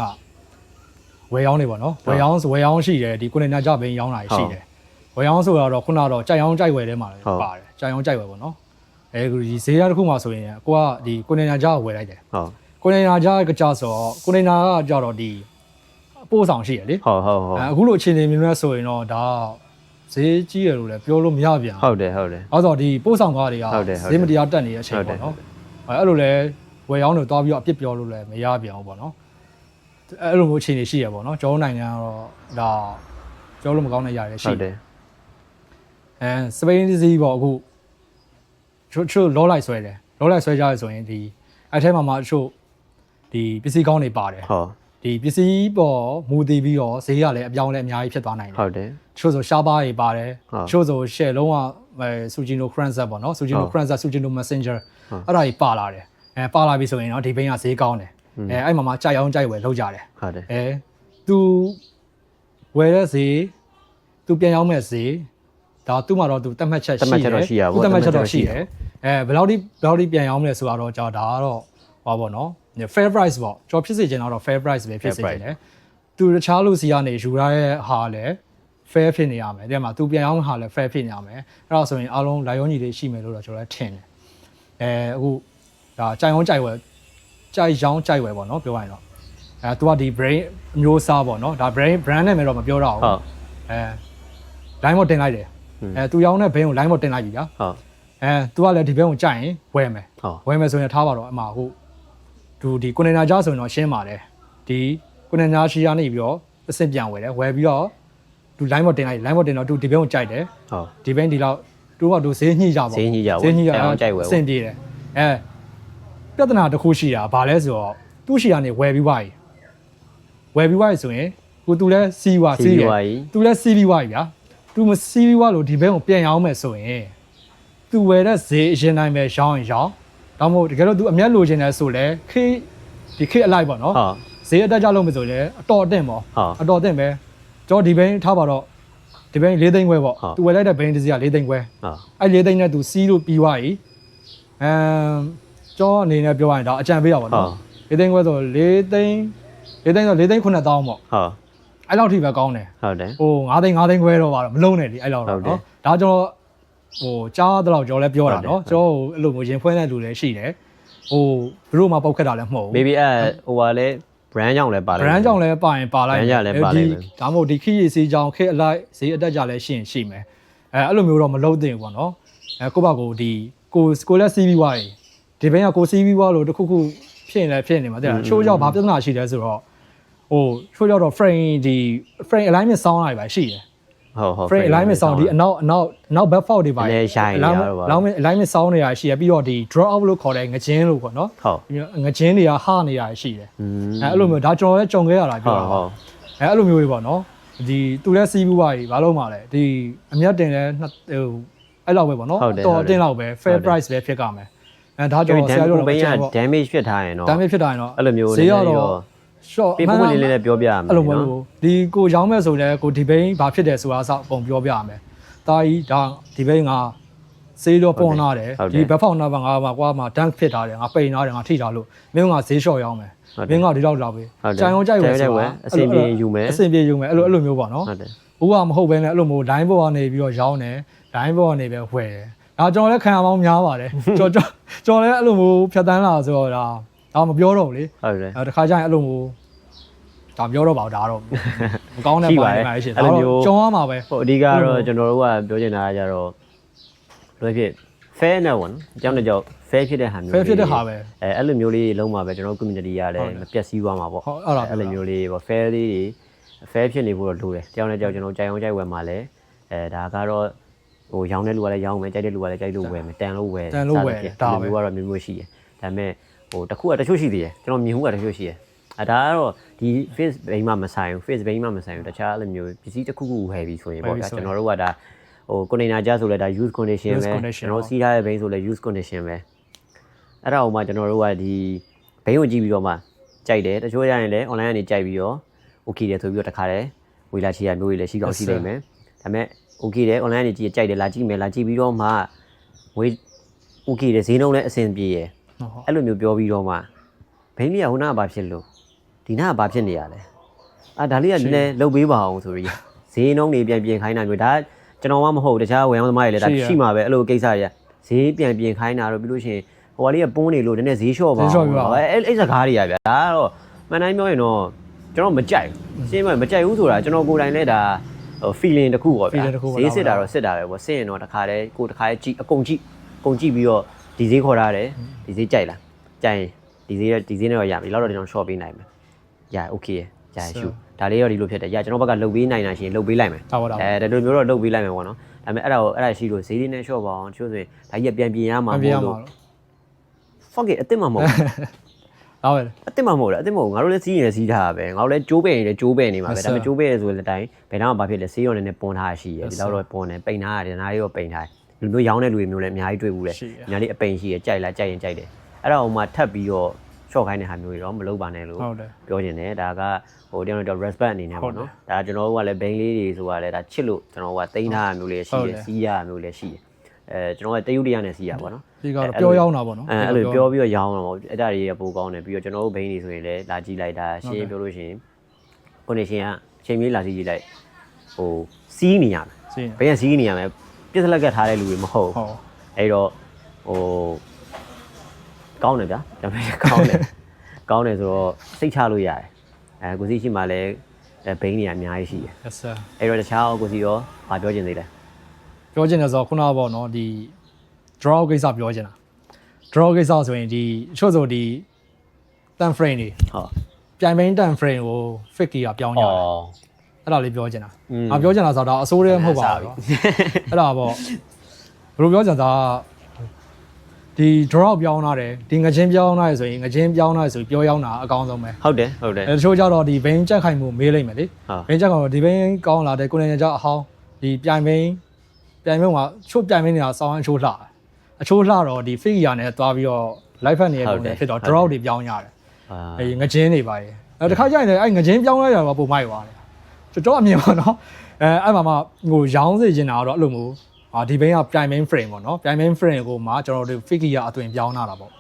ဝယ်ရောင်းနေပေါ့နော်ဝယ်ရောင်းရှိတယ်ဒီကိုနေနာကြဘိန်းရောင်းတာရှိတယ်ဝယ်ရောင်းဆိုတော့ခုနတော့ကြိုက်ရောင်းကြိုက်ဝယ်ထဲမှာလည်းပါတယ်ကြိုက်ရောင်းကြိုက်ဝယ်ပေါ့နော်ဒီဈေးရတစ်ခုမှဆိုရင်ကိုကဒီကိုနေနာကြဝယ်လိုက်တယ်ဟုတ်ကိုနေနာကြကကြဆိုတော့ကိုနေနာကကြတော့ဒီပို့ဆောင်ရှိရလေဟုတ်အခုလိုအခြေအနေမျိုးနဲ့ဆိုရင်တော့ဒါဈေးကြီးရလို့လည်းပြောလို့မရပြန်ဟုတ်တယ်အဲ့တော့ဒီပို့ဆောင်ကားတွေကဈေးမတရားတက်နေတဲ့အချိန်ပေါ့နော်အဲ့လိုလဲဝယ်ရောင်းလို့သွားပြီးတော့အပြစ်ပြောလို့လည်းမရပြန်ဘူးပေါ့နော်အဲ့လိုမျိုးအခြေအနေရှိရပေါ့နော်ကျွန်တော်နိုင်ငံကတော့ဒါပြောလို့မကောင်းတဲ့ຢာတွေရှိတယ်စပိန်ဈေးပေါ့အခုချို့လောလိုက်ဆွဲတယ်လောလိုက်ဆွဲကြရဆိုရင်ဒီအဲ့ထဲမှာချို့ဒီပစ္စည်းကောင်းတွေပါတယ်ဟုတ်ဒီပစ္စည်းပေါ်မူတည်ပြီးတော့ဈေးကလည်းအပြောင်းလဲအများကြီးဖြစ်သွားနိုင်တယ်ဟုတ်တယ်ချို့ဆိုရှားပါးတွေပါတယ်ချို့ဆို share လုံးဝဆူဂျီနို cranset ပေါ့နော်ဆူဂျီနို cranset ဆူဂျီနို messenger အဲ့ဒါကြီးပါလာတယ်ပါလာပြီဆိုရင်တော့ဒီဘိန်းကဈေးကောင်းတယ်အဲ့မှာကြိုက်အောင်ကြိုက်ဝယ်လောက်ကြတယ်ဟုတ်တယ်သူဝယ်တဲ့ဈေးသူပြန်ရောက်မဲ့ဈေးဒါသူ့မှာတော့သူတတ်မှတ်ချက်ရှိတယ်သူတတ်မှတ်ချက်တော့ရှိတယ်ဘယ်လောက်ထိပြန်ရောက်မလဲဆိုတာတော့ဒါကတော့ဟောပေါ့နော် fair price ပေါ့ကျွန်တော်ဖြစ်စေချင်တော့ fair price ပဲဖြစ်စေချင်တယ်သူတခြားလူစီကနေယူရတဲ့ဟာလည်း fair ဖြစ်နေရမယ်တဲ့မှာသူပြန်ရောက်ဟာလည်း fair ဖြစ်နေရမယ်အဲ့ဒါဆိုရင်အားလုံးလိုက်ရောညီတွေရှိမယ်လို့တော့ကျွန်တော်လည်းထင်တယ်အခုဒါကြိုက်အောင်ကြိုက်ဝယ်ကြိုက်ရောင်းကြိုက်ဝယ်ပေါ့နော်ပြောရရင်တော့သူကဒီ brain အမျိုးအစားပေါ့နော်ဒါ brand နဲ့မယ်တော့မပြောတော့ဘူးline မတင်လိုက်တယ်သူရောင်းတဲ့ဘိန်းကို line မတင်လိုက်ပြီဗျာဟုတ်သူကလည်းဒီဘိန်းကိုကြိုက်ရင်ဝယ်မယ်ဝယ်မယ်ဆိုရင်ထားပါတော့အမှာအခုသူဒီကိုနေနာကြားဆိုရင်တော့ရှင်းပါတယ်ဒီကိုနေနာရှိရနေပြီးတော့အဆင့်ပြန်ဝယ်တယ်ဝယ်ပြီးတော့သူ line မတင်လိုက် line မတင်တော့သူဒီဘိန်းကိုကြိုက်တယ်ဟုတ်ဒီဘိန်းဒီလောက်သူကသူဈေးညှိကြပါဈေးညှိကြအောင်ကြိုက်ဝယ်အဆင့်ပြေးတယ်ပြဿနာတစ်ခုရှိတာဘာလဲဆိုတော့သူ့ရှိရနေဝယ်ပြီးွားဆိုရင်ကိုသူလဲစီးွားစီးရသူလဲစီးပြီးွားပြီဗျာသူမစီးပြီးွားလို့ဒီဘိန်းကိုပြန်ရောင်းမယ်ဆိုရင်သူဝယ်တဲ့ဈေးအရင်တိုင်းပဲရောင်းရင်ရောင်းဒါမှမဟုတ်တကယ်လို့သူအမျက်လိုချင်တယ်ဆိုလဲဒီခေတ်အလိုက်ပေါ့နော်ဈေးအတက်ကြလို့မဆိုလဲအတော်အင့်ပေါ့အတော်အင့်ပဲကျွန်တော်ဒီဘိန်းထားပါတော့ဒီဘိန်း4သိန်းခွဲပေါ့သူဝယ်လိုက်တဲ့ဘိန်းတစ်စီးက4သိန်းခွဲအဲ့4သိန်းနဲ့သူစီးလို့ပြီးွားပြီကျွန်တော်အနေနဲ့ပြောရရင်ဒါအကြံပေးရပါတော့4သိန်းခွဲဆို4သိန်း 4သိန်းဆို4သိန်း9000ပေါ့ ဟုတ် အဲ့လောက်ထိပဲကောင်းတယ် ဟုတ်တယ် ဟို9သိန်း5သိန်းခွဲတော့ပါတော့မလုံးနဲ့လေအဲ့လောက်တော့နော်ဒါကျွန်တော်ဟိုကြားတော့ကျွန်တော်လည်းပြောတာနော်ကျွန်တော်အဲ့လိုမျိုးရင်ဖွင့်တဲ့လူလည်းရှိတယ်ဟိုဘလို့မှပောက်ခက်တာလည်းမဟုတ်ဘူး maybe ဟိုဟာလဲ brand ကြောင့်လည်းပါလိုက် brand ကြောင့်လည်းပါရင်ပါလိုက် brand ကြောင့်လည်းပါလိုက်မယ် ဒါမှမဟုတ်ဒီခီးရည်စီးကြောင့်ခေအလိုက်ဈေးအတက်ကြလည်းရှိမယ်အဲ့လိုမျိုးတော့မလုပ်သင့်ဘူးပေါ့နော်ကိုယ့်ဘက်ကိုဒီကိုလည်းစီးပြီးွားတယ်ဒီဘင်းကကိုစီးပြီးွားလို့တခုခုဖြစ်နေမှာတဲ့ချိုးကြောက်ဘာပြဿနာရှိလဲဆိုတော့ဟိုချိုးကြောက်တော့ frame alignment sound တွေပါရှိတယ်ဟုတ် frame alignment sound ဒီအနောက် back fault တွေပါ လည်းရှိုင်းနေရတော့ပါ alignment sound တွေရှိရပြီးတော့ဒီ draw out လို့ခေါ်တဲ့ငကျင်းလို့ပေါ့နော် ဟုတ် ငကျင်းတွေကဟာနေတာရှိတယ်အဲ့လိုမျိုးဒါကျွန်တော်လည်းကြုံခဲ့ရတာပြောတာဟုတ်အဲ့လိုမျိုးတွေပေါ့နော်ဒီသူလည်းစီးဘူးပါကြီးဘာလို့မှလဲဒီအမြတ်တင်လဲဟိုအဲ့လောက်ပဲပေါ့နော်တော်တင်လောက်ပဲ fair price ပဲဖြစ်ကြမယ်ဒါကျွန်တော်ဆရာတို့ ဘိန်းက damage ဖြစ်ထားရင်တော့ damage ဖြစ်ထားရင်တော့ အဲ့လိုမျိုး ဈေးတော့ short ပေးဖို့လေးလည်းပြောပြရမယ် အဲ့လိုမဟုတ်ဘူးဒီကိုရောင်းမဲ့ဆိုလည်းကိုဒီဘိန်းဘာဖြစ်တယ်ဆိုတာအစပုံပြောပြရမယ်တာကြီးဒါဒီဘိန်းကဈေးတော့ပေါ်လာတယ်ဒီဘက်ဖောင်နာပါငါကွာမှာ dunk ဖြစ်ထားတယ်ငါပိန်ထားတယ်ငါထိထားလို့မင်းကဈေး short ရောင်းမယ်မင်းကဒီလောက်လောက်ပဲကြိုင်အောင်ကြိုက်ဝယ်ဆိုတာအဆင်ပြေယူမယ်အဲ့လိုမျိုးပေါ့နော်ဟုတ်တယ်ဘူးကမဟုတ်ဘဲနဲ့အဲ့လိုမျိုး line ပေါ်ကနေပြီးတော့ရောင်းတယ် line ပေါ်ကနေပဲဝယ်တယ်ဒါကျွန်တော်လည်းခံရပေါင်းများပါတယ်ကျွန်တော်လည်းအဲ့လိုမျိုးဖြတ်တန်းလာဆိုတော့ဒါမပြောတော့ဘူးလေဟုတ်တယ်တခါကျရင်အဲ့လိုမျိုးဒါပြောတော့ပါတော့ဒါတော့မကောင်းတဲ့ပိုင်းမှာရှိတယ်ဒါတော့ကြုံရမှာပဲဟိုအဓိကတော့ကျွန်တော်တို့ကပြောချင်တာကကြတော့လွယ်ဖြစ် fair နဲ့ဝန်အကြောင်းတကြောင် fair ဖြစ်တဲ့ဟာမျိုး fair ဖြစ်တဲ့ဟာပဲအဲ့လိုမျိုးလေးလုံးမှာပဲကျွန်တော်တို့ community ရလည်းမပျက်စီးသွားမှာပေါ့အဲ့လိုမျိုးလေးပေါ့ fair လေးတွေ fair ဖြစ်နေဖို့တော့လိုတယ်အကြောင်းတကြောင်ကျွန်တော်ကြိုင်အောင်ကြိုက်ဝယ်မှာလဲဒါကတော့ဟိုရောင်းတဲ့လူကလည်းရောင်းမယ်ကြိုက်တဲ့လူကလည်းကြိုက်လို့ဝယ်မယ်တန်လို့ဝယ်ဒါမျိုးကတော့မျိုးရှိတယ်ဒါပေမဲ့ဟိုတခုကတချို့ရှိသေးတယ်ကျွန်တော်မြင်မှုကတချို့ရှိတယ်ဒါကတော့ဒီ face ဘိန်းမှမဆိုင်ဘူး face ဘိန်းမှမဆိုင်ဘူးတခြားအဲ့လိုမျိုးပစ္စည်းတစ်ခုခုဝယ်ပြီးဆိုရင်ပေါ့ဗျာကျွန်တော်တို့ကဒါဟို container ကြဆိုလဲဒါ use condition ပဲကျွန်တော်စီးထားတဲ့ဘိန်းဆိုလဲ use condition ပဲအဲ့ဒါအောင်မှကျွန်တော်တို့ကဒီဘိန်းကိုကြည့်ပြီးတော့မှကြိုက်တယ်တချို့ရရင်လည်း online ကနေကြိုက်ပြီးတော့ okay တယ်ဆိုပြီးတော့တခါတည်းဝေလာချီရမျိုးတွေလည်းရှိကောင်းရှိနိုင်မယ်ဒါပေမဲ့ okay တယ် online ကနေကြည့်ကြိုက်တယ်လာကြည့်မယ်လာကြည့်ပြီးတော့မှဝေ okay တယ်ဈေးနှုန်းလည်းအဆင်ပြေရယ်အဲ့လိုမျိုးပြောပြီးတော့မှဘိန်းလေးကဟိုနားဘာဖြစ်လို့ဒီနားဘာဖြစ်နေရလဲဒါလေးကလည်းလှုပ်ပေးပါအောင်ဆိုပြီးဈေးနှုန်းတွေပြန်ပြင်ခိုင်းတာမျိုးဒါကျွန်တော်မှမဟုတ်တခြားဝယ်အောင်သမားတွေလည်းဒါရှိမှာပဲအဲ့လိုကိစ္စတွေကဈေးပြန်ပြင်ခိုင်းတာတော့ပြီးလို့ရှိရင်ဟိုကလေးကပုံးနေလို့နည်းနည်းဈေးလျှော့ပါအဲ့စကားတွေကဗျာဒါကတော့မှန်တိုင်းပြောရင်တော့ကျွန်တော်မကြိုက်ရှင်းမကြိုက်ဘူးဆိုတာကျွန်တော်ကိုယ်တိုင်လည်းဒါဟို feeling တစ်ခုပေါ့ဗျာဈေးစစ်တာတော့စစ်တာပဲပေါ့စစ်ရင်တော့တစ်ခါတည်းကိုတစ်ခါတည်းကြည့်အကုန်ကြည့်ပြီးတော့ဒီဈေးခေါ်ထားတယ်ဒီဈေးကြိုက်လားကြိုက်ရင်ဒီဈေးနဲ့တော့ရပြီလောက်တော့ကျွန်တော် short ပေးနိုင်မယ်ရ okay ရရှုဒါလေးတော့ဒီလိုဖြစ်တယ်ရကျွန်တော်ဘက်ကလှုပ်ပေးနိုင်တာရှင်လှုပ်ပေးလိုက်မယ်ဒါလိုမျိုးတော့လှုပ်ပေးလိုက်မယ်ပေါ့နော်ဒါပေမဲ့အဲ့ဒါရှိလို့ဈေးလေးနဲ့ short ပါအောင်ချို့ဆိုရင်ဒါကြီးပြန်ပြင်ရမှာမဟုတ်လို့ fuck it အစ်စ်မမဟုတ်ဟုတ်ပဲအစ်စ်မမဟုတ်လားအစ်စ်မဟုတ်ငါတို့လည်းစီးရင်လည်းစီးထားတာပဲငါတို့လည်းကျိုးပဲရင်လည်းကျိုးပဲနေမှာပဲဒါပေမဲ့ကျိုးပဲဆိုတဲ့အတိုင်းဘယ်တော့မှဘာဖြစ်လဲဆေးရုံနဲ့ပွန်ထားရှိရဒီလောက်တော့ပွန်တယ်ပိန်ထားရတယ်နားလေးတော့ပိန်ထားတယ်လူမျိုးရောင်းတဲ့လူတွေမျိုးလည်းအများကြီးတွေ့ဘူးလေအများကြီးအပိန်ရှိရကြိုက်လားကြိုက်ရင်ကြိုက်တယ်အဲ့ဒါဟိုမှာထပ်ပြီးတော့ short ခိုင်းတဲ့ဟာမျိုးတွေတော့မလုပ်ပါနဲ့လို့ပြောချင်တယ်ဒါကဟိုတယောက်တော့ respect အနေနဲ့ပေါ့နော်ဒါကျွန်တော်တို့ကလည်းဘိန်းလေးတွေဆိုတာလည်းဒါချစ်လို့ကျွန်တော်ကတိန်းထားမျိုးလေးရှိတယ်စီးရမျိုးလေးရှိတယ်ကျွန်တော်ကတရုတ်တရားနဲ့စီးရပါတော့ဒီကတော့ပြောရောင်းတာပေါ့နော်အဲ့လိုပြောပြီးတော့ရောင်းတာပေါ့အဲ့ဒါတွေကပိုကောင်းတယ်ပြီးတော့ကျွန်တော်တို့ဘိန်းတွေဆိုရင်လည်းလာကြည့်လိုက်တာရှင်းပြောလို့ရှိရင် condition ကအချိန်ကြီးလာကြည့်လိုက်ဟိုစီးနေရမယ်ဘိန်းကစီးနေရမယ်ပြစ်စလက်ကထားတဲ့လူတွေမဟုတ်အဲ့တော့ဟိုကောင်းတယ်ဗျာဒါပေမဲ့ကောင်းတယ်ဆိုတော့စိတ်ချလို့ရတယ်ကိုစီရှိမှလည်းဘိန်းတွေအများကြီးရှိတယ် yes sir အဲ့တော့တခြားကိုစီရောမပြောချင်သေးလဲပြောချင်တယ်ဆိုတော့ခုနကပေါ့နော်ဒီ draw ကိစ္စပြောချင်တာ draw ကိစ္စဆိုရင်ဒီအချို့ဆိုဒီ time frame တွေဟုတ်ပြိုင်ဘိန်း time frame ကို fake ကြီးကပြောင်းကြတယ်အဲ့ဒါလေးပြောချင်တာပြောချင်တာဆိုတော့အစိုးရမဟုတ်ပါဘူးအဲ့ဒါပေါ့ဘယ်လိုပြောချင်တာဒီ draw ပြောင်းလာတယ်ဒီငချင်းပြောင်းလာရဆိုရင်ငချင်းပြောင်းလာရဆိုပြောင်းတာအကောင်းဆုံးပဲဟုတ်တယ်တချို့ကြတော့ဒီဘိန်းကြက်ခိုင်မှုမေးလိုက်မယ်လေဘိန်းကြက်ခိုင်ဒီဘိန်းကောင်းလာတယ်ကိုယ်နေကြအဟောင်းဒီပြိုင်ဘိန်းမှာချို့ပြိုင်ဘိန်းနေတာစောင်းအချိုးလှတော့ဒီ figure နဲ့သွားပြီးတော့ live ဖက်နေတဲ့ပုံနဲ့ဖြစ်တော့ draw တွေပြောင်းရတယ်အဲငချင်းတွေပါရဲ့တခါကျရင်လည်းအဲငချင်းပြောင်းလိုက်တာတော့ပုံမိုက်သွားတယ်ကျွန်တော်အမြင်ပါတော့အဲ့မှာဟိုရောင်းစေချင်တာတော့အဲ့လိုမျိုးဒီဘိန်းကပြိုင်ဘိန်း frame ပေါ့နော်ပြိုင်ဘိန်း frame ကိုမှကျွန်တော်တို့ figure အသွင်ပြောင်းလာတာပေါ့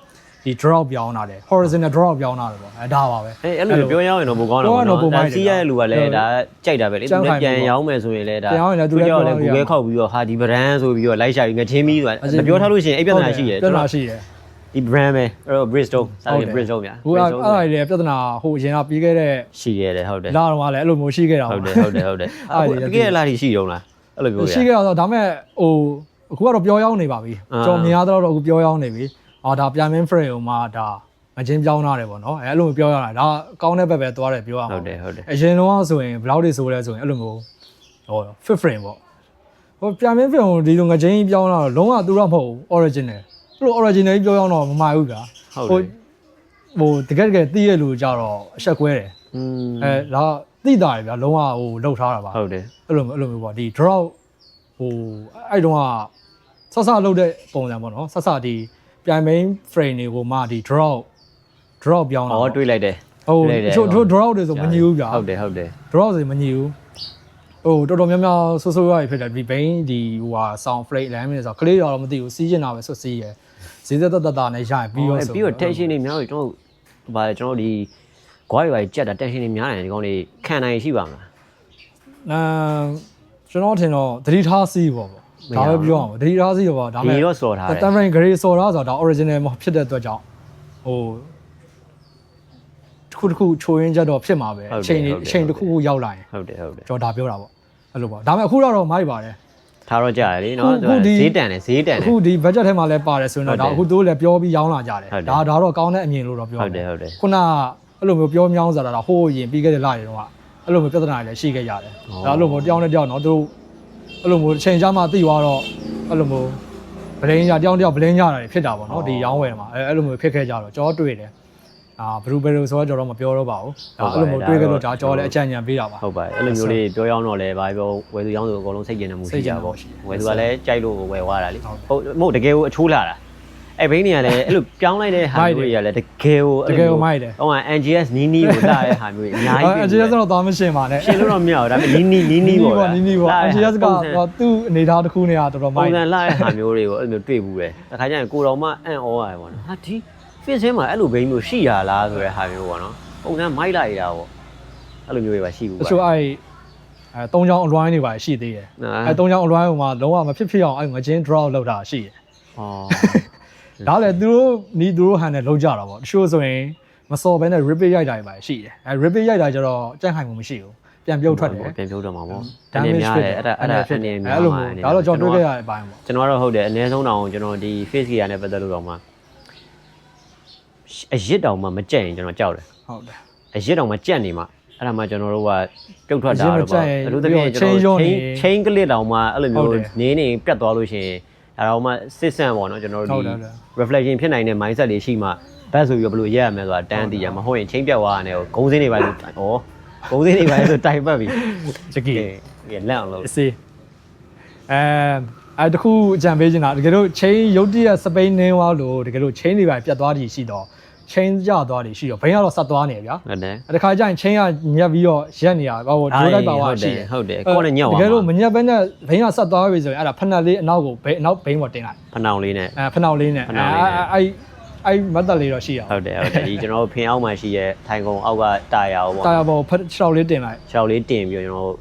ဒီ drop ပြောင်းတာတယ် horizontal drop ပြောင်းတာတယ်ပေါ့အဲဒါပါပဲ အဲ့လိုပြောရရင်တော့ပိုကောင်းတာပေါ့နော်ဒါစီးရတဲ့လူကလည်းဒါကြိုက်တာပဲလေသူလည်းပြန်ရောင်းမယ်ဆိုရင်လည်းဒါသူလည်း Google ခောက်ပြီးတော့ဟာဒီ brand ဆိုပြီးတော့လိုက်ရှာပြီးငချင်းပြီးဆိုတာမပြောထားလို့ရှိရင်အဲ့ပြဿနာရှိတယ် ပြဿနာရှိတယ် ဒီ brand ပဲအဲ့တော့ Bridgestone စာရင်း Bridgestone ဗျာ ဟိုအဲ့ဒါတွေပြဿနာဟိုအရင်ကပြီးခဲ့တဲ့ ရှိရတယ်ဟုတ်တယ် လာတော့ကလည်းအဲ့လိုမျိုးရှိခဲ့တာ ဟုတ်တယ်ဟုတ်တယ်ဟုတ်တယ်အခုတကယ်လာရှိတော့လားအဲ့လိုပြောရ ရှိခဲ့တော့ဒါပေမဲ့ဟိုအခုကတော့ပြောင်းနေပါပြီကျွန်တော်မြင်ရတော့အခုပြောင်းနေပြီအော်ဒါပြန်မင်း frame ဟိုမှာဒါမချင်းပြောင်းထားတယ်ပေါ့နော်အဲ့လိုမျိုးပြောရတာဒါကောင်းတဲ့ဘက်ပဲသွားတယ်ပြောရမှာဟုတ်တယ်အရင်တော့ဆိုရင်ဘယ်လောက်တွေဆိုလဲဆိုရင်အဲ့လိုမျိုးဟို fit frame ပေါ့ဟိုပြန်မင်း frame ကိုဒီလိုငချင်းပြောင်းလာတော့လုံးဝသူတော့မဟုတ်ဘူး original သူတို့ original ကြီးပြောင်းတော့မမှန်ဘူးကွာဟိုတကယ်တီးရလူကြတော့အဆက်ကွဲတယ်အဲဒါတိတာရဗျာလုံးဝဟိုလှုပ်ထားတာပါဟုတ်တယ်အဲ့လိုမျိုးပေါ့ဒီ drop ဟိုအဲ့တုန်းကဆဆလှုပ်တဲ့ပုံစံပေါ့နော်ဆဆဒီပြန် main frame တွေကိုမှဒီ drop ပြောင်းတာတွေးလိုက်တယ်ဟိုတို့ drop တွေဆိုမညီဘူးဗျာဟုတ်တယ် drop ဆိုမညီဘူးဟိုတော်တော်များများဆိုးဆိုးရွားရွားဖြစ်တယ်ဒီ bane ဒီဟိုဟာ sound plate လမ်းမင်းဆိုကလေးတော့မသိဘူးစီးကျင်တာပဲဆွစီးရယ်ဈေးသက်တနဲ့ရရင်ပြီးတော့ဆိုပြီးတော့ tension တွေများလို့ကျွန်တော်ဗါကျွန်တော်ဒီ guard တွေကြက်တာ tension တွေများတယ်ဒီကောင်တွေခံနိုင်ရှိပါမလားကျွန်တော်ထင်တော့သတိထားစီးပေါ့ဒါပဲပြောအောင်သတိထားစီးပေါ့ဒါပေမဲ့ဒီတော့စော်ထားတယ် temporary grade စော်ထားဆိုတော့ဒါ original မဖြစ်တဲ့အတွက်ကြောင့်ဟိုတစ်ခုချိုးရင်းချက်တော့ဖြစ်မှာပဲအချိန်တစ်ခုရောက်လာရင်ဟုတ်တယ်ကျွန်တော်ဒါပြောတာပေါ့အဲ့လိုပေါ့ဒါပေမဲ့အခုတော့မိုက်ပါတယ်ထားတော့ကြရလေနော်ဈေးတန်တယ်အခုဒီ budget ထဲမှာလည်းပါတယ်ဆိုရင်တော့ဒါအခုတို့လည်းပြောပြီးရောင်းလာကြတယ်ဒါတော့ကောင်းတဲ့အမြင်လို့တော့ပြောတယ်ခုနအဲ့လိုမျိုးပြောမြောင်းဆိုတာတော့ဟိုးရင်ပြီးခဲ့တဲ့လတွေတော့အဲ့လိုမျိုးပြဿနာတွေလည်းရှိခဲ့ရတယ်ဒါအဲ့လိုမျိုးတယောက်နဲ့တယောက်နော်တို့အဲ့လိုမျိုးချိန်ချမှသိသွားတော့အဲ့လိုမျိုးဗလင်းကြတယောက်ဗလင်းကြတာတွေဖြစ်တာပေါ့နော်ဒီရောင်းဝယ်မှာအဲ့လိုမျိုးဖြစ်ခဲ့ကြတော့ကြောတွေ့တယ်ဘရူဘယ်လိုဆိုတော့ကျွန်တော်မပြောတော့ပါဘူးအဲ့လိုမျိုးတွေးခဲ့လို့ဒါကြောလည်းအကြံဉာဏ်ပေးတာပါဟုတ်ပါတယ်အဲ့လိုမျိုးလေးပြောရောင်းတော့လဲဘာပြောဝယ်သူရောင်းသူအကုန်လုံးစိတ်ကျင်နေမှုရှိကြပါပေါ့ဝယ်သူကလည်းကြိုက်လို့ဝယ်သွားတာလေဟုတ်မဟုတ်တကယ်ကိုအချိုးလာတာအဲ့ဘိန်းတွေကလည်းအဲ့လိုပြောင်းလိုက်တဲ့ဟာမျိုးတွေကလည်းတကယ်ကိုမိုက်တယ်ဟိုက NGS နီးကိုလာတဲ့ဟာမျိုးတွေအများကြီး NGS တော့သွားမရှင်းပါနဲ့ရှင်းလို့တော့မရဘူးဒါပေမဲ့နီးပေါ့ NGS ကသူ့အနေထားတစ်ခုနဲ့တော်တော်မိုက်ပုံစံလာတဲ့ဟာမျိုးတွေကိုအဲ့လိုမျိုးတွေ့ဘူးပဲတခါကျရင်ကိုတော်မှအံ့ဩရတယ်ပေါ့နော်ဟာဒီ fit မှာအဲ့လိုဘိန်းမျိုးရှိရလားဆိုတဲ့ဟာမျိုးပေါ့နော်ပုံစံမိုက်လိုက်တာပေါ့အဲ့လိုမျိုးတွေပါရှိဘူးပေါ့တချို့အဲ့၃ချောင်းအလွိုင်းတွေပါရှိသေးတယ်အဲ့၃ချောင်းအလွိုင်းဟိုမှာလုံးဝမဖြစ်အောင်အဲ့ငချင်း draw လောက်တာရှိတယ်ဟောဒါလည်းသူတို့ဟန်နဲ့လောက်ကြတာပေါ့တချို့ဆိုရင်မစော်ဘဲနဲ့ repeat ရိုက်တာတွေပါရှိတယ်အဲ repeat ရိုက်တာကျတော့ကြန့်ခိုင်မှုမရှိဘူးပြန်ပြုတ်ထွက်တယ်ပြန်ပြုတ်တော့မှာပေါ့အနေများတယ်အဲ့ဒါအနေများအဲ့လိုဒါတော့ကျွန်တော်တွေးခဲ့ရတဲ့အပိုင်းပေါ့ကျွန်တော်ကတော့ဟုတ်တယ်အနည်းဆုံးတောင်ကျွန်တော်ဒီ face gear နဲ့ပတ်သက်လို့တော့မှအရစ်တောင်မှမကြက်ရင်ကျွန်တော်ကြောက်တယ်ဟုတ်တယ်အရစ်တောင်မှကြက်နေမှာအဲ့ဒါမှကျွန်တော်တို့ကပြုတ်ထွက်တာတော့ပေါ့အလို့တကယ်ကျွန်တော်chain ကလစ်တောင်မှအဲ့လိုမျိုးနေပြတ်သွားလို့ရှိရင်အဲ့တော့မှစစ်ဆန့်ပေါ့နော်ကျွန်တော်တို့ဒီ reflection ဖြစ်နိုင်တဲ့ mindset တွေရှိမှဘတ်ဆိုပြီးဘယ်လိုရက်ရမလဲဆိုတာတန်းတည်ရမဟုတ်ရင်ချင်းပြတ်သွားတာနဲ့ဂုံးစင်းတွေပါလို့ဩဂုံးစင်းတွေပါဆိုတိုင်ပတ်ပြီတကယ်လက်အောင်လို့အစီအဲ့တခုအကြံပေးချင်တာတကယ်လို့ chain ရုတ်တရက်စပိန်နင်းသွားလို့တကယ်လို့ chain တွေပါပြတ်သွားတည်ရှိတော့ chain ကြသွားတယ်ရှိတော့ဘိန်းကတော့ဆက်သွားနေဗျာဟုတ်တယ်တခါကျရင် chain ကညက်ပြီးတော့ရက်နေတာဟိုဒိုးလိုက်ပါဝါရှိတယ်ဟုတ်တယ်ကောနဲ့ညက်သွားတကယ်လို့မညက်ဘဲနဲ့ဘိန်းကဆက်သွားပြီဆိုရင်အဲ့ဒါဖဏက်လေးအနောက်ကိုအနောက်ဘိန်းပေါ်တင်လိုက်ဖဏောင်လေးနဲ့ဖဏောင်လေးနဲ့အဲ့မတ်တက်လေးတော့ရှိရဟုတ်တယ်ဒီကျွန်တော်တို့ဖင်အောက်မှာရှိရဲထိုင်ကုန်အောက်ကတာယာပေါ့တာယာပေါ်6လေးတင်လိုက်6လေးတင်ပြီးကျွန်တော်တို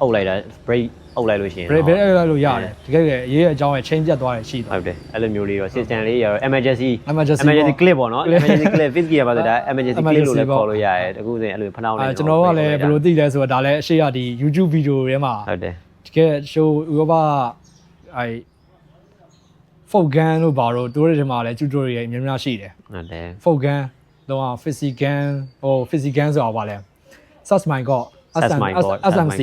့အုပ်လိုက်တာ break အုပ်လိုက်လို့ရှိရင် break လိုက်လို့ရတယ်တကယ်ရေးရဲ့အကြောင်းရဲ့ chain ပြတ်သွားတယ်ရှိတယ်ဟုတ်တယ်အဲ့လိုမျိုးလေးတော့ system လေးရတော့ emergency clip ပေါ့နော် emergency clip fit gear ပါဆိုဒါ emergency clip လို့လည်းခေါ်လို့ရတယ်တကူဆိုရင်အဲ့လိုဖနှောင်းနေကျွန်တော်ကလည်းဘယ်လိုသိလဲဆိုတော့ဒါလည်းအရှိရဒီ YouTube video ထဲမှာဟုတ်တယ်တကယ် show ဥပမာအဲ့ folk gun လို့ပါတော့တို့တွေမှာလည်း tutorial အများကြီးရှိတယ်ဟုတ်တယ် folk gun တော့ physical gun physical gun ဆိုတာပါလဲ such my god SMC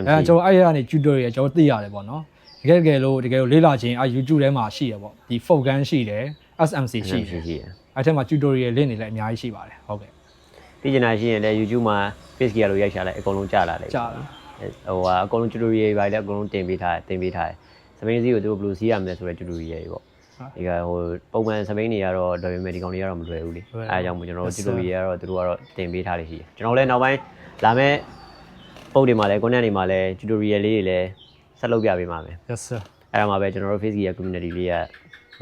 အဲကျွန်တော်အဲ့ရကနေ tutorial ကျွန်တော်သိရတယ်ပေါ့နော်တကယ်လို့လေ့လာခြင်း YouTube ထဲမှာရှိရပေါ့ဒီ folk gun ရှိတယ် SMC ရှိတယ်အဲ့ထက်မှာ tutorial link တွေလည်းအများကြီးရှိပါတယ်ဟုတ်ကဲ့သိချင်တာရှိရင်လည်း YouTube မှာ face gear လို့ရိုက်ရှာလိုက်အကုန်လုံးကြာလာလိမ့်ကြာလာဟိုအကုန်လုံး tutorial တွေလည်းအကုန်လုံးတင်ပေးထားတယ်စပိန်စီကိုသူတို့ဘယ်လိုစီးရမလဲဆိုတဲ့ tutorial တွေပေါ့ဒီကဟိုပုံမှန်စပိန်တွေကတော့ဒါပေမဲ့ဒီကောင်တွေကတော့မလွယ်ဘူးလေအဲအကြောင်းမို့ကျွန်တော်တို့ tutorial ကတော့သူတို့ကတော့တင်ပေးထားလိမ့်ရှိတယ်ကျွန်တော်လည်းနောက်ပိုင်းလာမဲ့ပုံတွေမှာလည်း content တွေမှာလည်း tutorial လေးတွေလည်းဆက်လုပ်ပြပေးပါမယ် yes sir အဲ့ဒါမှာပဲကျွန်တော်တို့ face gear community လေးက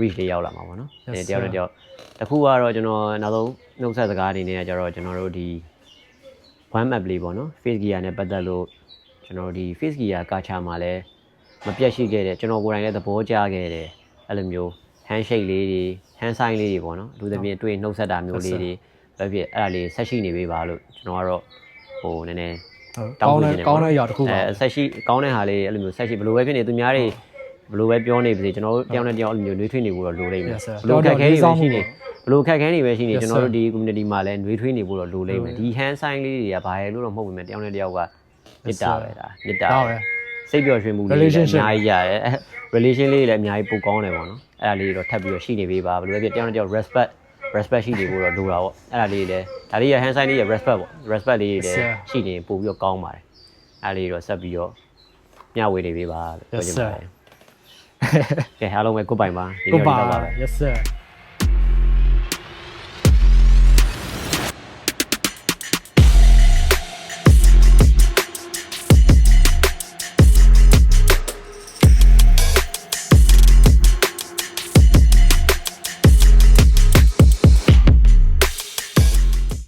reach လေးရောက်လာမှာပေါ့နော်တယောက်နဲ့တယောက်တခုကတော့ကျွန်တော်နောက်ဆုံးနှုတ်ဆက်စကားအနေနဲ့ကျတော့ကျွန်တော်တို့ဒီ one map လေးပေါ့နော် face gear နဲ့ပတ်သက်လို့ကျွန်တော်ဒီ face gear ကာချာမှာလည်းမပြတ်ရှိခဲ့တယ်ကျွန်တော်ကိုယ်တိုင်လည်းသဘောကျခဲ့တယ်အဲ့လိုမျိုး handshake လေးတွေ hand sign လေးတွေပေါ့နော်အထူးသဖြင့်တွေ့နှုတ်ဆက်တာမျိုးလေးတွေပဲဖြစ်အဲ့ဒါလေးဆက်ရှိနေပေးပါလို့ကျွန်တော်ကတော့ဟိုနည်းနည်းကောင်းတဲ့အရာတစ်ခုပါဆက်ရှိကောင်းတဲ့ဟာလေးအဲ့လိုမျိုးဆက်ရှိဘယ်လိုပဲဖြစ်နေသူများတွေဘယ်လိုပဲပြောနေပါစေကျွန်တော်တို့တယောက်နဲ့တယောက်အဲ့လိုမျိုးနှွေးထွေးနေဖို့တော့လိုလိမ့်မယ်ဘယ်လိုခက်ခဲနေရှိနေဘယ်လိုခက်ခဲနေပဲရှိနေကျွန်တော်တို့ဒီ community မှာလည်းနှွေးထွေးနေဖို့တော့လိုလိမ့်မယ်ဒီ hand sign လေးတွေကဘာလဲလို့တော့မဟုတ်ဘူးမယ်တယောက်နဲ့တယောက်ကမြစ်တာပဲဒါမြစ်တာစိတ်ပျော်ရွှင်မှုလေးတွေအများကြီးရတယ် relation လေးတွေလည်းအများကြီးပိုကောင်းတယ်ပေါ့နော်အဲ့ဒါလေးတော့ထပ်ပြီးတော့ရှိနေပေးပါဘယ်လိုပဲဖြစ်တယောက်နဲ့တယောက် respect ရှိနေဖို့တော့လိုတာပေါ့အဲ့ဒါလေးလည်းဒါလေးရ hand sign လေးရ respect ပေါ့ respect လေးတွေလည်းရှိနေပို့ပြီးတော့ကောင်းပါတယ်အဲ့လေးတော့ဆက်ပြီးတော့မျှဝေနေပေးပါလို့ပြောချင်ပါတယ်ကဲအားလုံးပဲ goodbye ပါဒီလိုပါပဲ yes sir